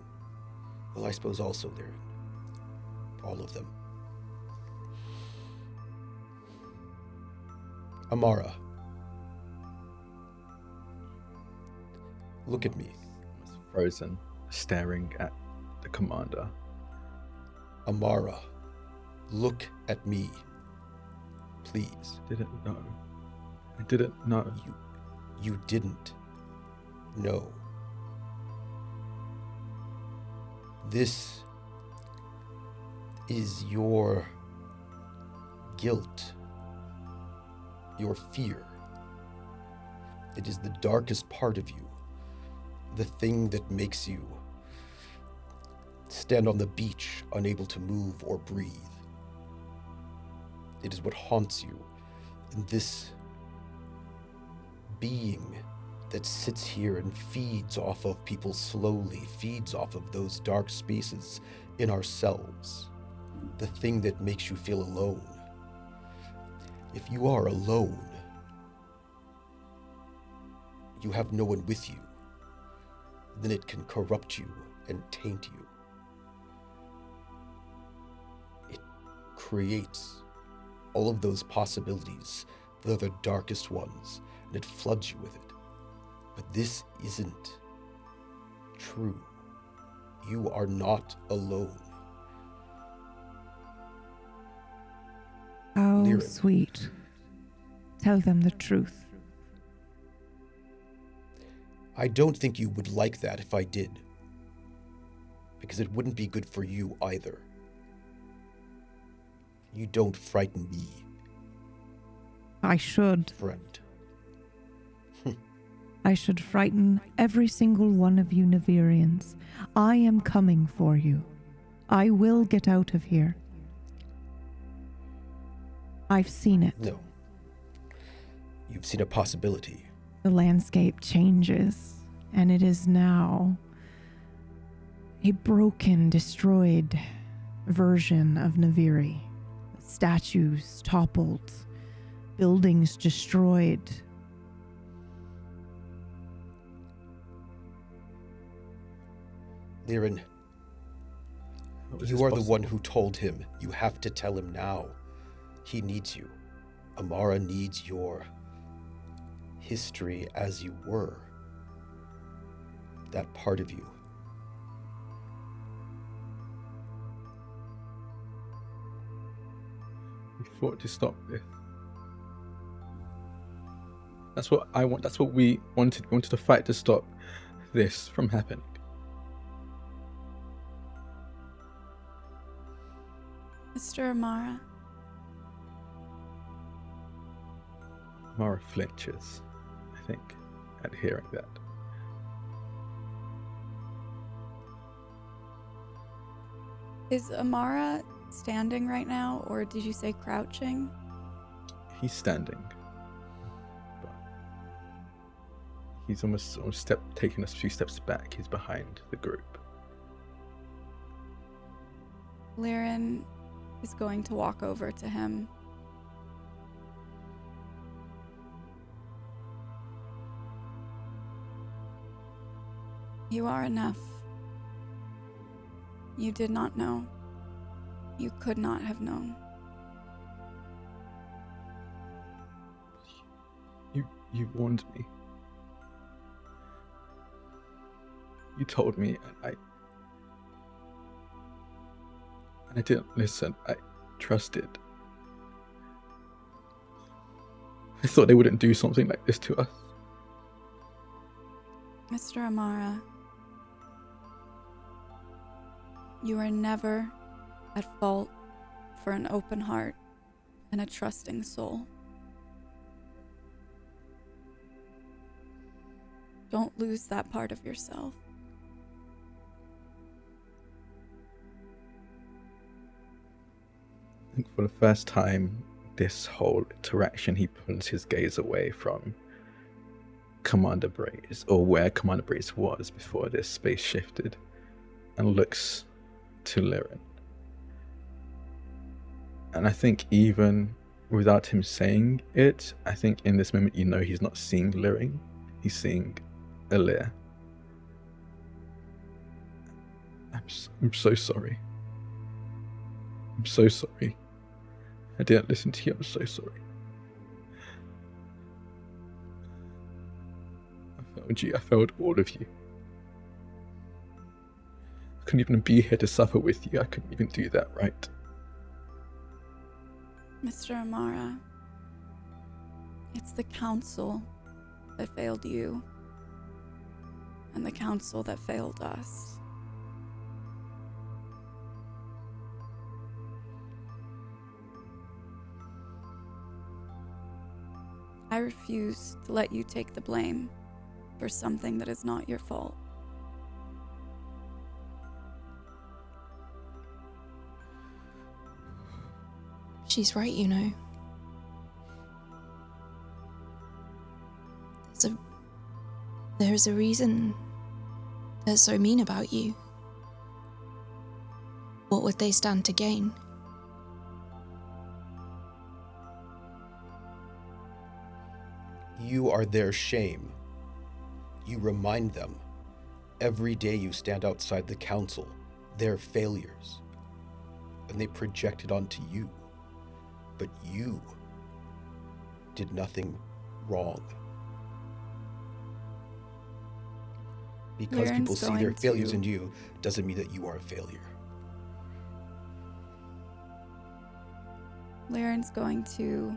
Well, I suppose also Liren. All of them. Amara. Look at me. I was frozen, staring at the commander. Amara. Look at me. Please. Didn't know. I didn't know. You didn't know. This is your guilt, your fear. It is the darkest part of you, the thing that makes you stand on the beach, unable to move or breathe. It is what haunts you, and this being that sits here and feeds off of people slowly, feeds off of those dark spaces in ourselves, the thing that makes you feel alone. If you are alone, you have no one with you, then it can corrupt you and taint you. It creates all of those possibilities, the darkest ones, and it floods you with it. But this isn't true. You are not alone. How Liren. sweet. Tell them the truth. I don't think you would like that if I did, because it wouldn't be good for you either. You don't frighten me, I should. friend. I should frighten every single one of you Navirians. I am coming for you. I will get out of here. I've seen it. No. You've seen a possibility. The landscape changes, and it is now a broken, destroyed version of Naviri. Statues toppled, buildings destroyed. Liren, you are the one who told him. You have to tell him now. He needs you. Amara needs your history as you were. That part of you. We fought to stop this. That's what I want. That's what we wanted. We wanted to fight to stop this from happening. Mr. Amara. Amara flinches, I think, at hearing that. Is Amara standing right now, or did you say crouching? He's standing, but he's almost taking a few steps back. He's behind the group. Liren is going to walk over to him. You are enough. You did not know. You could not have known. You warned me. You told me, and I didn't listen. I trusted. I thought they wouldn't do something like this to us. Mr. Amara, you are never at fault for an open heart and a trusting soul. Don't lose that part of yourself. I think for the first time, this whole interaction, he pulls his gaze away from Commander Braze, or where Commander Braze was before this space shifted, and looks to Liren. And I think even without him saying it, I think in this moment, you know, he's not seeing Liren, he's seeing Alir. I'm so sorry. I'm so sorry. I didn't listen to you. I'm so sorry. I failed you. I failed all of you. I couldn't even be here to suffer with you. I couldn't even do that, right? Mr. Amara, it's the council that failed you, and the council that failed us. I refuse to let you take the blame for something that is not your fault. She's right, you know. There's a reason they're so mean about you. What would they stand to gain? You are their shame. You remind them. Every day you stand outside the council, their failures. And they project it onto you. But you did nothing wrong. Because people see their failures in you doesn't mean that you are a failure. Liren's going to,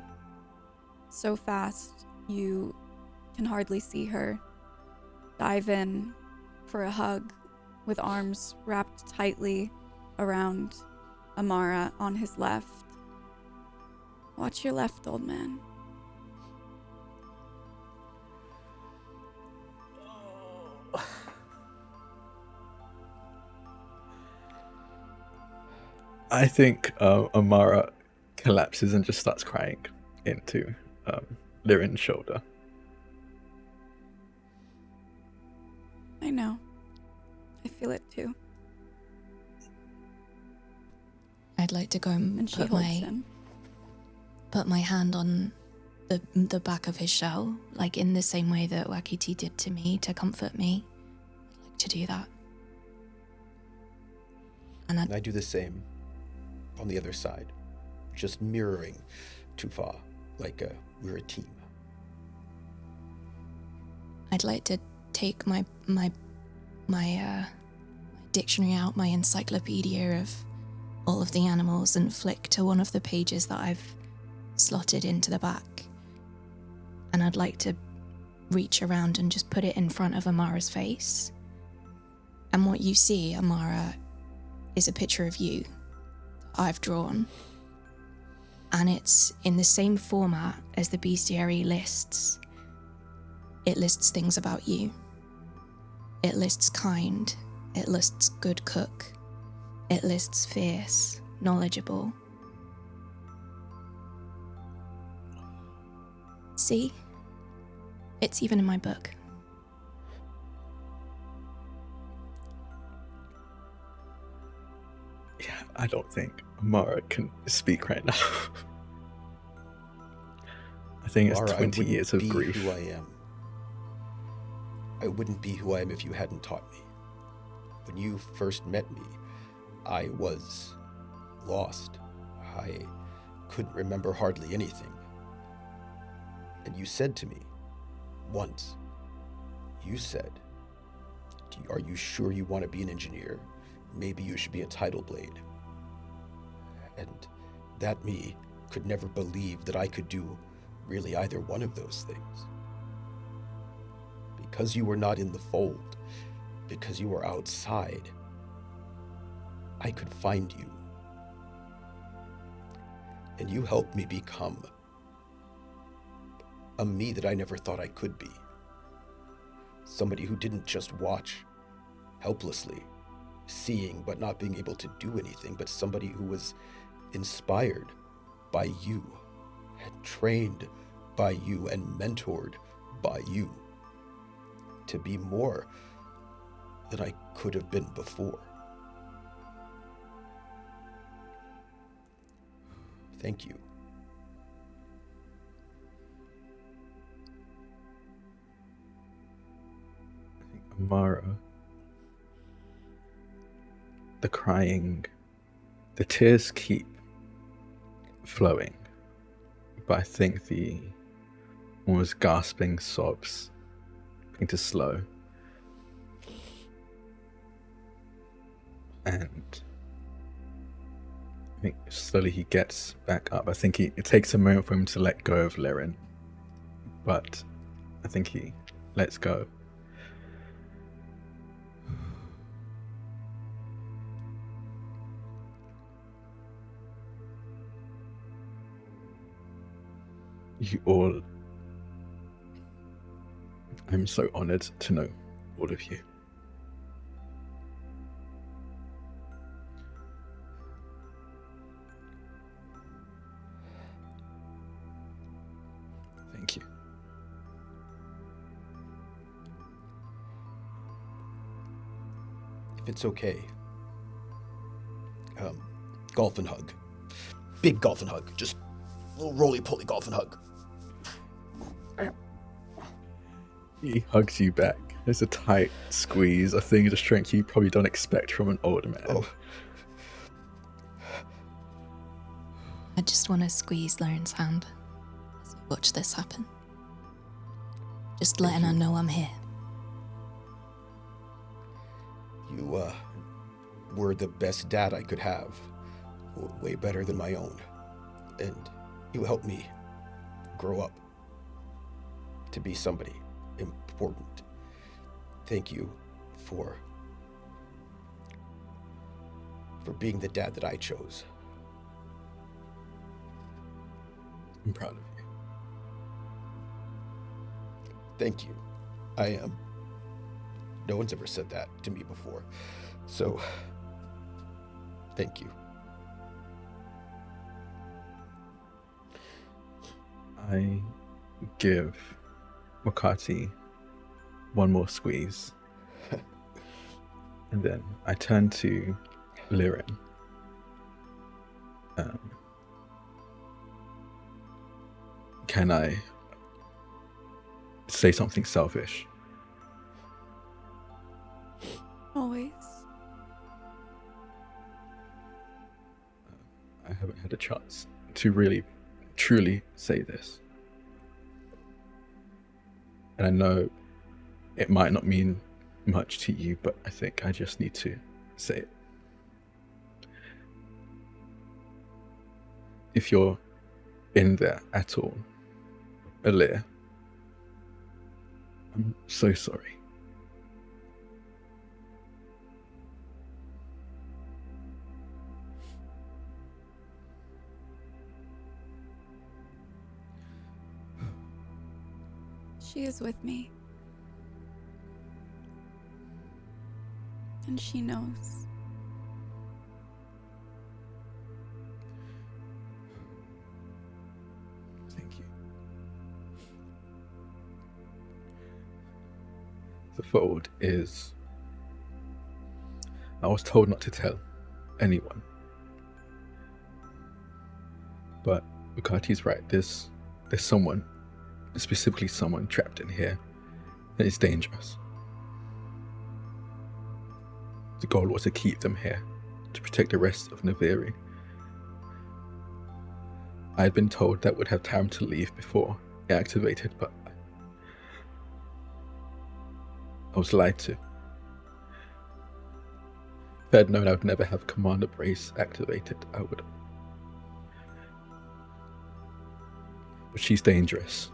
so fast you can hardly see her, dive in for a hug with arms wrapped tightly around Amara on his left. Watch your left, old man. I think Amara collapses and just starts crying into Liren's shoulder. I know. I feel it too. I'd like to go and And she put holds my him. put my hand on the back of his shell, like in the same way that Wakiti did to me to comfort me. I'd like to do that. And And I do the same on the other side, just mirroring Tufa like we're a team. I'd like to take my dictionary out, my encyclopedia of all of the animals, and flick to one of the pages that I've slotted into the back. And I'd like to reach around and just put it in front of Amara's face. And what you see, Amara, is a picture of you that I've drawn. And it's in the same format as the bestiary lists. It lists things about you. It lists kind. It lists good cook. It lists fierce, knowledgeable. See? It's even in my book. Yeah, I don't think Mara can speak right now. I think it's Mara, 20 years of be grief. who I am. I wouldn't be who I am if you hadn't taught me. When you first met me, I was lost. I couldn't remember hardly anything. And you said to me, once, you said, are you sure you want to be an engineer? Maybe you should be a Tidal Blade. And that me could never believe that I could do really either one of those things. Because you were not in the fold, because you were outside, I could find you. And you helped me become a me that I never thought I could be. Somebody who didn't just watch helplessly, seeing but not being able to do anything, but somebody who was inspired by you, and trained by you, and mentored by you to be more than I could have been before. Thank you. Amara, the crying, the tears keep flowing, but I think the almost gasping sobs begin to slow. And I think slowly he gets back up. I think it takes a moment for him to let go of Liren, but I think he lets go. You all, I'm so honored to know all of you. Thank you. If it's okay, golf and hug. Big golf and hug. Just a little roly-poly golf and hug. He hugs you back. There's a tight squeeze, a thing of strength you probably don't expect from an older man. Oh. I just want to squeeze Liren's hand as we watch this happen. Just letting her know I'm here. You, were the best dad I could have. Way better than my own. And you helped me grow up to be somebody important. Thank you for being the dad that I chose. I'm proud of you. Thank you. I am. No one's ever said that to me before. So, thank you. I give Wakati one more squeeze. And then I turn to Liren. Can I say something selfish? Always. I haven't had a chance to really, truly say this. And I know it might not mean much to you, but I think I just need to say it. If you're in there at all, Alir, I'm so sorry. She is with me. And she knows. Thank you. The forward is... I was told not to tell anyone. But Ukati's right. There's someone, specifically someone trapped in here that is dangerous. The goal was to keep them here, to protect the rest of Naviri. I had been told that would have time to leave before it activated, but I was lied to. If I had known I would never have Commander Brace activated, I would have. But she's dangerous,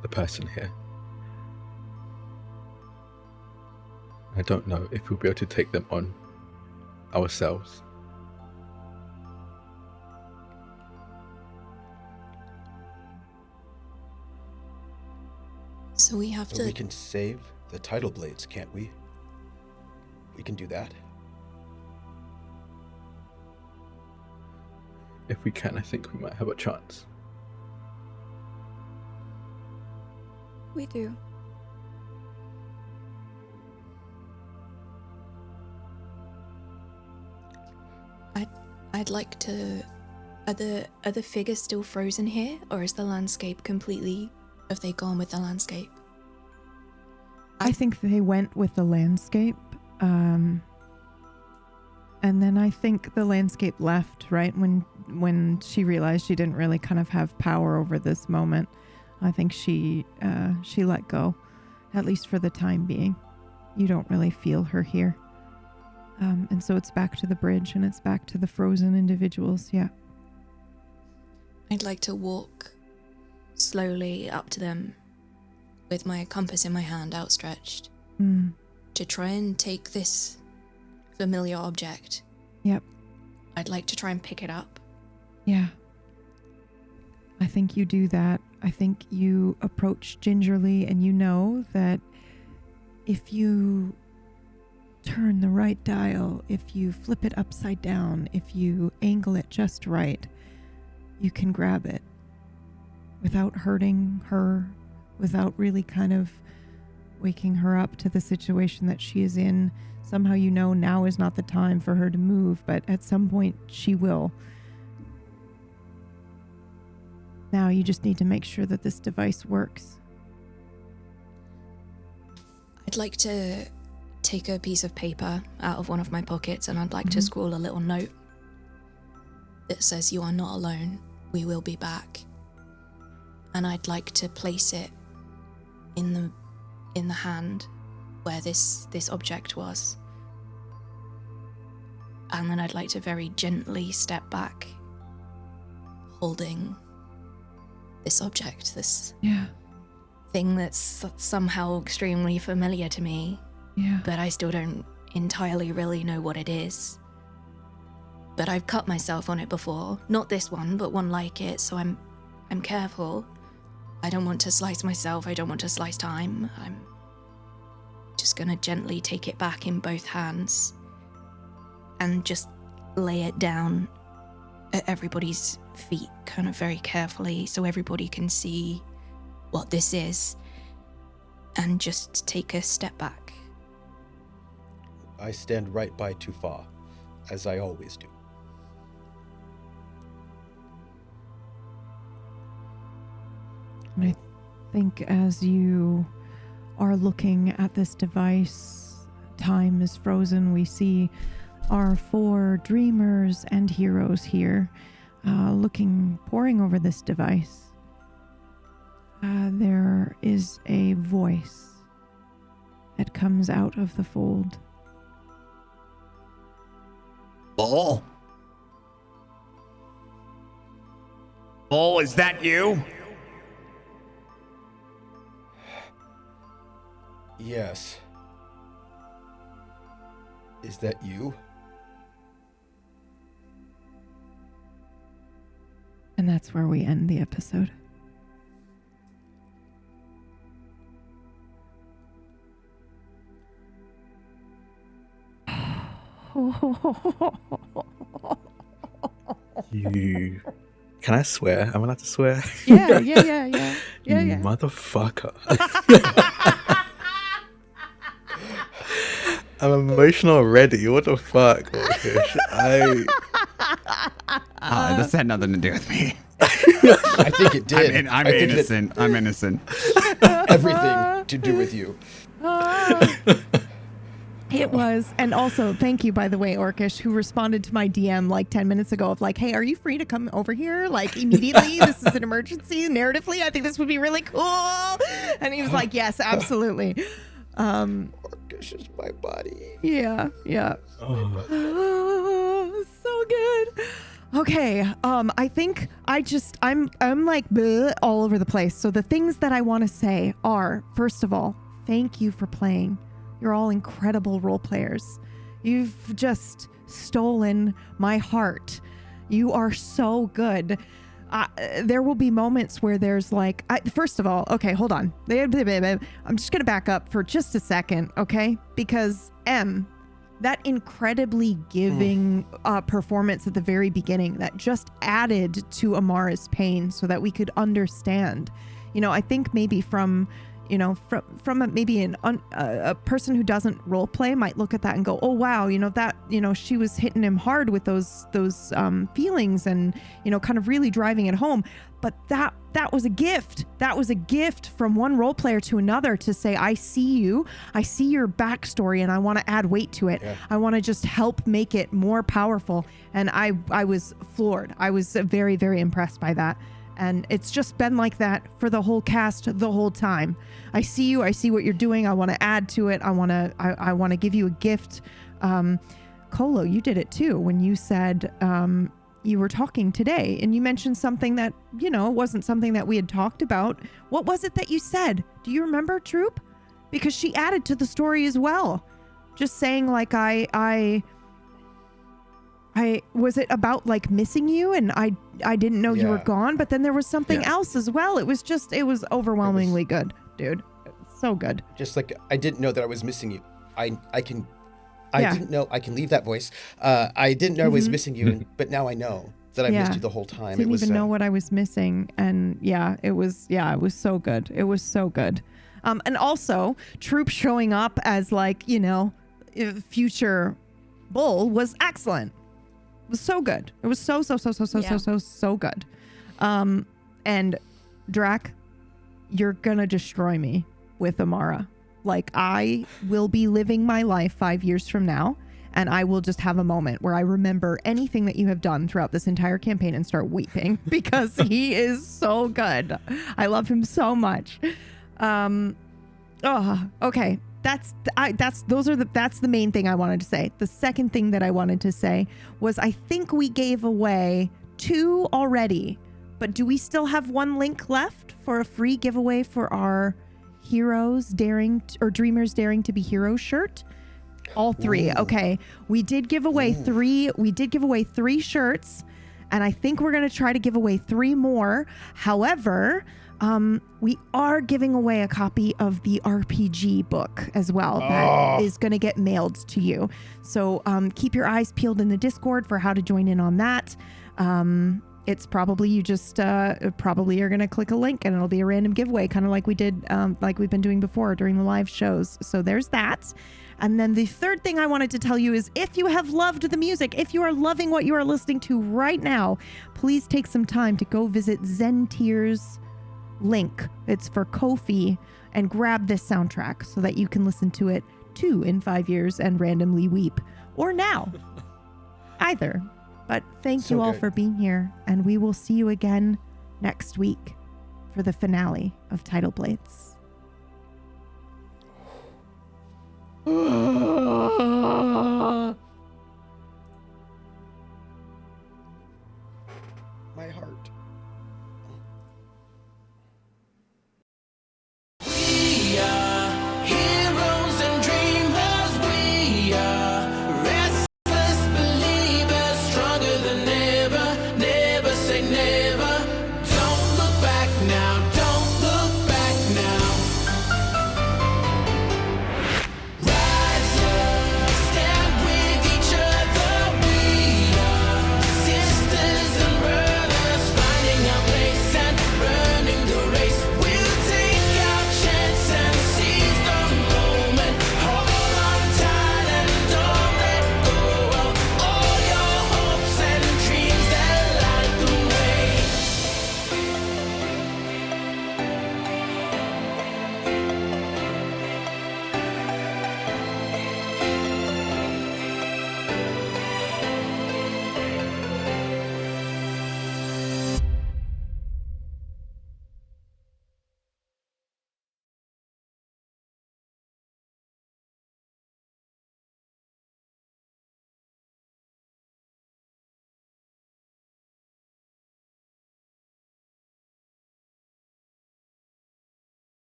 the person here. I don't know if we'll be able to take them on ourselves. So we have to... We can save the Tidal Blades, can't we? We can do that. If we can, I think we might have a chance. We do. I'd like to... Are the figures still frozen here, or is the landscape completely... Have they gone with the landscape? I think they went with the landscape. And then I think the landscape left, right? When she realized she didn't really kind of have power over this moment. I think she let go, at least for the time being. You don't really feel her here. And so it's back to the bridge and it's back to the frozen individuals, yeah. I'd like to walk slowly up to them with my compass in my hand outstretched to try and take this familiar object. Yep. I'd like to try and pick it up. Yeah. I think you do that. I think you approach gingerly and you know that if you turn the right dial, if you flip it upside down, if you angle it just right, you can grab it without hurting her, without really kind of waking her up to the situation that she is in. Somehow you know now is not the time for her to move, but at some point she will. Now you just need to make sure that this device works. I'd like to take a piece of paper out of one of my pockets and I'd like to scrawl a little note that says, "You are not alone. We will be back." And I'd like to place it in the hand where this object was. And then I'd like to very gently step back, holding this object, this thing that's somehow extremely familiar to me, but I still don't entirely really know what it is. But I've cut myself on it before, not this one, but one like it, so I'm careful. I don't want to slice myself, I don't want to slice time. I'm just gonna gently take it back in both hands and just lay it down at everybody's feet kind of very carefully so everybody can see what this is, and just take a step back. I stand right by Tufa, as I always do. And I think as you are looking at this device, time is frozen. We see our 4 dreamers and heroes here poring over this device. There is a voice that comes out of the fold. Bull? Bull, is that you? Yes. Is that you? And that's where we end the episode. You. Can I swear? Am I allowed to swear? Yeah. You motherfucker. I'm emotional already. What the fuck? This had nothing to do with me. I think it did. I'm I think innocent. I'm innocent. Everything to do with you. It was. And also, thank you, by the way, Orcish, who responded to my DM like 10 minutes ago of like, hey, are you free to come over here? Like, immediately? This is an emergency. Narratively, I think this would be really cool. And he was like, yes, absolutely. Orcish is my body. Yeah. Oh, so good. Okay. I think I'm like bleh, all over the place. So the things that I want to say are, first of all, thank you for playing. You're all incredible role players. You've just stolen my heart. You are so good. There will be moments where there's like, first of all, okay, hold on. I'm just going to back up for just a second, okay? Because that incredibly giving performance at the very beginning that just added to Amara's pain so that we could understand. You know, I think maybe from a person who doesn't role play might look at that and go, oh wow, she was hitting him hard with those feelings and kind of really driving it home. But that was a gift. That was a gift from one role player to another to say, I see you, I see your backstory, and I want to add weight to it. Yeah. I want to just help make it more powerful. And I was floored. I was very, very impressed by that. And it's just been like that for the whole cast the whole time. I see you. I see what you're doing. I want to add to it. I want to give you a gift. Kolo, you did it too when you said you were talking today and you mentioned something that, wasn't something that we had talked about. What was it that you said? Do you remember, Troop? Because she added to the story as well. Just saying like I was it about like missing you and I didn't know you were gone, but then there was something else as well. It was overwhelmingly good, dude. So good. Just like I didn't know that I was missing you. I didn't know I can leave that voice. I didn't know I was missing you, but now I know that I missed you the whole time. Didn't even know what I was missing, and it was so good. It was so good. And also Troop showing up as like future Bull was excellent. It was so good. It was so good. And Drak, you're gonna destroy me with Amara. Like, I will be living my life 5 years from now, and I will just have a moment where I remember anything that you have done throughout this entire campaign and start weeping because he is so good. I love him so much. Okay. That's the main thing I wanted to say. The second thing that I wanted to say was I think we gave away 2 already, but do we still have 1 link left for a free giveaway for our Dreamers Daring to Be Heroes shirt? All 3. Ooh. Okay. We did give away 3. We did give away 3 shirts, and I think we're going to try to give away 3 more. However, we are giving away a copy of the RPG book as well that is going to get mailed to you. So keep your eyes peeled in the Discord for how to join in on that. It's probably you just probably are going to click a link and it'll be a random giveaway, kind of like we did, like we've been doing before during the live shows. So there's that. And then the third thing I wanted to tell you is if you have loved the music, if you are loving what you are listening to right now, please take some time to go visit Zentears.com link. It's for Ko-fi, and grab this soundtrack so that you can listen to it too in 5 years and randomly weep. Or now. Either. But thank you all for being here, and we will see you again next week for the finale of Tidal Blades.